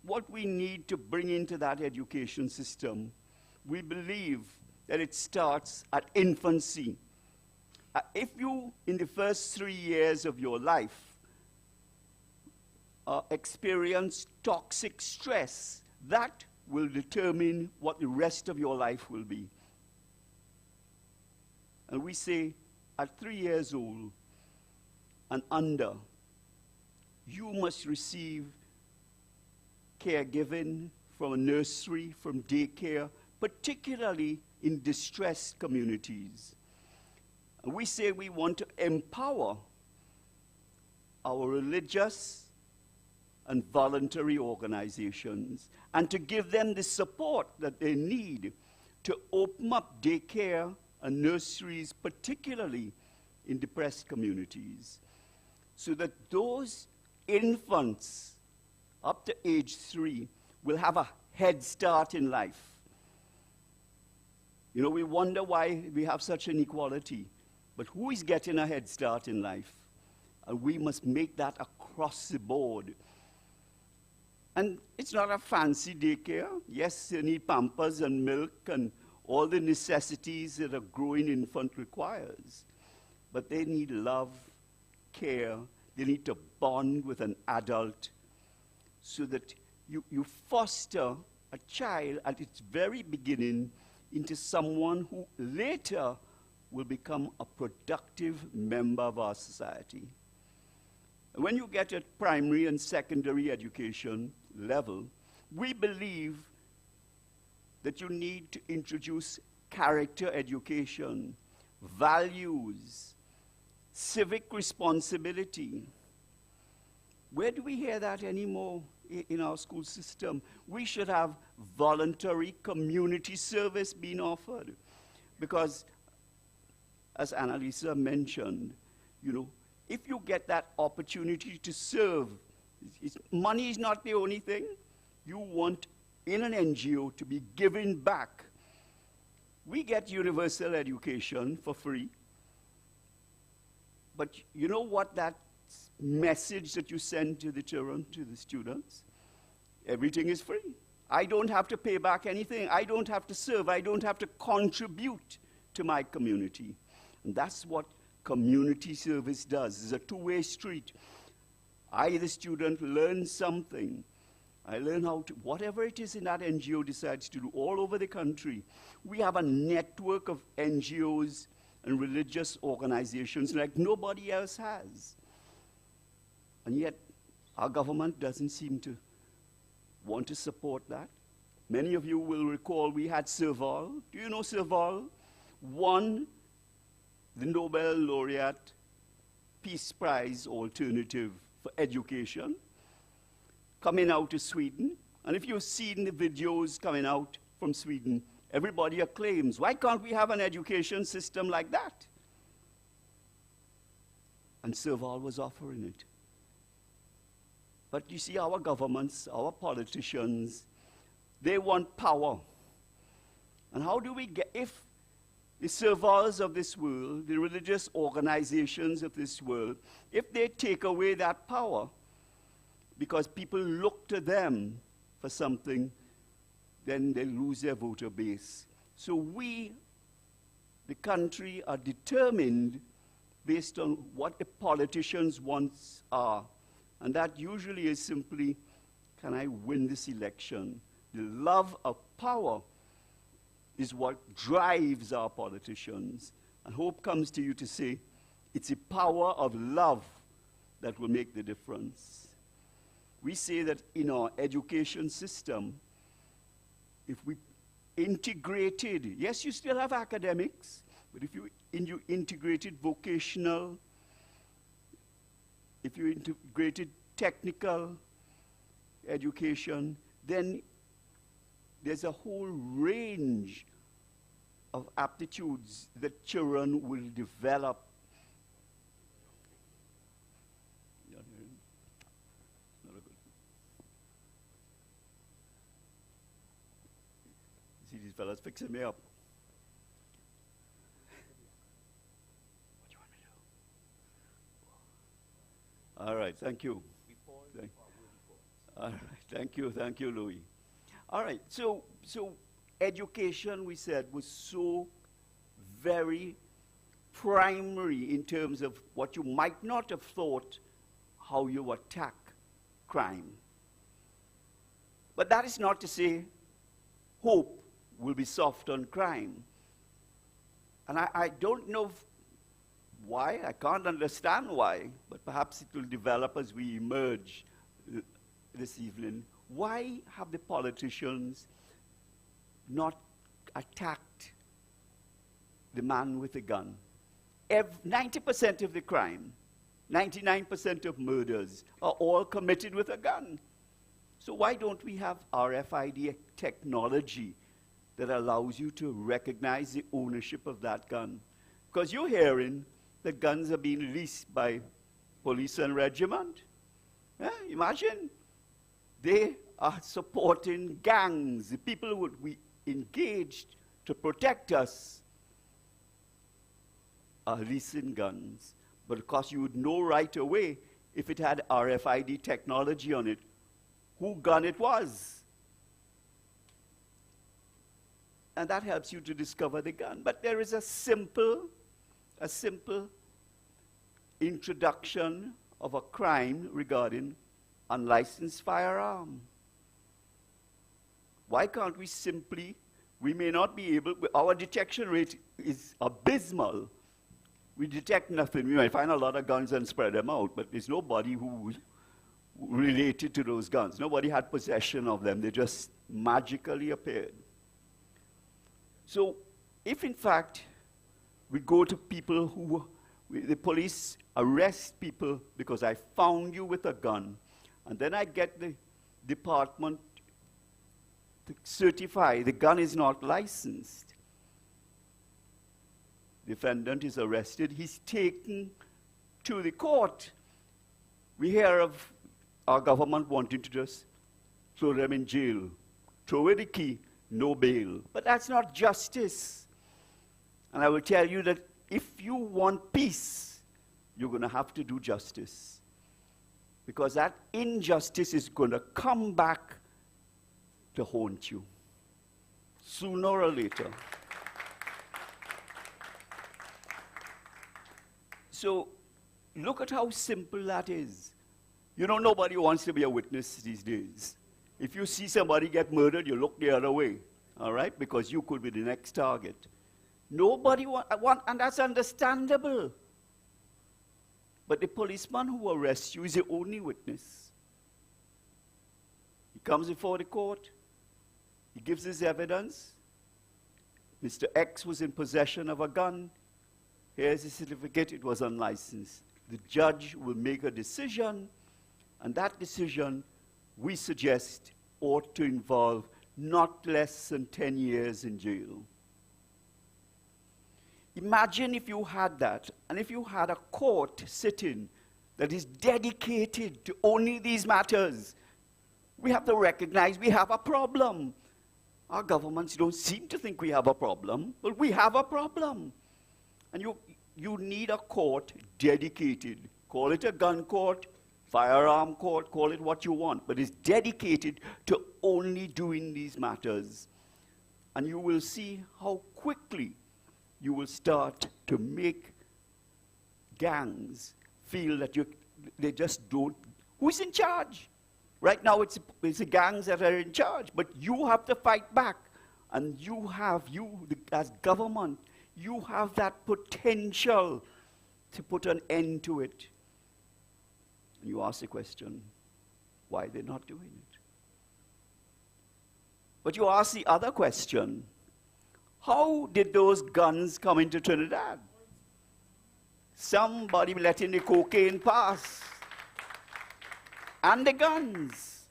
What we need to bring into that education system, we believe that it starts at infancy. If you, in the first 3 years of your life, experience toxic stress, that will determine what the rest of your life will be. And we say, at 3 years old and under, you must receive caregiving from a nursery, from daycare, particularly in distressed communities. And we say we want to empower our religious and voluntary organizations and to give them the support that they need to open up daycare and nurseries, particularly in depressed communities, so that those infants up to age 3 will have a head start in life. You know, we wonder why we have such inequality, but who is getting a head start in life? And we must make that across the board. And it's not a fancy daycare. Yes, you need pampers and milk and all the necessities that a growing infant requires. But they need love, care. They need to bond with an adult so that you foster a child at its very beginning into someone who later will become a productive member of our society. When you get at primary and secondary education level, we believe that you need to introduce character education, values, civic responsibility. Where do we hear that anymore in our school system? We should have voluntary community service being offered. Because, as Annalisa mentioned, you know, if you get that opportunity to serve, money is not the only thing. You want, in an NGO, to be giving back. We get universal education for free But you know what that message that you send to the children, to the students? Everything is free. I don't have to pay back anything. I don't have to serve. I don't have to contribute to my community. And that's what community service does. It's a two-way street. I, the student, learn something. I learn how to, whatever it is in that NGO decides to do all over the country. We have a network of NGOs and religious organizations like nobody else has. And yet, our government doesn't seem to want to support that. Many of you will recall we had Serval. Do you know Serval? Won the Nobel Laureate Peace Prize alternative for education, coming out of Sweden. And if you've seen the videos coming out from Sweden, everybody acclaims, why can't we have an education system like that? And Serval was offering it. But you see, our governments, our politicians, they want power. And how do we get, if the Servals of this world, the religious organizations of this world, if they take away that power, because people look to them for something, then they lose their voter base. So we, the country, are determined based on what the politicians' wants are. And that usually is simply, can I win this election? The love of power is what drives our politicians. And hope comes to you to say, it's the power of love that will make the difference. We say that in our education system, if we integrated, yes, you still have academics, but if you integrated vocational, if you integrated technical education, then there's a whole range of aptitudes that children will develop. See these fellas fixing me up. What do you want me to do? All right, thank you. All right, thank you, Louis. All right, so education, we said, was so very primary in terms of what you might not have thought how you attack crime. But that is not to say hope will be soft on crime. And I don't know why, I can't understand why, but perhaps it will develop as we emerge this evening. Why have the politicians not attacked the man with the gun? 90% of the crime, 99% of murders are all committed with a gun. So why don't we have RFID technology that allows you to recognize the ownership of that gun? Because you're hearing that guns are being leased by police and regiment. Yeah, imagine. They are supporting gangs, the people who we engaged to protect us are leasing guns. But of course you would know right away if it had RFID technology on it, who gun it was. And that helps you to discover the gun. But there is a simple introduction of a crime regarding unlicensed firearm. Why can't we simply, we may not be able, our detection rate is abysmal. We detect nothing. We might find a lot of guns and spread them out, but there's nobody who related to those guns. Nobody had possession of them. They just magically appeared. So if in fact we go to people who, the police arrest people because I found you with a gun, and then I get the department to certify the gun is not licensed. Defendant is arrested. He's taken to the court. We hear of our government wanting to just throw them in jail. Throw away the key, no bail. But that's not justice. And I will tell you that if you want peace, you're going to have to do justice. Because that injustice is going to come back to haunt you, sooner or later. So look at how simple that is. You know, nobody wants to be a witness these days. If you see somebody get murdered, you look the other way, all right? Because you could be the next target. Nobody want, and that's understandable. But the policeman who arrests you is the only witness. He comes before the court. He gives his evidence. Mr. X was in possession of a gun. Here's the certificate. It was unlicensed. The judge will make a decision, and that decision, we suggest, ought to involve not less than 10 years in jail. Imagine if you had that, and if you had a court sitting that is dedicated to only these matters. We have to recognize we have a problem. Our governments don't seem to think we have a problem, but we have a problem. And you need a court dedicated. Call it a gun court, firearm court, call it what you want, but it's dedicated to only doing these matters. And you will see how quickly you will start to make gangs feel that they just don't. Who's in charge? Right now it's the gangs that are in charge, but you have to fight back. And as government, you have that potential to put an end to it. And you ask the question, why they're not doing it? But you ask the other question, how did those guns come into Trinidad? Somebody letting the cocaine pass. And the guns.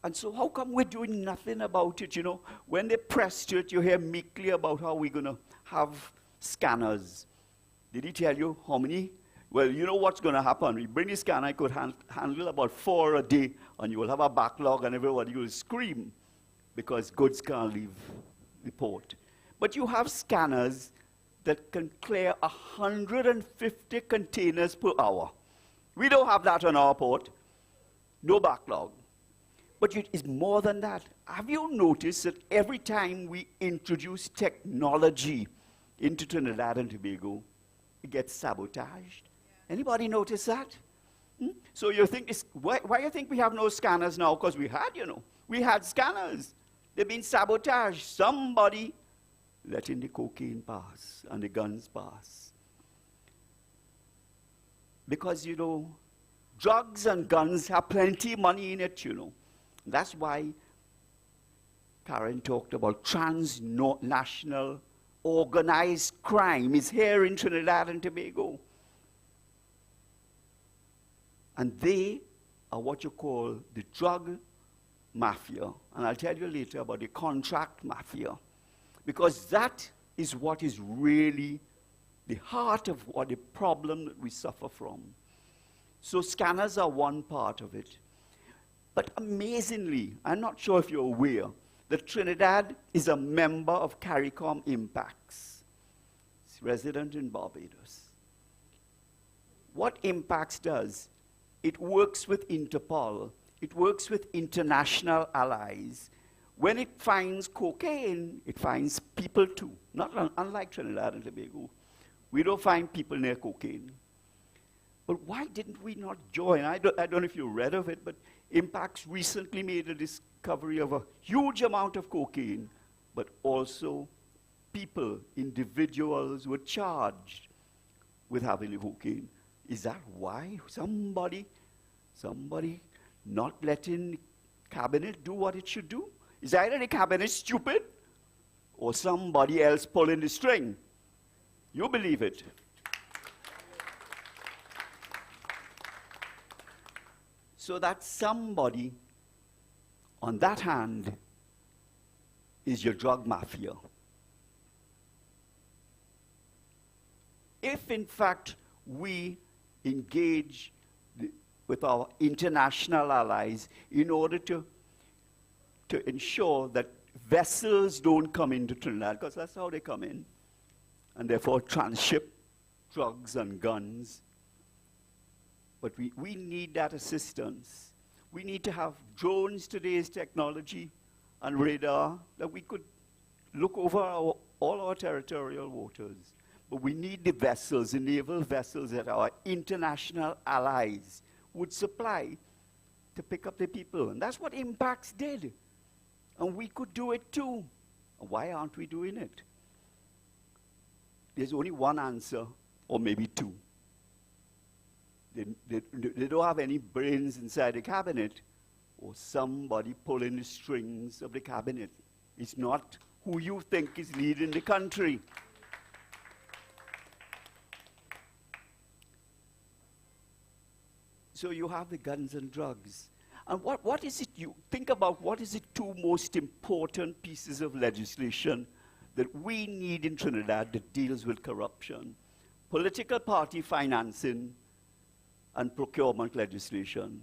And so how come we're doing nothing about it? You know, when they pressed it, you hear meekly about how we're going to have scanners. Did he tell you how many? Well, you know what's going to happen. We bring the scanner, it could handle about 4 a day, and you will have a backlog, and everybody will scream because goods can't leave the port. But you have scanners that can clear 150 containers per hour. We don't have that on our port. No backlog. But it's more than that. Have you noticed that every time we introduce technology into Trinidad and Tobago, it gets sabotaged? Anybody notice that? So you think, why do you think we have no scanners now? Because we had scanners. They've been sabotaged. Somebody letting the cocaine pass and the guns pass. Because, drugs and guns have plenty of money in it, That's why Karen talked about transnational organized crime is here in Trinidad and Tobago. And they are what you call the drug mafia. And I'll tell you later about the contract mafia. Because that is what is really the heart of what the problem that we suffer from. So scanners are one part of it. But amazingly, I'm not sure if you're aware, that Trinidad is a member of CARICOM Impacts. It's resident in Barbados. What Impacts does, it works with Interpol. It works with international allies. When it finds cocaine, it finds people too. Unlike Trinidad and Tobago. We don't find people near cocaine. But why didn't we not join? I don't know if you read of it, but Impacts recently made a discovery of a huge amount of cocaine, but also people, individuals were charged with having the cocaine. Is that why? Somebody not letting the cabinet do what it should do? Is either the cabinet stupid or somebody else pulling the string? You believe it. So that somebody on that hand is your drug mafia. If in fact we engage with our international allies in order to ensure that vessels don't come into Trinidad, because that's how they come in, and therefore drugs and guns. But we need that assistance. We need to have drones, today's technology, and radar that we could look over all our territorial waters. But we need the vessels, the naval vessels that our international allies would supply to pick up the people. And that's what Impacts did. And we could do it too. Why aren't we doing it? There's only one answer, or maybe two. They don't have any brains inside the cabinet, or somebody pulling the strings of the cabinet. It's not who you think is leading the country. So you have the guns and drugs. And what is it you think about? What is the two most important pieces of legislation that we need in Trinidad that deals with corruption? Political party financing and procurement legislation.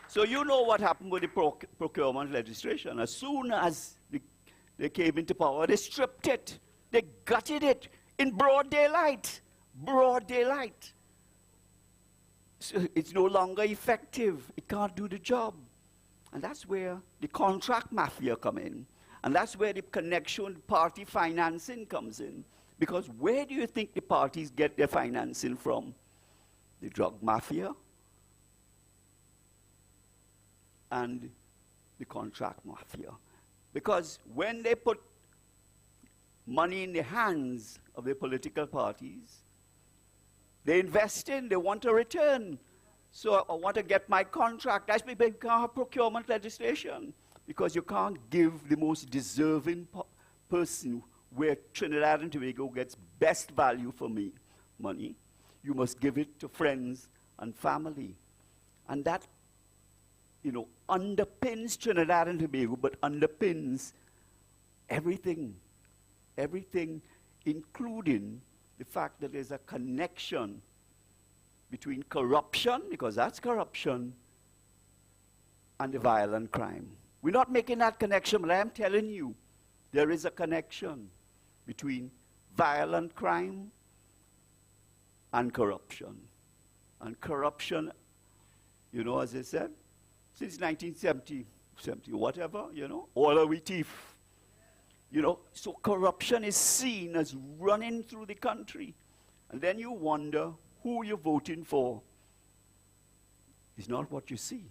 So you know what happened with the procurement legislation. As soon as they came into power, they stripped it. They gutted it in broad daylight. Broad daylight. So it's no longer effective. It can't do the job. And that's where the contract mafia come in. And that's where the connection party financing comes in. Because where do you think the parties get their financing from? The drug mafia and the contract mafia. Because when they put money in the hands of the political parties, they invest in, they want a return. So I want to get my contract. That's why we can't have procurement legislation. Because you can't give the most deserving person where Trinidad and Tobago gets best value for money. You must give it to friends and family. And that, underpins Trinidad and Tobago, but underpins everything. Everything, including the fact that there's a connection between corruption, because that's corruption, and the violent crime. We're not making that connection, but I am telling you, there is a connection between violent crime and corruption. And corruption, as I said, since 1970, whatever, all are we thief. So corruption is seen as running through the country. And then you wonder who you're voting for. It's not what you see.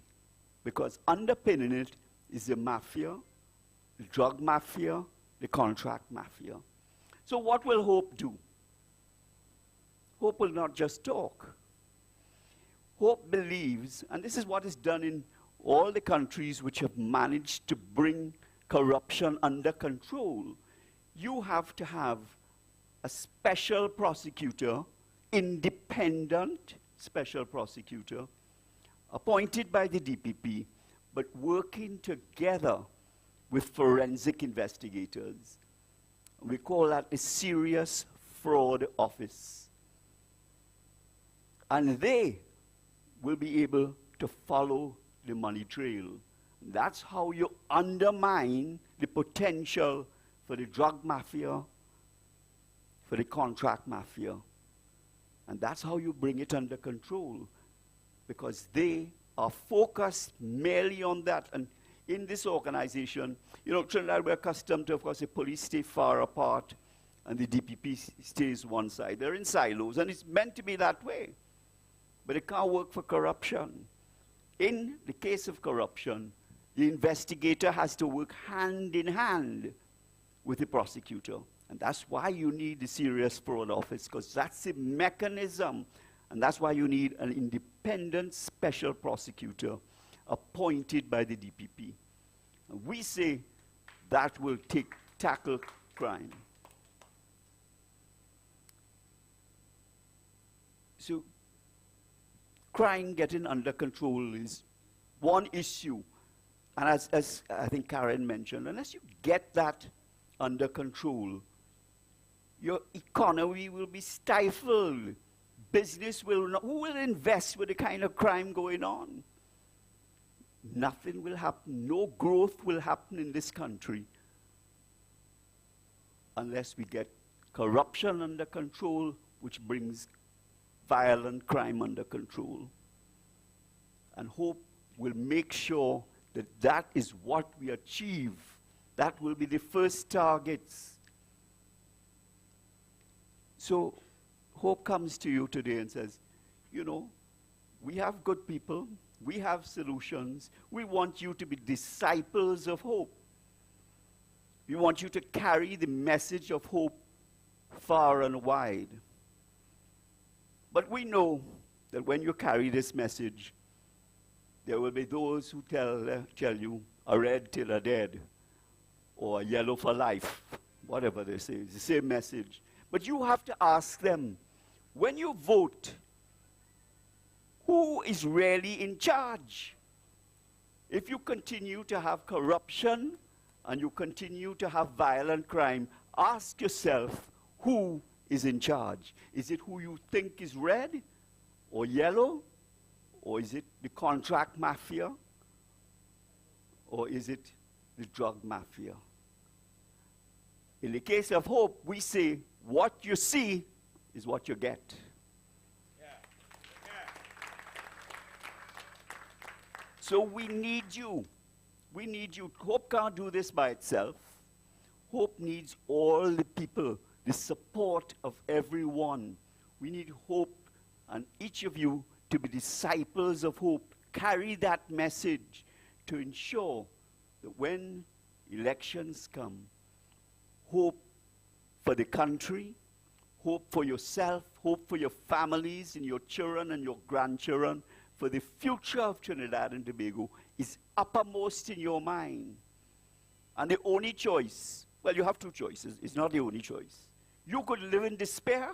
Because underpinning it is the mafia, the drug mafia, the contract mafia. So what will Hope do? Hope will not just talk. Hope believes, and this is what is done in all the countries which have managed to bring corruption under control. You have to have a special prosecutor, independent special prosecutor, appointed by the DPP, but working together with forensic investigators. We call that the Serious Fraud Office. And they will be able to follow the money trail. That's how you undermine the potential for the drug mafia, for the contract mafia. And that's how you bring it under control, because they are focused merely on that. And in this organization, Trinidad, we're accustomed to, of course, the police stay far apart and the DPP stays one side. They're in silos, and it's meant to be that way. But it can't work for corruption. In the case of corruption, the investigator has to work hand in hand with the prosecutor. And that's why you need the Serious Fraud Office, because that's the mechanism. And that's why you need an independent special prosecutor appointed by the DPP. And we say that will tackle crime. So crime getting under control is one issue. And as I think Karen mentioned, unless you get that under control, your economy will be stifled. Business will not, who will invest with the kind of crime going on? Nothing will happen. No growth will happen in this country unless we get corruption under control, which brings violent crime under control. And hope will make sure that that is what we achieve. That will be the first targets. So hope comes to you today and says, you know, we have good people, we have solutions, we want you to be disciples of hope. We want you to carry the message of hope far and wide. But we know that when you carry this message, there will be those who tell you, a red till a dead, or a yellow for life, whatever they say. It's the same message. But you have to ask them, when you vote, who is really in charge? If you continue to have corruption and you continue to have violent crime, ask yourself, who is in charge? Is it who you think is red or yellow? Or is it the contract mafia? Or is it the drug mafia? In the case of hope, we say, what you see is what you get. So we need you. We need you. Hope can't do this by itself. Hope needs all the people, the support of everyone. We need hope, and each of you to be disciples of hope. Carry that message to ensure that when elections come, hope for the country, hope for yourself, hope for your families and your children and your grandchildren, for the future of Trinidad and Tobago is uppermost in your mind. And the only choice, well, you have two choices. It's not the only choice. You could live in despair,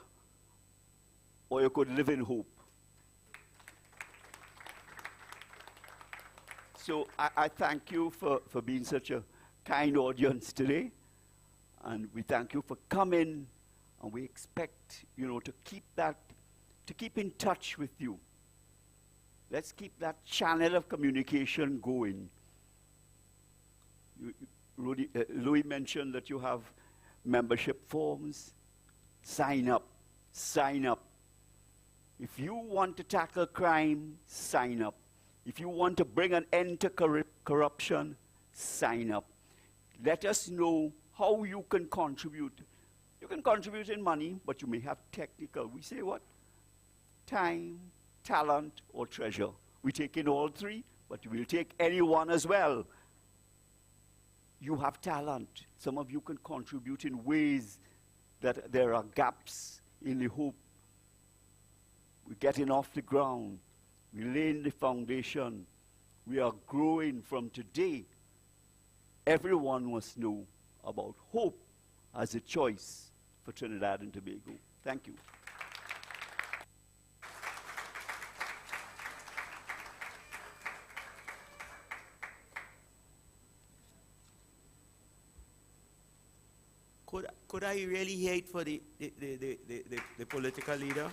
or you could live in hope. So I thank you for being such a kind audience today. And we thank you for coming. And we expect, you know, to keep in touch with you. Let's keep that channel of communication going. Louis mentioned that you have membership forms. Sign up. Sign up. If you want to tackle crime, sign up. If you want to bring an end to corruption, sign up. Let us know how you can contribute. You can contribute in money, but you may have technical. We say what? Time, talent, or treasure. We take in all three, but we'll take any one as well. You have talent. Some of you can contribute in ways that there are gaps in the hope. We're getting off the ground. We're laying the foundation. We are growing from today. Everyone must know about hope as a choice for Trinidad and Tobago. Thank you. Could I really hate for the political leader?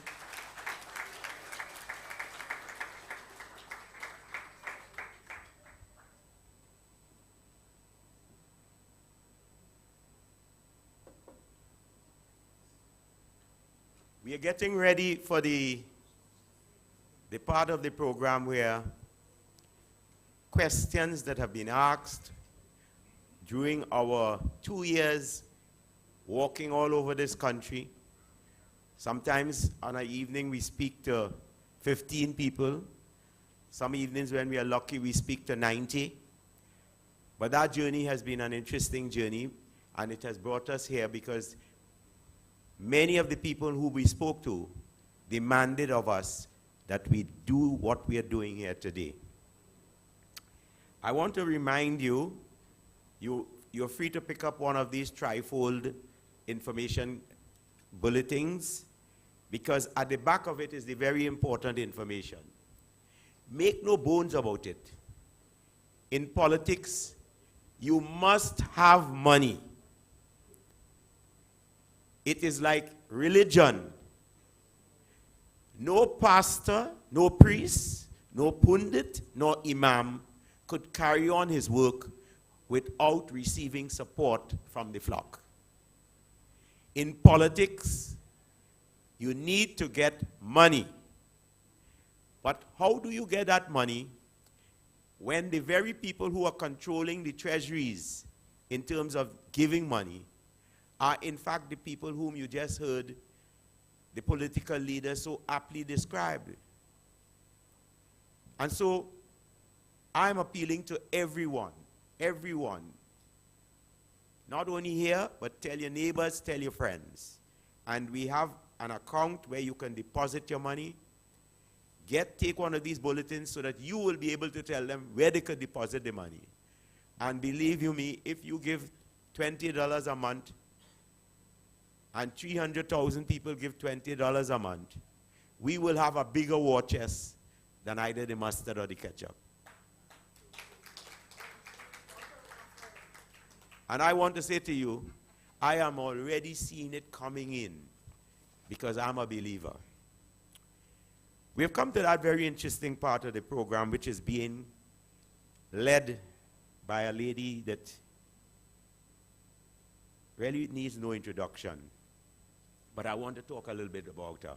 We are getting ready for the part of the program where questions that have been asked during our 2 years walking all over this country. Sometimes on an evening we speak to 15 people. Some evenings when we are lucky we speak to 90. But that journey has been an interesting journey, and it has brought us here because many of the people who we spoke to demanded of us that we do what we are doing here today. I want to remind you, you're free to pick up one of these trifold information bulletins, because at the back of it is the very important information. Make no bones about it. In politics, you must have money. It is like religion. No pastor, no priest, no pundit, no imam could carry on his work without receiving support from the flock. In politics, you need to get money. But how do you get that money when the very people who are controlling the treasuries in terms of giving money are in fact the people whom you just heard the political leaders so aptly described? And so I'm appealing to everyone, not only here, but tell your neighbors, tell your friends. And we have an account where you can deposit your money. Take one of these bulletins so that you will be able to tell them where they could deposit the money. And believe you me, if you give $20 a month and 300,000 people give $20 a month, we will have a bigger war chest than either the mustard or the ketchup. And I want to say to you, I am already seeing it coming in because I'm a believer. We've come to that very interesting part of the program, which is being led by a lady that really needs no introduction. But I want to talk a little bit about her.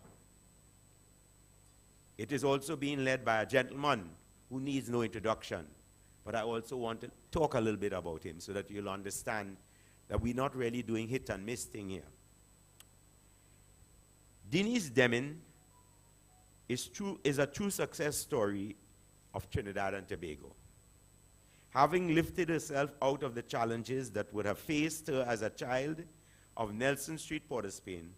It is also being led by a gentleman who needs no introduction. But I also want to talk a little bit about him so that you'll understand that we're not really doing hit and miss thing here. Denise Deming is a true success story of Trinidad and Tobago. Having lifted herself out of the challenges that would have faced her as a child of Nelson Street, Port of Spain,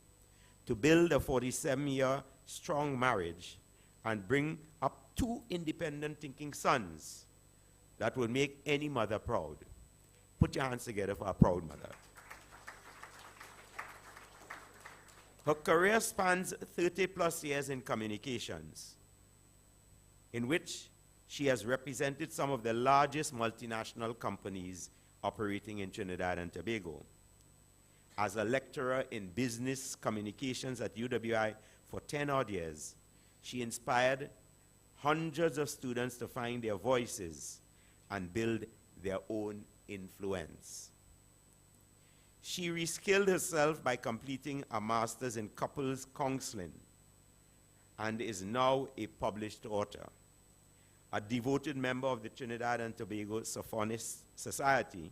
to build a 47-year strong marriage and bring up 2 independent thinking sons that would make any mother proud. Put your hands together for a proud mother. Her career spans 30+ years in communications, in which she has represented some of the largest multinational companies operating in Trinidad and Tobago. As a lecturer in business communications at UWI for 10-odd years, she inspired hundreds of students to find their voices and build their own influence. She reskilled herself by completing a master's in couples counseling and is now a published author. A devoted member of the Trinidad and Tobago Sophonist Society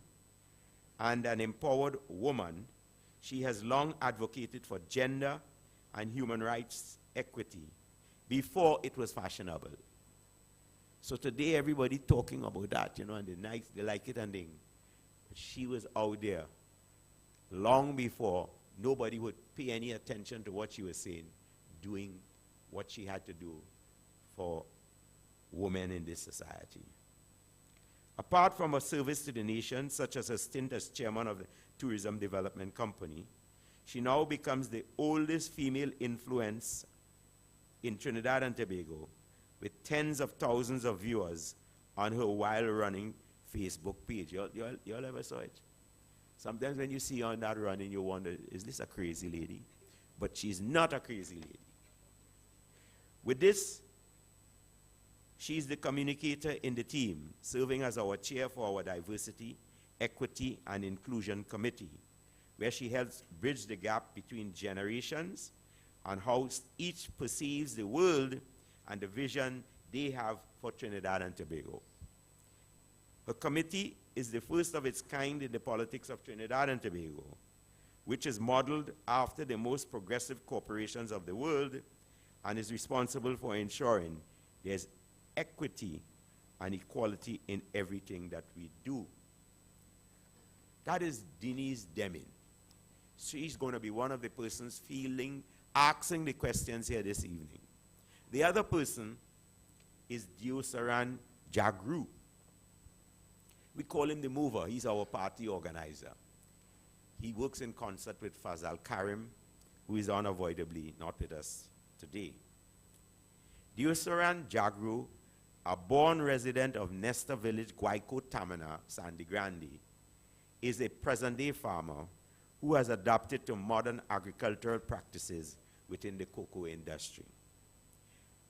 and an empowered woman, she has long advocated for gender and human rights equity before it was fashionable. So today everybody talking about that, you know, and they like it and they. But she was out there long before nobody would pay any attention to what she was saying, doing what she had to do for women in this society. Apart from her service to the nation, such as her stint as chairman of the Tourism Development Company, she now becomes the oldest female influence in Trinidad and Tobago, with tens of thousands of viewers on her while-running Facebook page. Y'all ever saw it? Sometimes when you see her on that running, you wonder, is this a crazy lady? But she's not a crazy lady. With this, she's the communicator in the team, serving as our chair for our Diversity, Equity, and Inclusion Committee, where she helps bridge the gap between generations and how each perceives the world and the vision they have for Trinidad and Tobago. Her committee is the first of its kind in the politics of Trinidad and Tobago, which is modeled after the most progressive corporations of the world and is responsible for ensuring there's equity and equality in everything that we do. That is Denise Deming. She's going to be one of the persons asking the questions here this evening. The other person is Diosaran Jagru. We call him the mover. He's our party organizer. He works in concert with Fazal Karim, who is unavoidably not with us today. Diosaran Jagru, a born resident of Nesta Village, Guayco, Tamana, Sandy Grande, is a present-day farmer who has adapted to modern agricultural practices within the cocoa industry.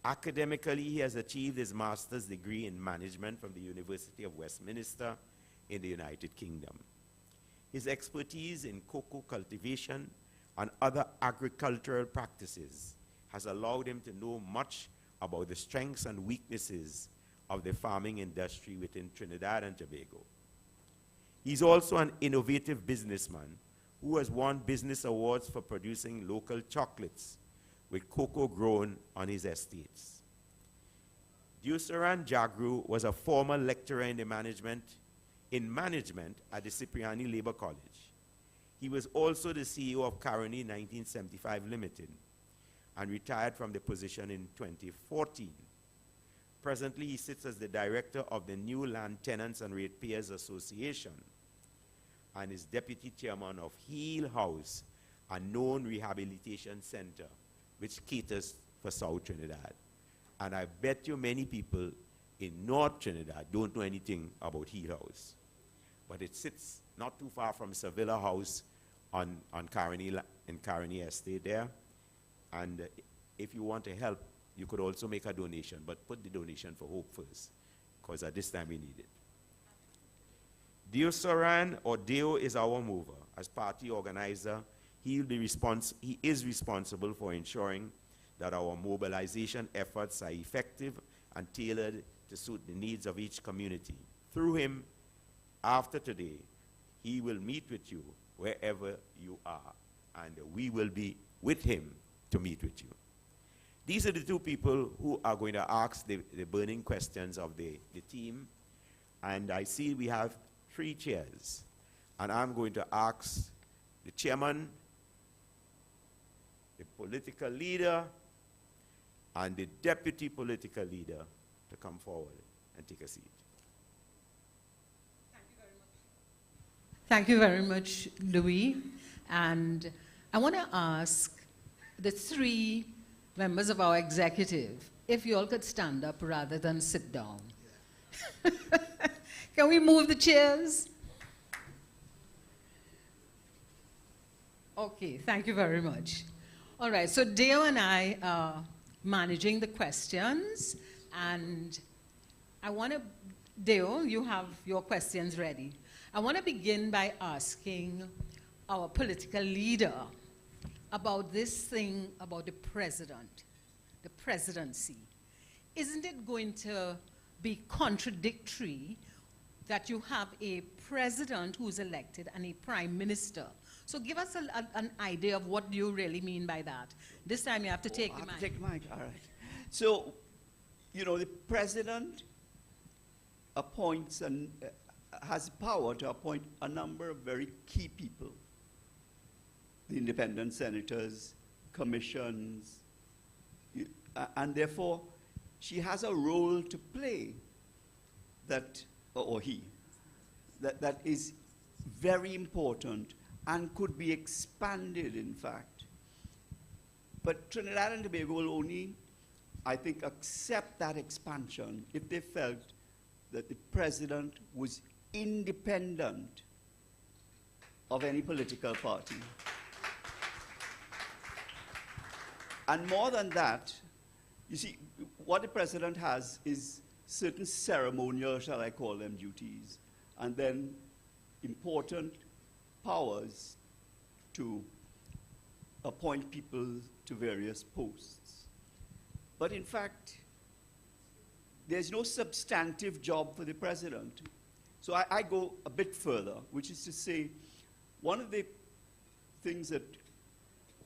Academically, he has achieved his master's degree in management from the University of Westminster in the United Kingdom. His expertise in cocoa cultivation and other agricultural practices has allowed him to know much about the strengths and weaknesses of the farming industry within Trinidad and Tobago. He's also an innovative businessman who has won business awards for producing local chocolates with cocoa grown on his estates. Deusaran Jagru was a former lecturer in management at the Cipriani Labor College. He was also the CEO of Caroni 1975 Limited and retired from the position in 2014. Presently, he sits as the director of the New Land Tenants and Ratepayers Association and is deputy chairman of Heel House, a known rehabilitation center which caters for South Trinidad. And I bet you many people in North Trinidad don't know anything about Heel House. But it sits not too far from Sevilla House on Caroni, in Caroni Estate there. And if you want to help, you could also make a donation, but put the donation for Hope first, because at this time we need it. Deo Soran, or Deo, is our mover. As party organizer, he is responsible for ensuring that our mobilization efforts are effective and tailored to suit the needs of each community. Through him, after today, he will meet with you wherever you are, and we will be with him to meet with you. These are the two people who are going to ask the burning questions of the team. And I see we have 3 chairs. And I'm going to ask the chairman, the political leader, and the deputy political leader to come forward and take a seat. Thank you very much, Louis. And I want to ask the 3 members of our executive if you all could stand up rather than sit down. Can we move the chairs? Okay, thank you very much. All right, so Deo and I are managing the questions, and I want to, Deo, you have your questions ready. I want to begin by asking our political leader about this thing about the president, the presidency. Isn't it going to be contradictory that you have a president who's elected and a prime minister? So give us an idea of what you really mean by that. This time you have to take the mic. Take the mic, all right. So, you know, the president appoints and has power to appoint a number of very key people. The independent senators, commissions, and therefore she has a role to play that, or he, that is very important and could be expanded, in fact. But Trinidad and Tobago will only, I think, accept that expansion if they felt that the president was independent of any political party. And more than that, you see, what the president has is certain ceremonial, shall I call them, duties, and then important powers to appoint people to various posts. But in fact, there's no substantive job for the president. So I go a bit further, which is to say, one of the things that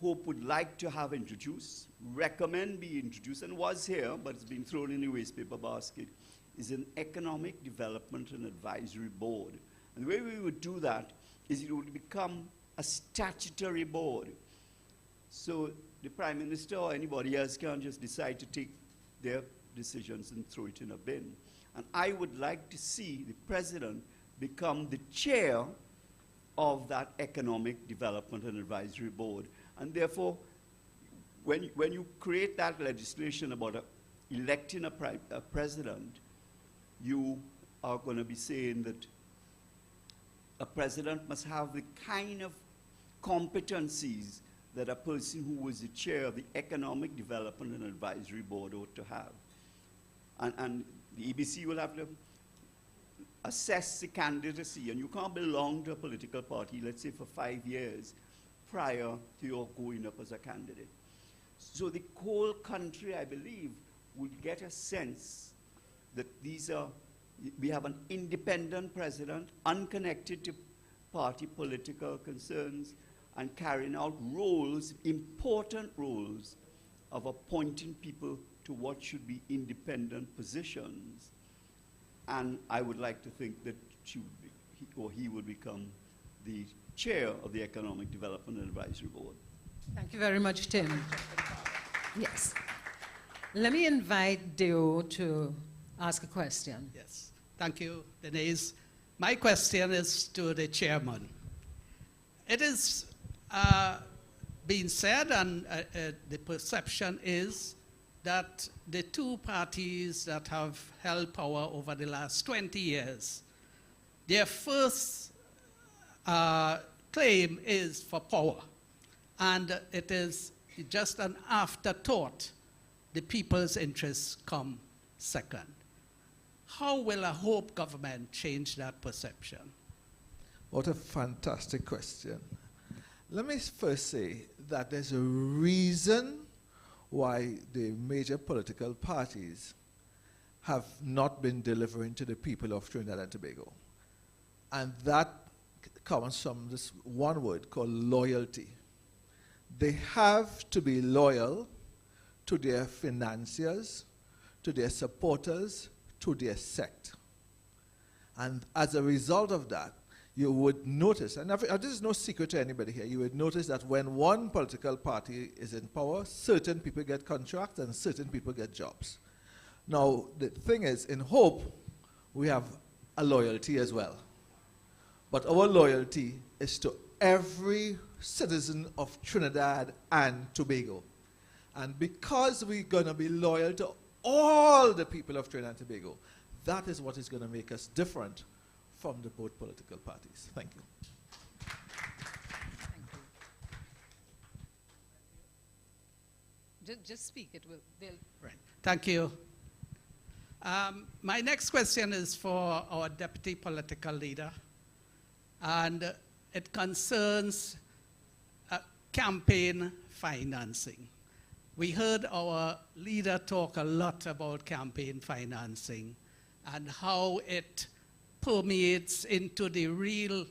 Hope would like to have introduced, recommend be introduced, and was here, but it's been thrown in the wastepaper basket, is an Economic Development and Advisory Board. And the way we would do that is it would become a statutory board. So the Prime Minister or anybody else can just decide to take their decisions and throw it in a bin. And I would like to see the President become the chair of that Economic Development and Advisory Board. And therefore, when you create that legislation about electing a president, you are going to be saying that a president must have the kind of competencies that a person who was the chair of the Economic Development and Advisory Board ought to have. And the EBC will have to assess the candidacy, and you can't belong to a political party, let's say, for 5 years, prior to your going up as a candidate. So the whole country, I believe, would get a sense that we have an independent president, unconnected to party political concerns, and carrying out roles, important roles, of appointing people to what should be independent positions. And I would like to think that he will become the chair of the Economic Development Advisory Board. Thank you very much, Tim. Yes. Let me invite Deo to ask a question. Yes. Thank you, Denise. My question is to the chairman. It is being said, and the perception is, that the two parties that have held power over the last 20 years, their first claim is for power. And it is just an afterthought. The people's interests come second. How will a Hope government change that perception? What a fantastic question. Let me first say that there's a reason why the major political parties have not been delivering to the people of Trinidad and Tobago. And that comes from this one word called loyalty. They have to be loyal to their financiers, to their supporters, to their sect. And as a result of that, you would notice, and this is no secret to anybody here, you would notice that when one political party is in power, certain people get contracts and certain people get jobs. Now, the thing is, in Hope, we have a loyalty as well. But our loyalty is to every citizen of Trinidad and Tobago. And because we're going to be loyal to all the people of Trinidad and Tobago, that is what is going to make us different from the both political parties. Thank you. Thank you. Just speak. They'll. Right. Thank you. My next question is for our deputy political leader, and it concerns campaign financing. We heard our leader talk a lot about campaign financing and how it permeates into the real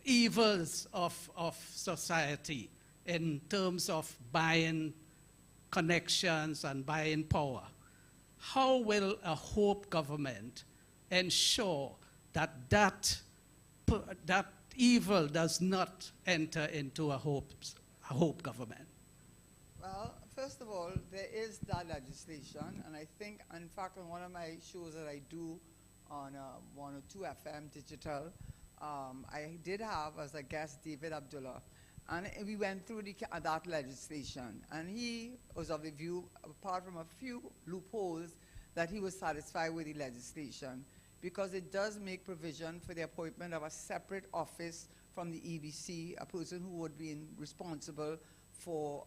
evils of society in terms of buying connections and buying power. How will a Hope government ensure that that evil does not enter into a Hope government? Well, first of all, there is that legislation, and I think, in fact, on one of my shows that I do on 102 FM digital, I did have as a guest David Abdullah, and we went through that legislation, and he was of the view, apart from a few loopholes, that he was satisfied with the legislation because it does make provision for the appointment of a separate office from the EBC, a person who would be responsible for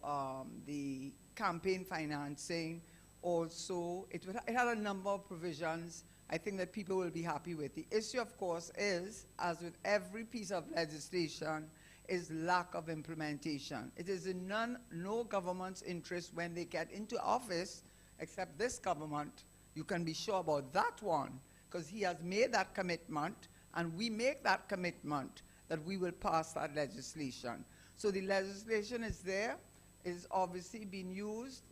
the campaign financing. Also, it had a number of provisions I think that people will be happy with. The issue, of course, is, as with every piece of legislation, is lack of implementation. It is in no government's interest when they get into office, except this government. You can be sure about that one, because he has made that commitment, and we make that commitment that we will pass that legislation. So the legislation is there, is obviously being used.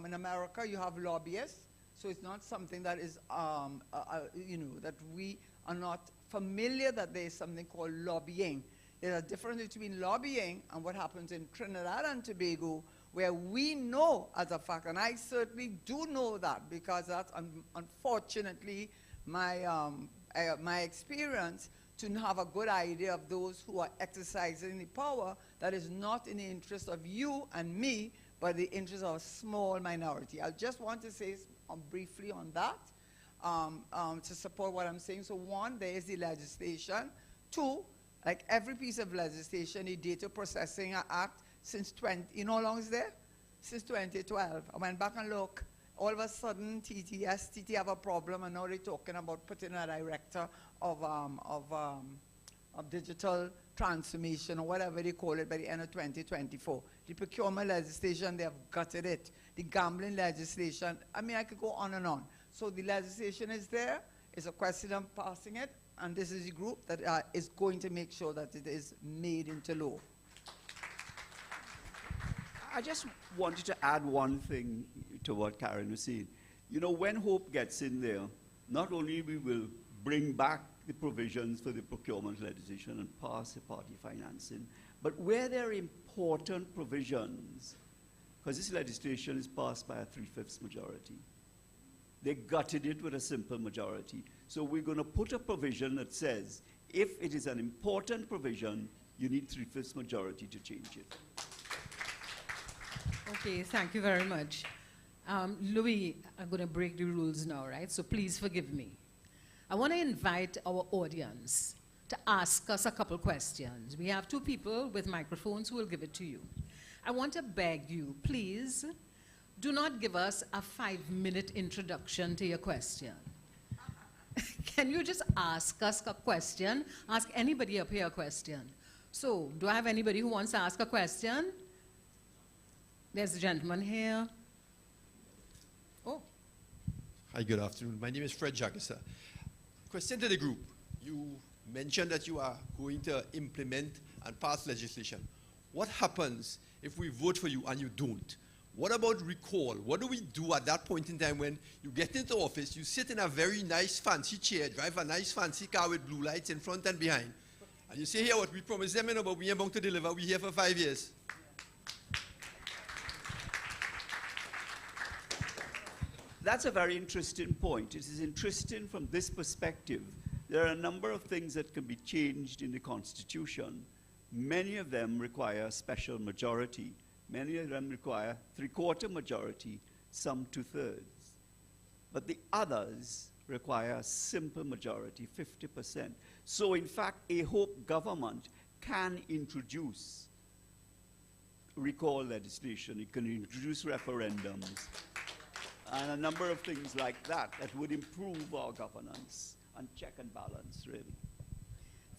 In America, you have lobbyists, so it's not something that is, that we are not familiar that there is something called lobbying. There's a difference between lobbying and what happens in Trinidad and Tobago, where we know as a fact, and I certainly do know that because that's unfortunately my experience, to have a good idea of those who are exercising the power that is not in the interest of you and me, but the interest of a small minority. I just want to say briefly on that to support what I'm saying. So one, there is the legislation. Two, like every piece of legislation, the Data Processing Act, since you know how long is there? Since 2012. I went back and looked. All of a sudden, TT have a problem, and now they're talking about putting a director of digital transformation or whatever they call it by the end of 2024. The procurement legislation, they have gutted it. The gambling legislation, I mean, I could go on and on. So the legislation is there. It's a question of passing it, and this is the group that is going to make sure that it is made into law. I just wanted to add one thing to what Karen was saying. You know, when Hope gets in there, not only we will bring back the provisions for the procurement legislation and pass the party financing, but where there are important provisions, because this legislation is passed by a 3/5 majority, they gutted it with a simple majority. So we're going to put a provision that says, if it is an important provision, you need 3/5 majority to change it. Okay, thank you very much. Louis, I'm going to break the rules now, right? So please forgive me. I want to invite our audience to ask us a couple questions. We have two people with microphones who will give it to you. I want to beg you, please, do not give us a 5-minute introduction to your question. Can you just ask us a question? Ask anybody up here a question. So, do I have anybody who wants to ask a question? There's a gentleman here. Oh. Hi, good afternoon. My name is Fred Jagger. Question to the group. You mentioned that you are going to implement and pass legislation. What happens if we vote for you and you don't? What about recall? What do we do at that point in time when you get into office, you sit in a very nice fancy chair, drive a nice fancy car with blue lights in front and behind, and you say, here, what we promised them, but we ain't about to deliver, we're here for 5 years. That's a very interesting point. It is interesting from this perspective. There are a number of things that can be changed in the Constitution. Many of them require a special majority. Many of them require 3/4 majority, some 2/3. But the others require a simple majority, 50%. So in fact, a Hope government can introduce recall legislation. It can introduce referendums and a number of things like that that would improve our governance and check and balance, really.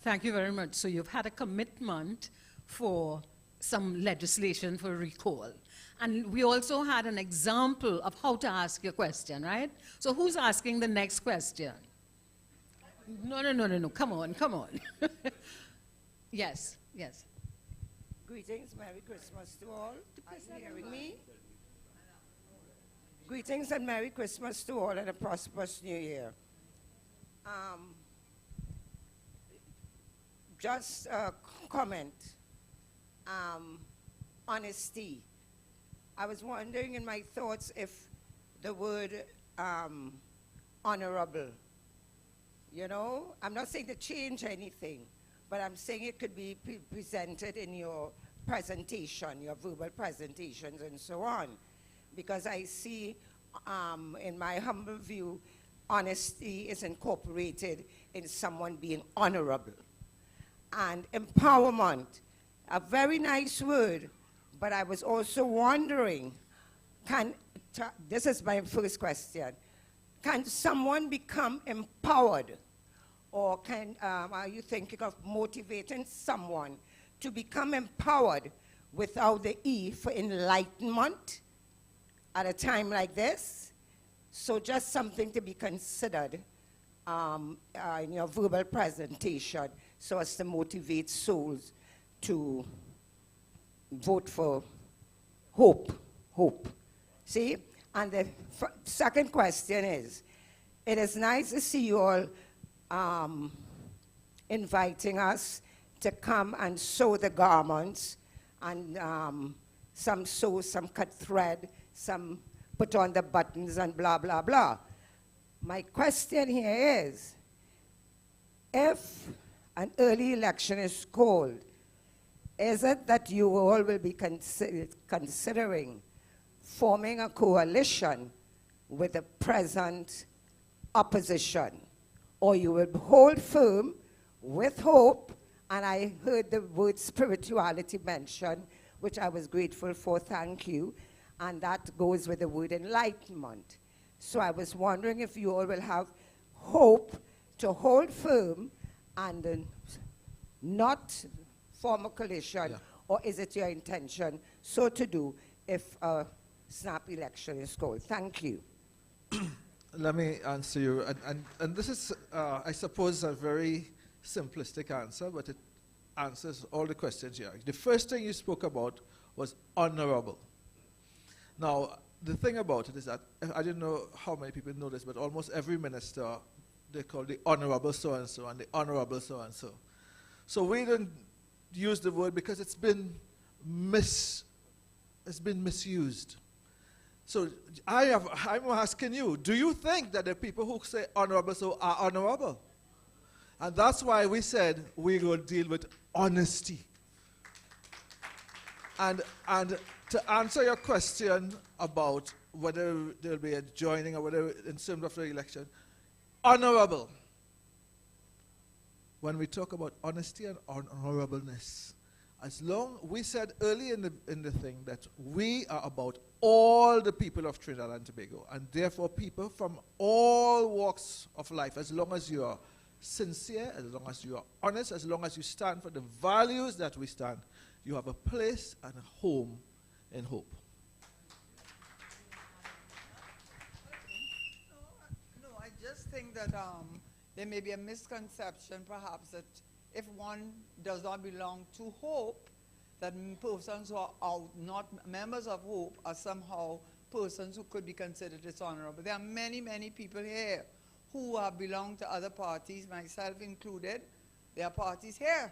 Thank you very much. So you've had a commitment for some legislation for recall. And we also had an example of how to ask your question, right? So who's asking the next question? No. Come on. Yes. Greetings, Merry Christmas to all. Are you hearing me? Greetings and Merry Christmas to all and a prosperous New Year. Just a comment. Honesty. I was wondering in my thoughts if the word honorable, you know, I'm not saying to change anything, but I'm saying it could be presented in your presentation, your verbal presentations and so on. Because I see, in my humble view, honesty is incorporated in someone being honorable. And empowerment, a very nice word, but I was also wondering, this is my first question, can someone become empowered? Or are you thinking of motivating someone to become empowered without the E for enlightenment at a time like this? So just something to be considered in your verbal presentation so as to motivate souls to vote for hope. See? And the second question is, it is nice to see you all inviting us to come and sew the garments, and some sew, some cut thread, some put on the buttons and blah, blah, blah. My question here is, if an early election is called, is it that you all will be considering forming a coalition with the present opposition? Or you will hold firm with hope, and I heard the word spirituality mentioned, which I was grateful for, thank you, and that goes with the word enlightenment. So I was wondering if you all will have hope to hold firm and not form a coalition, or is it your intention so to do if a snap election is called? Thank you. Let me answer you. And this is, I suppose, a very simplistic answer, but it answers all the questions here. The first thing you spoke about was honorable. Now, the thing about it is that, I don't know how many people know this, but almost every minister, they call the honorable so-and-so and the honorable so-and-so. So we don't use the word because it's been misused. So I'm asking you, do you think that the people who say honorable so are honorable? And that's why we said we will deal with honesty. And to answer your question about whether there will be a joining or whatever in terms of the election, honorable. When we talk about honesty and honorableness, as long, we said early in the thing that we are about all the people of Trinidad and Tobago, and therefore people from all walks of life, as long as you are sincere, as long as you are honest, as long as you stand for the values that we stand, you have a place and a home in hope. No, I just think that there may be a misconception perhaps that if one does not belong to Hope, that persons who are not members of Hope are somehow persons who could be considered dishonorable. There are many, many people here who belong to other parties, myself included. There are parties here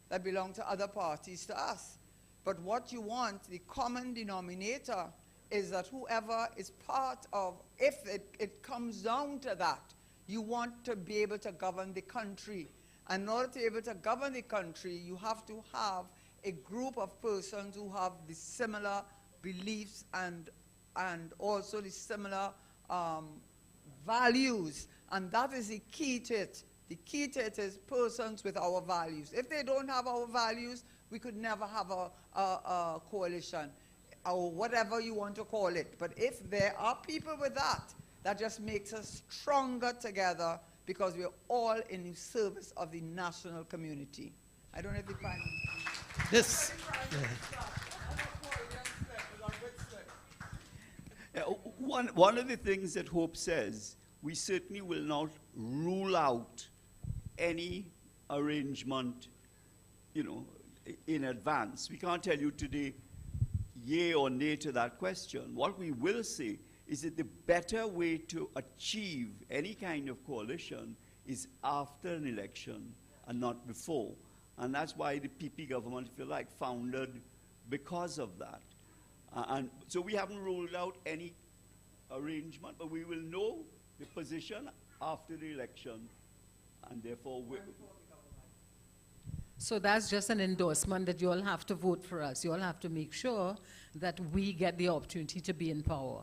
that belong to other parties to us. But what you want, the common denominator, is that whoever is part of, if it comes down to that, you want to be able to govern the country. And in order to be able to govern the country, you have to have a group of persons who have the similar beliefs and also the similar values. And that is the key to it. The key to it is persons with our values. If they don't have our values, we could never have a coalition, or whatever you want to call it. But if there are people with that, that just makes us stronger together, because we're all in the service of the national community. I don't know if you find this. One of the things that Hope says, we certainly will not rule out any arrangement, in advance. We can't tell you today yea or nay to that question. What we will say is that the better way to achieve any kind of coalition is after an election and not before. And that's why the PP government, if you like, founded because of that. And so we haven't ruled out any arrangement, but we will know the position after the election, and therefore So that's just an endorsement that you all have to vote for us. You all have to make sure that we get the opportunity to be in power.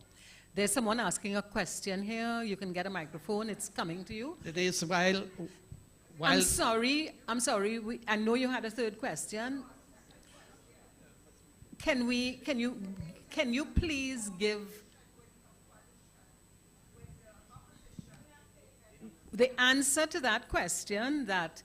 There's someone asking a question here. You can get a microphone. It's coming to you. It is while I'm sorry. I know you had a third question. Can you please give the answer to that question that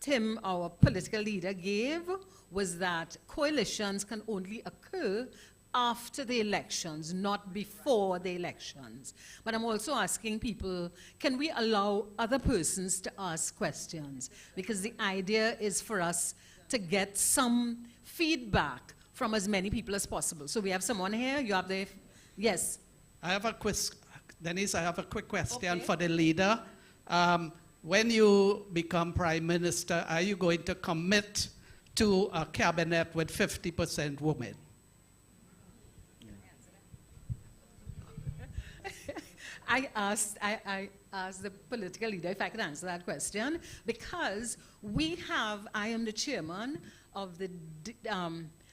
Tim, our political leader, gave? Was that coalitions can only occur after the elections, not before the elections. But I'm also asking people, can we allow other persons to ask questions? Because the idea is for us to get some feedback from as many people as possible. So we have someone here, you have the, yes. I have a quick, Denise, I have a quick question for the leader. When you become Prime Minister, are you going to commit to a cabinet with 50% women? I asked the political leader if I could answer that question, because I am the chairman of the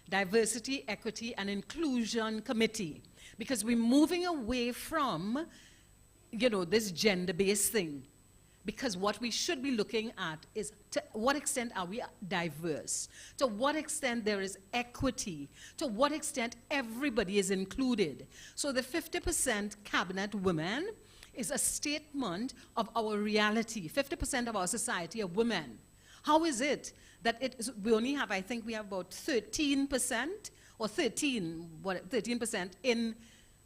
Diversity, Equity, and Inclusion Committee, because we're moving away from, this gender-based thing. Because what we should be looking at is to what extent are we diverse, to what extent there is equity, to what extent everybody is included. So the 50% cabinet women is a statement of our reality. 50% of our society are women. How is it that we only have, I think we have about 13% or 13% in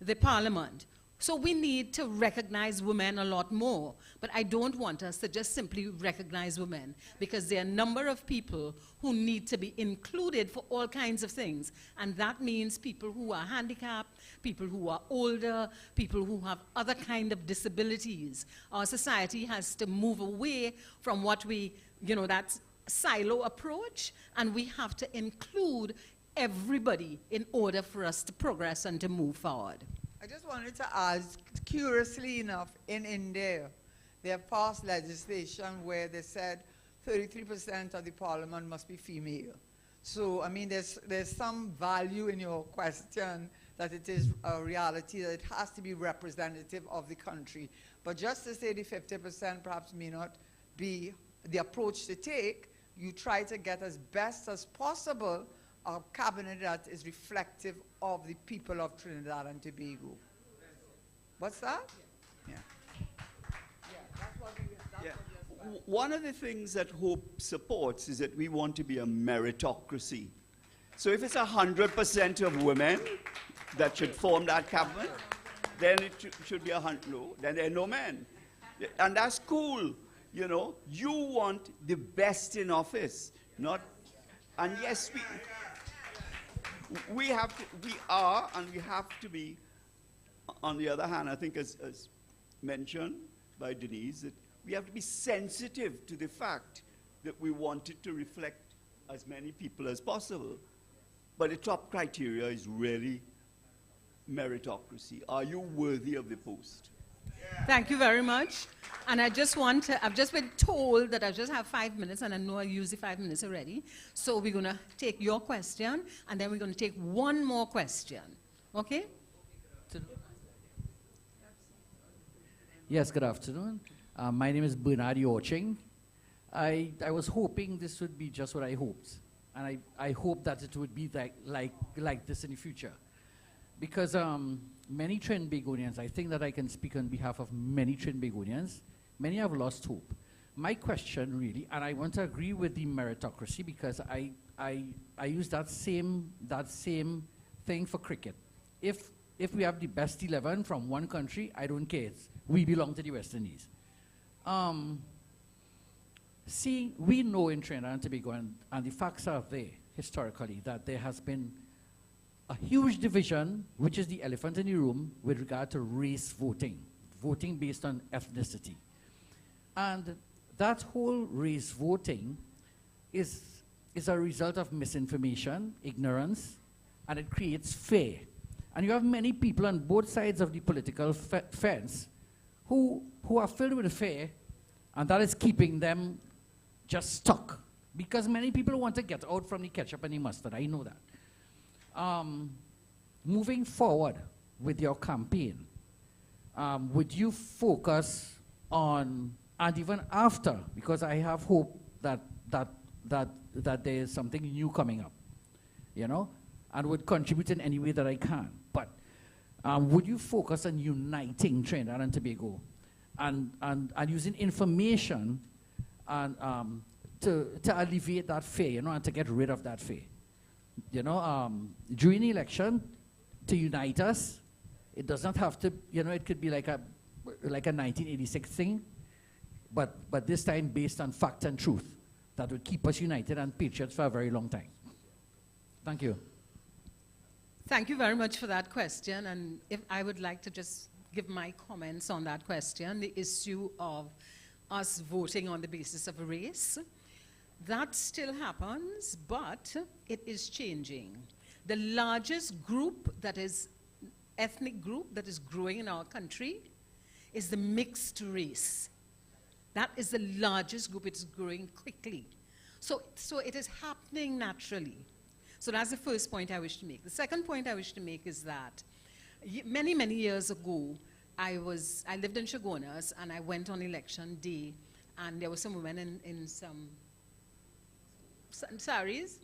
the parliament? So we need to recognize women a lot more. But I don't want us to just simply recognize women, because there are a number of people who need to be included for all kinds of things. And that means people who are handicapped, people who are older, people who have other kind of disabilities. Our society has to move away from what we, that silo approach, and we have to include everybody in order for us to progress and to move forward. I just wanted to ask, curiously enough, in India, they have passed legislation where they said 33% of the parliament must be female. So, I mean, there's some value in your question that it is a reality that it has to be representative of the country. But just to say the 50% perhaps may not be the approach to take, you try to get as best as possible a cabinet that is reflective of the people of Trinidad and Tobago. What's that? Yeah. One of the things that Hope supports is that we want to be a meritocracy. So if it's 100% of women that should form that cabinet, then it should be 100. No, then there are no men. And that's cool. You want the best in office, not. And yes, we have to be. On the other hand, I think as mentioned by Denise, that we have to be sensitive to the fact that we want it to reflect as many people as possible. But the top criteria is really meritocracy. Are you worthy of the post? Thank you very much. And I've just been told that I just have 5 minutes, and I know I used the 5 minutes already. So we're going to take your question, and then we're going to take one more question. Okay? Yes, good afternoon. My name is Bernard Yorching. I was hoping this would be just what I hoped. And I hope that it would be like this in the future. Because many Trinbagonians, I think that I can speak on behalf of many Trinbagonians, many have lost hope. My question really, and I want to agree with the meritocracy, because I use that same thing for cricket. If we have the best 11 from one country, I don't care. We belong to the West Indies. See, we know in Trinidad and Tobago, and the facts are there historically, that there has been a huge division, which is the elephant in the room, with regard to race voting, voting based on ethnicity. And that whole race voting is a result of misinformation, ignorance, and it creates fear. And you have many people on both sides of the political fence who are filled with fear, and that is keeping them just stuck. Because many people want to get out from the ketchup and the mustard, I know that. Moving forward with your campaign, would you focus on, and even after, because I have hope that there is something new coming up, and would contribute in any way that I can. But would you focus on uniting Trinidad and Tobago and using information and to alleviate that fear, and to get rid of that fear? During the election, to unite us, it does not have to, it could be like a 1986 thing, but this time based on fact and truth that would keep us united and patriots for a very long time. Thank you. Thank you very much for that question. And if I would like to just give my comments on that question, the issue of us voting on the basis of race. That still happens, but it is changing. The largest group that is ethnic group that is growing in our country is the mixed race. That is the largest group. It's growing quickly. So it is happening naturally. So that's the first point I wish to make. The second point I wish to make is that many, many years ago, I lived in Chagonas, and I went on election day, and there were some women in some saris,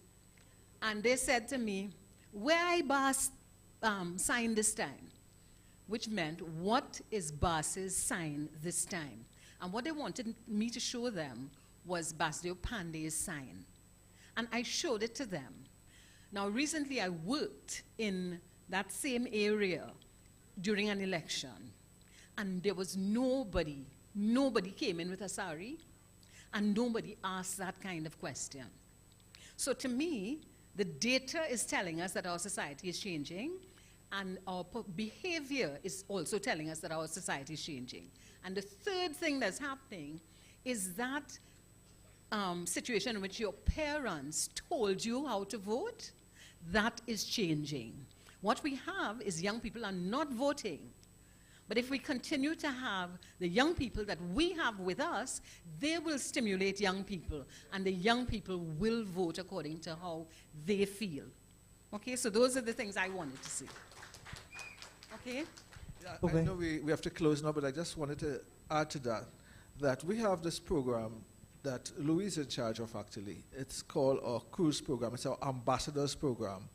and they said to me, "Where I Bas sign this time?" Which meant, what is Bas's sign this time? And what they wanted me to show them was Basdeo Pandey's sign. And I showed it to them. Now, recently I worked in that same area during an election, and there was nobody came in with a sari, and nobody asked that kind of question. So to me, the data is telling us that our society is changing, and our behavior is also telling us that our society is changing. And the third thing that's happening is that situation in which your parents told you how to vote, that is changing. What we have is young people are not voting. But if we continue to have the young people that we have with us, they will stimulate young people, and the young people will vote according to how they feel. Okay, so those are the things I wanted to see. Okay? Yeah, Okay. I know we have to close now, but I just wanted to add to that we have this program that Louis is in charge of, actually. It's called our cruise program. It's our ambassadors program.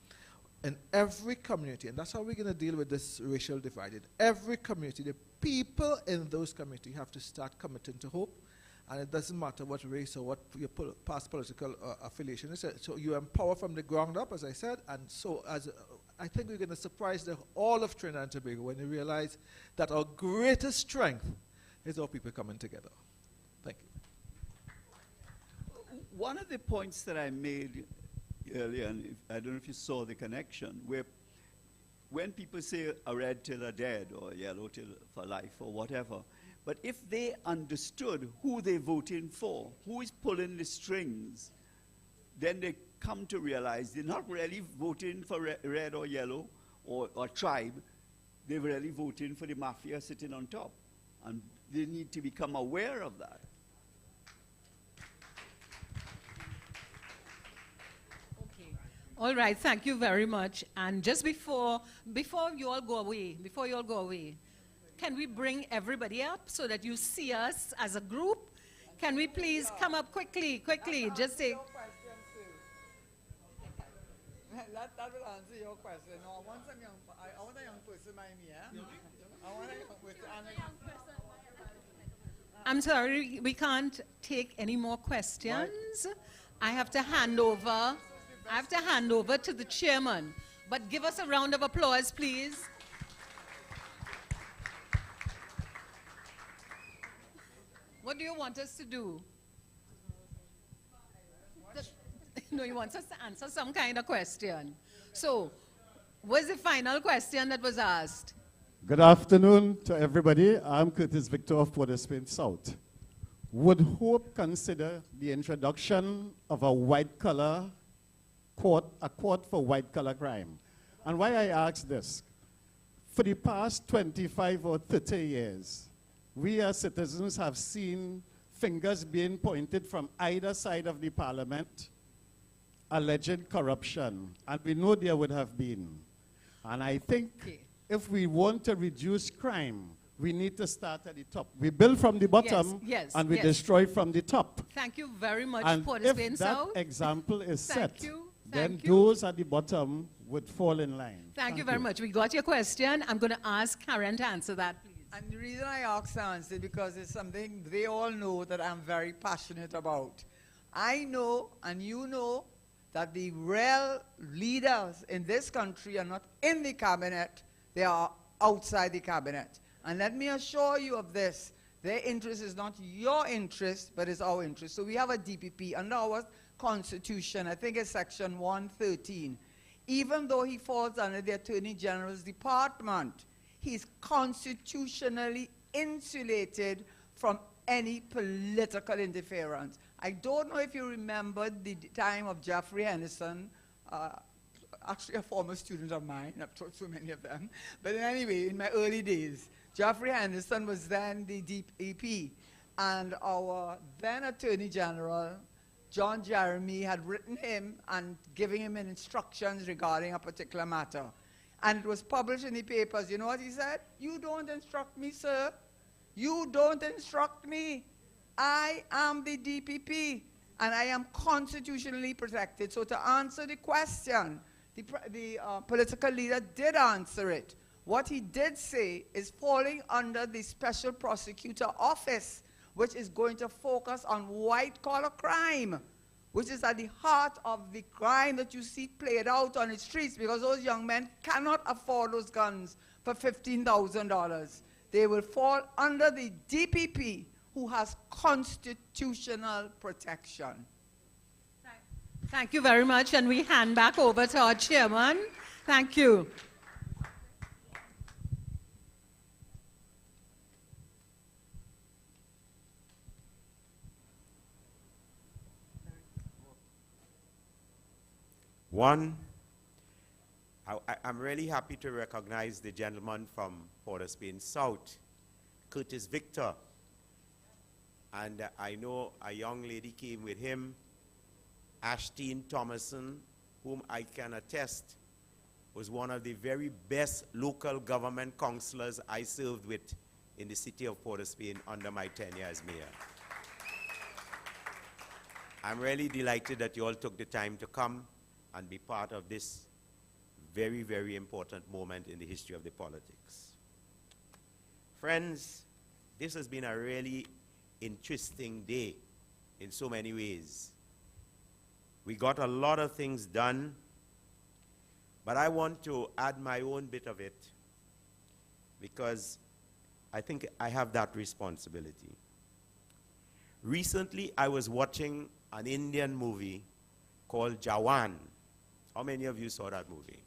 In every community, and that's how we're going to deal with this racial divide. In every community, the people in those communities have to start committing to hope, and it doesn't matter what race or what your past political affiliation is. So you empower from the ground up, as I said, and so I think we're going to surprise all of Trinidad and Tobago when they realize that our greatest strength is our people coming together. Thank you. One of the points that I made earlier, and I don't know if you saw the connection, where when people say a red till a dead or a yellow till for life or whatever, but if they understood who they're voting for, who is pulling the strings, then they come to realize they're not really voting for red or yellow or tribe, they're really voting for the mafia sitting on top. And they need to become aware of that. All right, thank you very much. And just before you all go away, can we bring everybody up so that you see us as a group? Can we please come up quickly, just say. That will answer your question. No, I want a young person by me, yeah? I want a young person. I'm sorry, we can't take any more questions. I have to hand over to the chairman. But give us a round of applause, please. What do you want us to do? No, he wants us to answer some kind of question. So, what's the final question that was asked? Good afternoon to everybody. I'm Curtis Victor of Port of Spain South. Would Hope consider the introduction of a white-collar court, a court for white-collar crime? And why I ask this, for the past 25 or 30 years, we as citizens have seen fingers being pointed from either side of the parliament, alleged corruption, and we know there would have been. And I think if we want to reduce crime, we need to start at the top. We build from the bottom, and we destroy from the top. Thank you very much, And Port if of Spain that South. example is set, then Thank you. those at the bottom would fall in line. Thank you very much. We got your question. I'm going to ask Karen to answer that, please. And the reason I asked to answer is because it's something they all know that I'm very passionate about. I know, and you know, that the real leaders in this country are not in the cabinet, they are outside the cabinet. And let me assure you of this, their interest is not your interest, but it's our interest. So we have a DPP under our Constitution, I think it's section 113. Even though he falls under the Attorney General's department, he's constitutionally insulated from any political interference. I don't know if you remember the time of Jeffrey Henderson, actually a former student of mine, I've taught so many of them, but anyway, in my early days, Jeffrey Henderson was then the DPP, and our then Attorney General, John Jeremy, had written him and giving him instructions regarding a particular matter. And it was published in the papers. You know what he said? You don't instruct me, sir. You don't instruct me. I am the DPP, and I am constitutionally protected. So to answer the question, the political leader did answer it. What he did say is falling under the Special Prosecutor Office, which is going to focus on white-collar crime, which is at the heart of the crime that you see played out on the streets, because those young men cannot afford those guns for $15,000. They will fall under the DPP, who has constitutional protection. Thank you very much, and we hand back over to our chairman. Thank you. One, I'm really happy to recognize the gentleman from Port of Spain South, Curtis Victor. And I know a young lady came with him, Ashtine Thomason, whom I can attest was one of the very best local government councillors I served with in the city of Port of Spain under my tenure as mayor. I'm really delighted that you all took the time to come and be part of this very, very important moment in the history of the politics. Friends, this has been a really interesting day in so many ways. We got a lot of things done, but I want to add my own bit of it because I think I have that responsibility. Recently, I was watching an Indian movie called Jawan. How many of you saw that movie?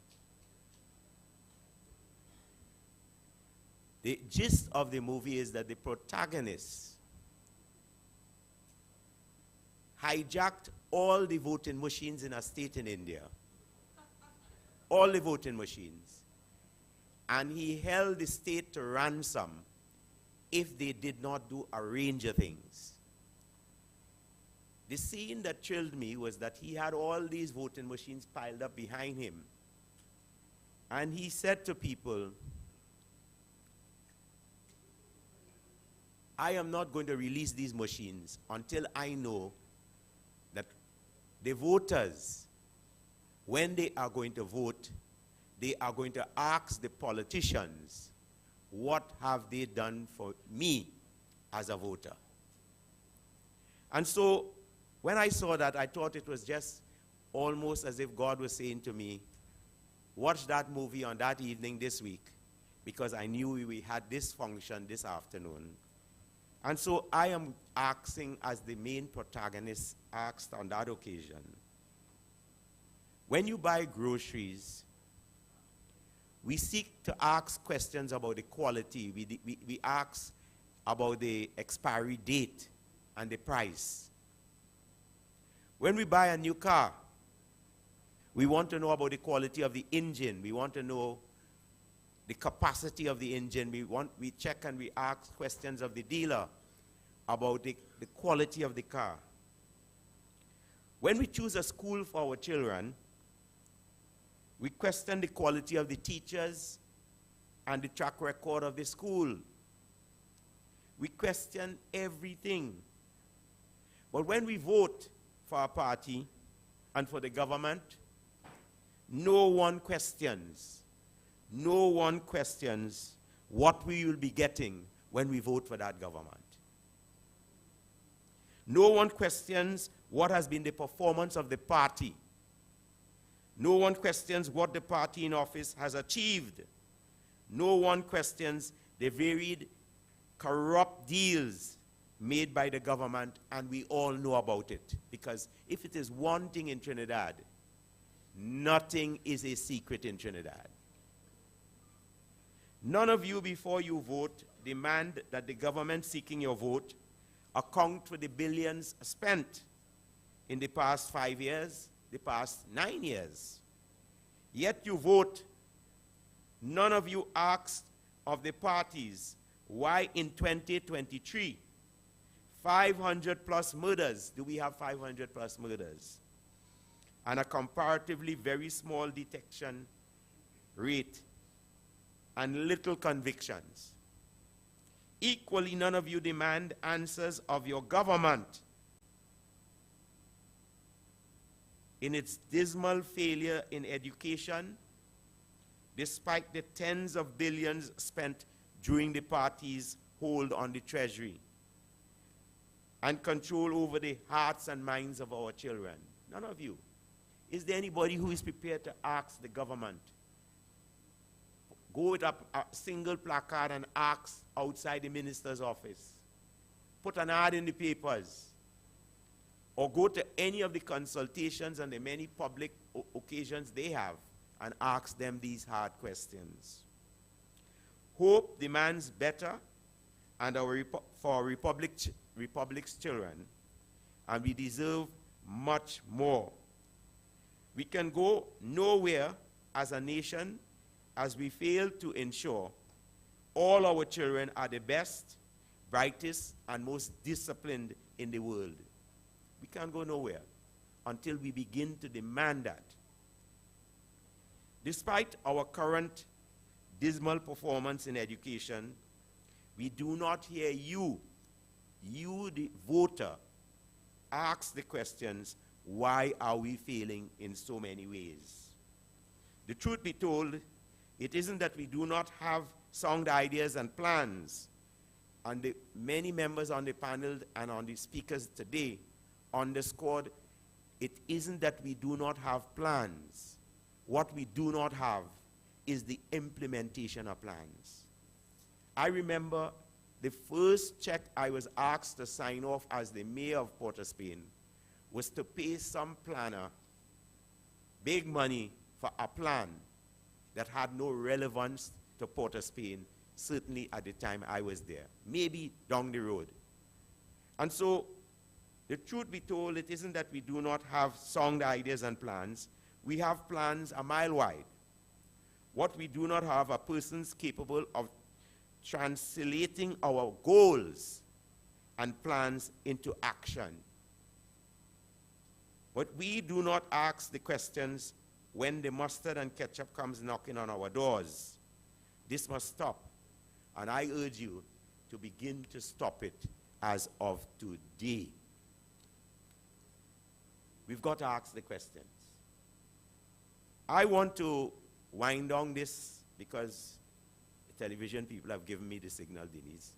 The gist of the movie is that the protagonist hijacked all the voting machines in a state in India. All the voting machines. And he held the state to ransom if they did not do a range of things. The scene that thrilled me was that he had all these voting machines piled up behind him. And he said to people, I am not going to release these machines until I know that the voters, when they are going to vote, they are going to ask the politicians, what have they done for me as a voter? And so when I saw that, I thought it was just almost as if God was saying to me, watch that movie on that evening this week, because I knew we had this function this afternoon. And so I am asking, as the main protagonist asked on that occasion, when you buy groceries, we seek to ask questions about the quality. We ask about the expiry date and the price. When we buy a new car, we want to know about the quality of the engine. We want to know the capacity of the engine. We check and we ask questions of the dealer about the quality of the car. When we choose a school for our children, we question the quality of the teachers and the track record of the school. We question everything. But when we vote for a party and for the government, no one questions what we will be getting when we vote for that government. No one questions what has been the performance of the party. No one questions what the party in office has achieved. No one questions the varied corrupt deals made by the government, and we all know about it. Because if it is one thing in Trinidad, nothing is a secret in Trinidad. None of you, before you vote, demand that the government seeking your vote account for the billions spent in the past 5 years, the past 9 years. Yet you vote. None of you asked of the parties why in 2023, 500 plus murders, do we have 500 plus murders? And a comparatively very small detection rate and little convictions. Equally, none of you demand answers of your government in its dismal failure in education, despite the tens of billions spent during the party's hold on the treasury. and control over the hearts and minds of our children? None of you. Is there anybody who is prepared to ask the government? Go with a single placard and ask outside the minister's office. Put an ad in the papers. Or go to any of the consultations and the many public occasions they have and ask them these hard questions. Hope demands better and for our republic's children, and we deserve much more. We can go nowhere as a nation as we fail to ensure all our children are the best, brightest, and most disciplined in the world. We can't go nowhere until we begin to demand that. Despite our current dismal performance in education, we do not hear you, the voter, ask the questions, why are we failing in so many ways? The truth be told, it isn't that we do not have sound ideas and plans, and the many members on the panel and on the speakers today underscored, it isn't that we do not have plans. What we do not have is the implementation of plans. I remember the first check I was asked to sign off as the mayor of Port of Spain was to pay some planner big money for a plan that had no relevance to Port of Spain, certainly at the time I was there, maybe down the road. And so, the truth be told, it isn't that we do not have sound ideas and plans. We have plans a mile wide. What we do not have are persons capable of translating our goals and plans into action. But we do not ask the questions when the mustard and ketchup comes knocking on our doors. This must stop, and I urge you to begin to stop it as of today. We've got to ask the questions. I want to wind down this because the television people have given me the signal, Denise.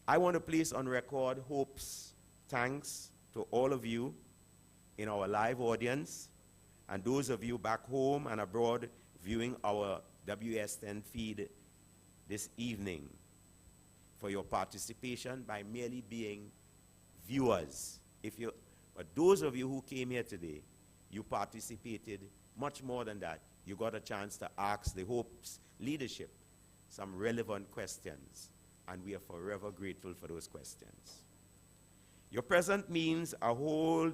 I want to place on record Hope's thanks to all of you in our live audience and those of you back home and abroad viewing our WS10 feed this evening for your participation by merely being viewers. But those of you who came here today, you participated much more than that. You got a chance to ask the Hope's leadership some relevant questions, and we are forever grateful for those questions. Your presence means a whole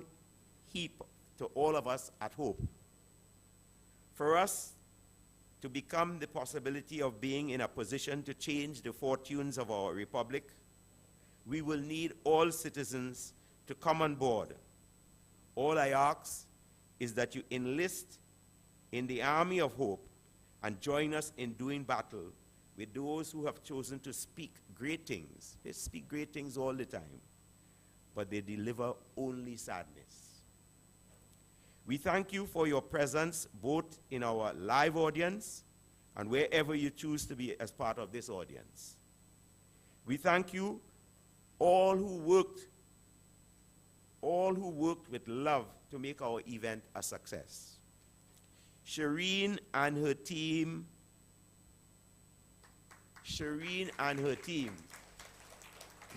heap to all of us at Hope. For us to become the possibility of being in a position to change the fortunes of our republic, we will need all citizens to come on board. All I ask is that you enlist in the army of hope and join us in doing battle with those who have chosen to speak great things. They speak great things all the time, but they deliver only sadness. We thank you for your presence both in our live audience and wherever you choose to be as part of this audience. We thank you all who worked with love to make our event a success. Shireen and her team,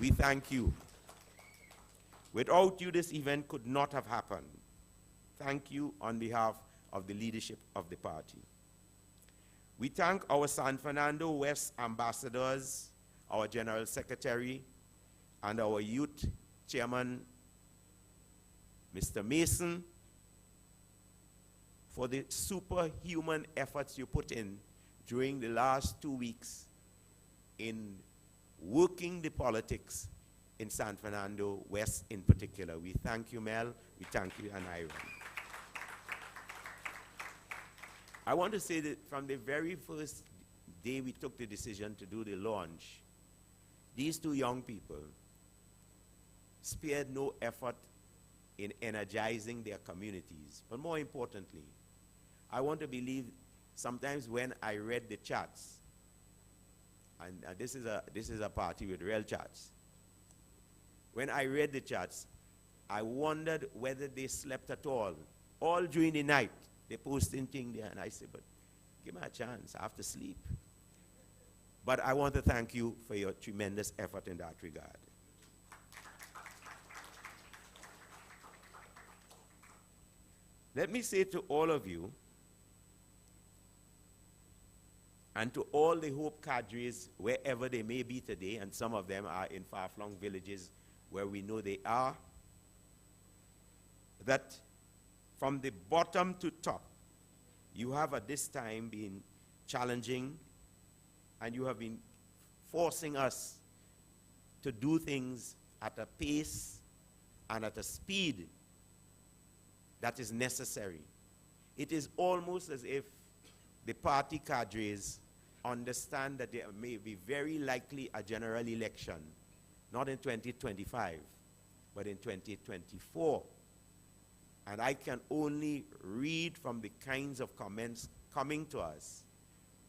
we thank you. Without you, this event could not have happened. Thank you on behalf of the leadership of the party. We thank our San Fernando West ambassadors, our General Secretary, and our youth chairman, Mr. Mason, for the superhuman efforts you put in during the last 2 weeks in working the politics in San Fernando West in particular. We thank you, Mel. We thank you, and Iron. I want to say that from the very first day we took the decision to do the launch, these two young people spared no effort in energizing their communities. But more importantly, I want to believe sometimes when I read the chats, and this is a party with real chats, when I read the charts, I wondered whether they slept at all. All during the night, they posting things there, and I said, but give me a chance, I have to sleep. But I want to thank you for your tremendous effort in that regard. Let me say to all of you, and to all the Hope cadres, wherever they may be today, and some of them are in far-flung villages where we know they are, that from the bottom to top, you have at this time been challenging, and you have been forcing us to do things at a pace and at a speed that is necessary. It is almost as if the party cadres understand that there may be very likely a general election, not in 2025, but in 2024. And I can only read from the kinds of comments coming to us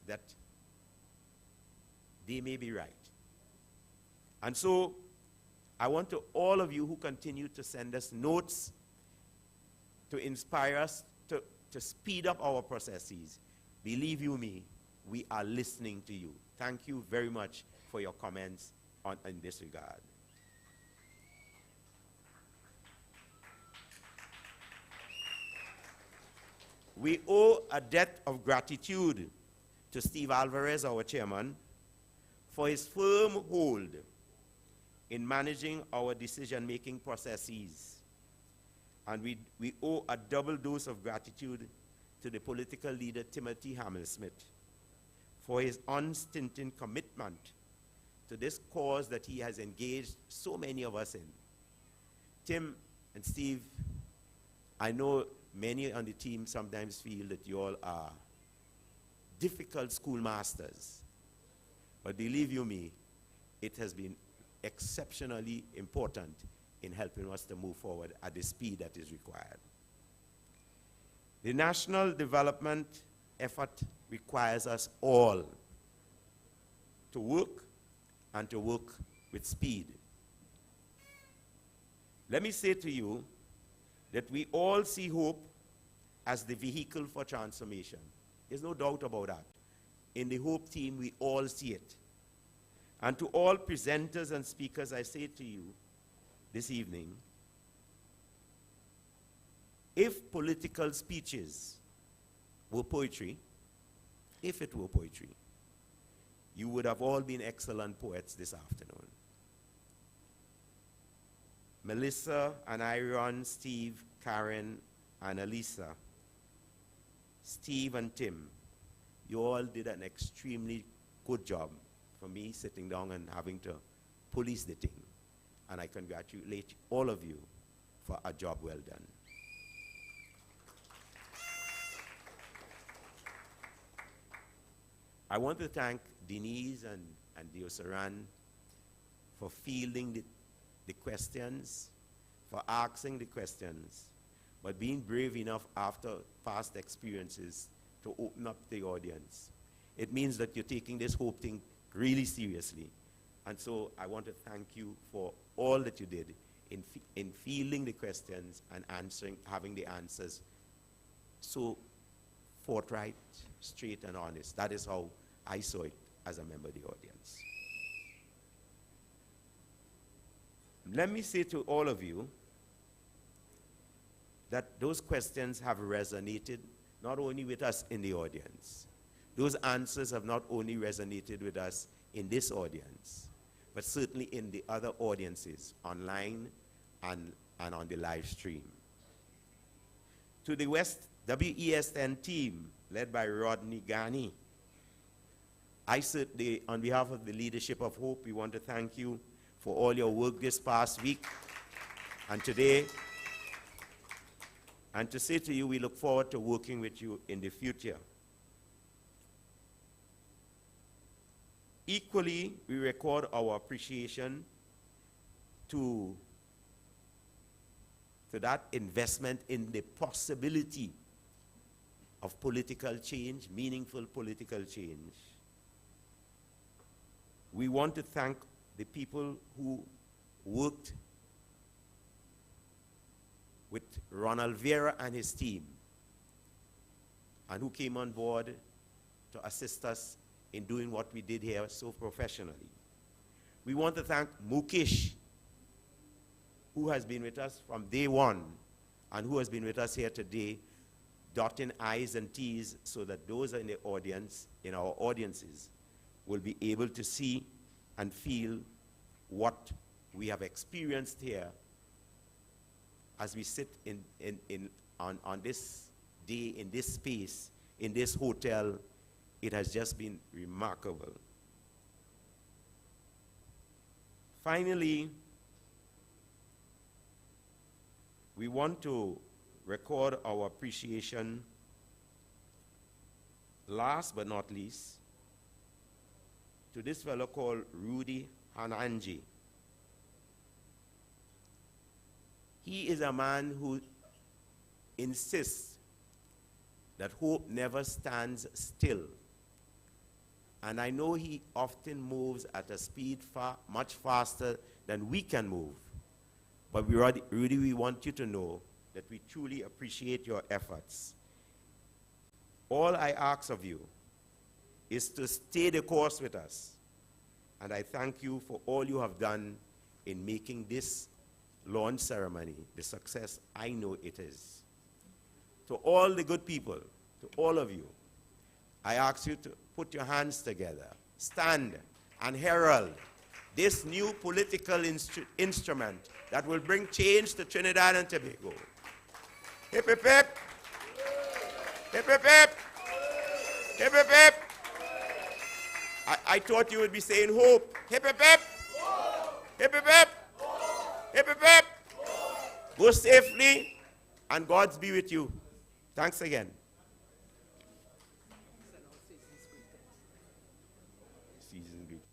that they may be right. And so I want to all of you who continue to send us notes to inspire us to speed up our processes. Believe you me, we are listening to you. Thank you very much for your comments in this regard. We owe a debt of gratitude to Steve Alvarez, our chairman, for his firm hold in managing our decision-making processes. And we owe a double dose of gratitude to the political leader, Timothy Hamel-Smith, for his unstinted commitment to this cause that he has engaged so many of us in. Tim and Steve, I know many on the team sometimes feel that you all are difficult schoolmasters. But believe you me, it has been exceptionally important in helping us to move forward at the speed that is required. The national development effort requires us all to work and to work with speed. Let me say to you that we all see hope as the vehicle for transformation. There's no doubt about that. In the Hope team, we all see it. And to all presenters and speakers, I say to you this evening, if political speeches were poetry, if it were poetry, you would have all been excellent poets this afternoon. Melissa and Iron, Steve, Karen, and Elisa, Steve and Tim, you all did an extremely good job for me sitting down and having to police the thing. And I congratulate all of you for a job well done. I want to thank Denise and Diosaran for fielding the questions, for asking the questions, but being brave enough after past experiences to open up the audience. It means that you're taking this Hope thing really seriously. And so I want to thank you for all that you did in fielding the questions and having the answers so forthright, straight, and honest. That is how I saw it as a member of the audience. Let me say to all of you that those questions have resonated not only with us in the audience. Those answers have not only resonated with us in this audience, but certainly in the other audiences online and on the live stream. To the WES10 team, led by Rodney Ghani, I certainly, on behalf of the leadership of Hope, we want to thank you for all your work this past week and today, and to say to you, we look forward to working with you in the future. Equally, we record our appreciation to that investment in the possibility of political change, meaningful political change. We want to thank the people who worked with Ronald Vera and his team, and who came on board to assist us in doing what we did here so professionally. We want to thank Mukesh, who has been with us from day one and who has been with us here today, dotting I's and T's so that those in the audience, in our audiences, will be able to see and feel what we have experienced here as we sit on this day, in this space, in this hotel. It has just been remarkable. Finally, we want to record our appreciation, last but not least, to this fellow called Rudy Hananji. He is a man who insists that hope never stands still. And I know he often moves at a speed much faster than we can move. But Rudy, we want you to know that we truly appreciate your efforts. All I ask of you is to stay the course with us. And I thank you for all you have done in making this launch ceremony the success I know it is. To all the good people, to all of you, I ask you to put your hands together, stand, and herald this new political instrument that will bring change to Trinidad and Tobago. Hip, hip, hip. Hip, hip, hip. Hip, hip, hip. I thought you would be saying hope. Hip, hip, hip. Hip, hip, hip. Hip, hip, hip. Go safely, and God's be with you. Thanks again. Season's greetings.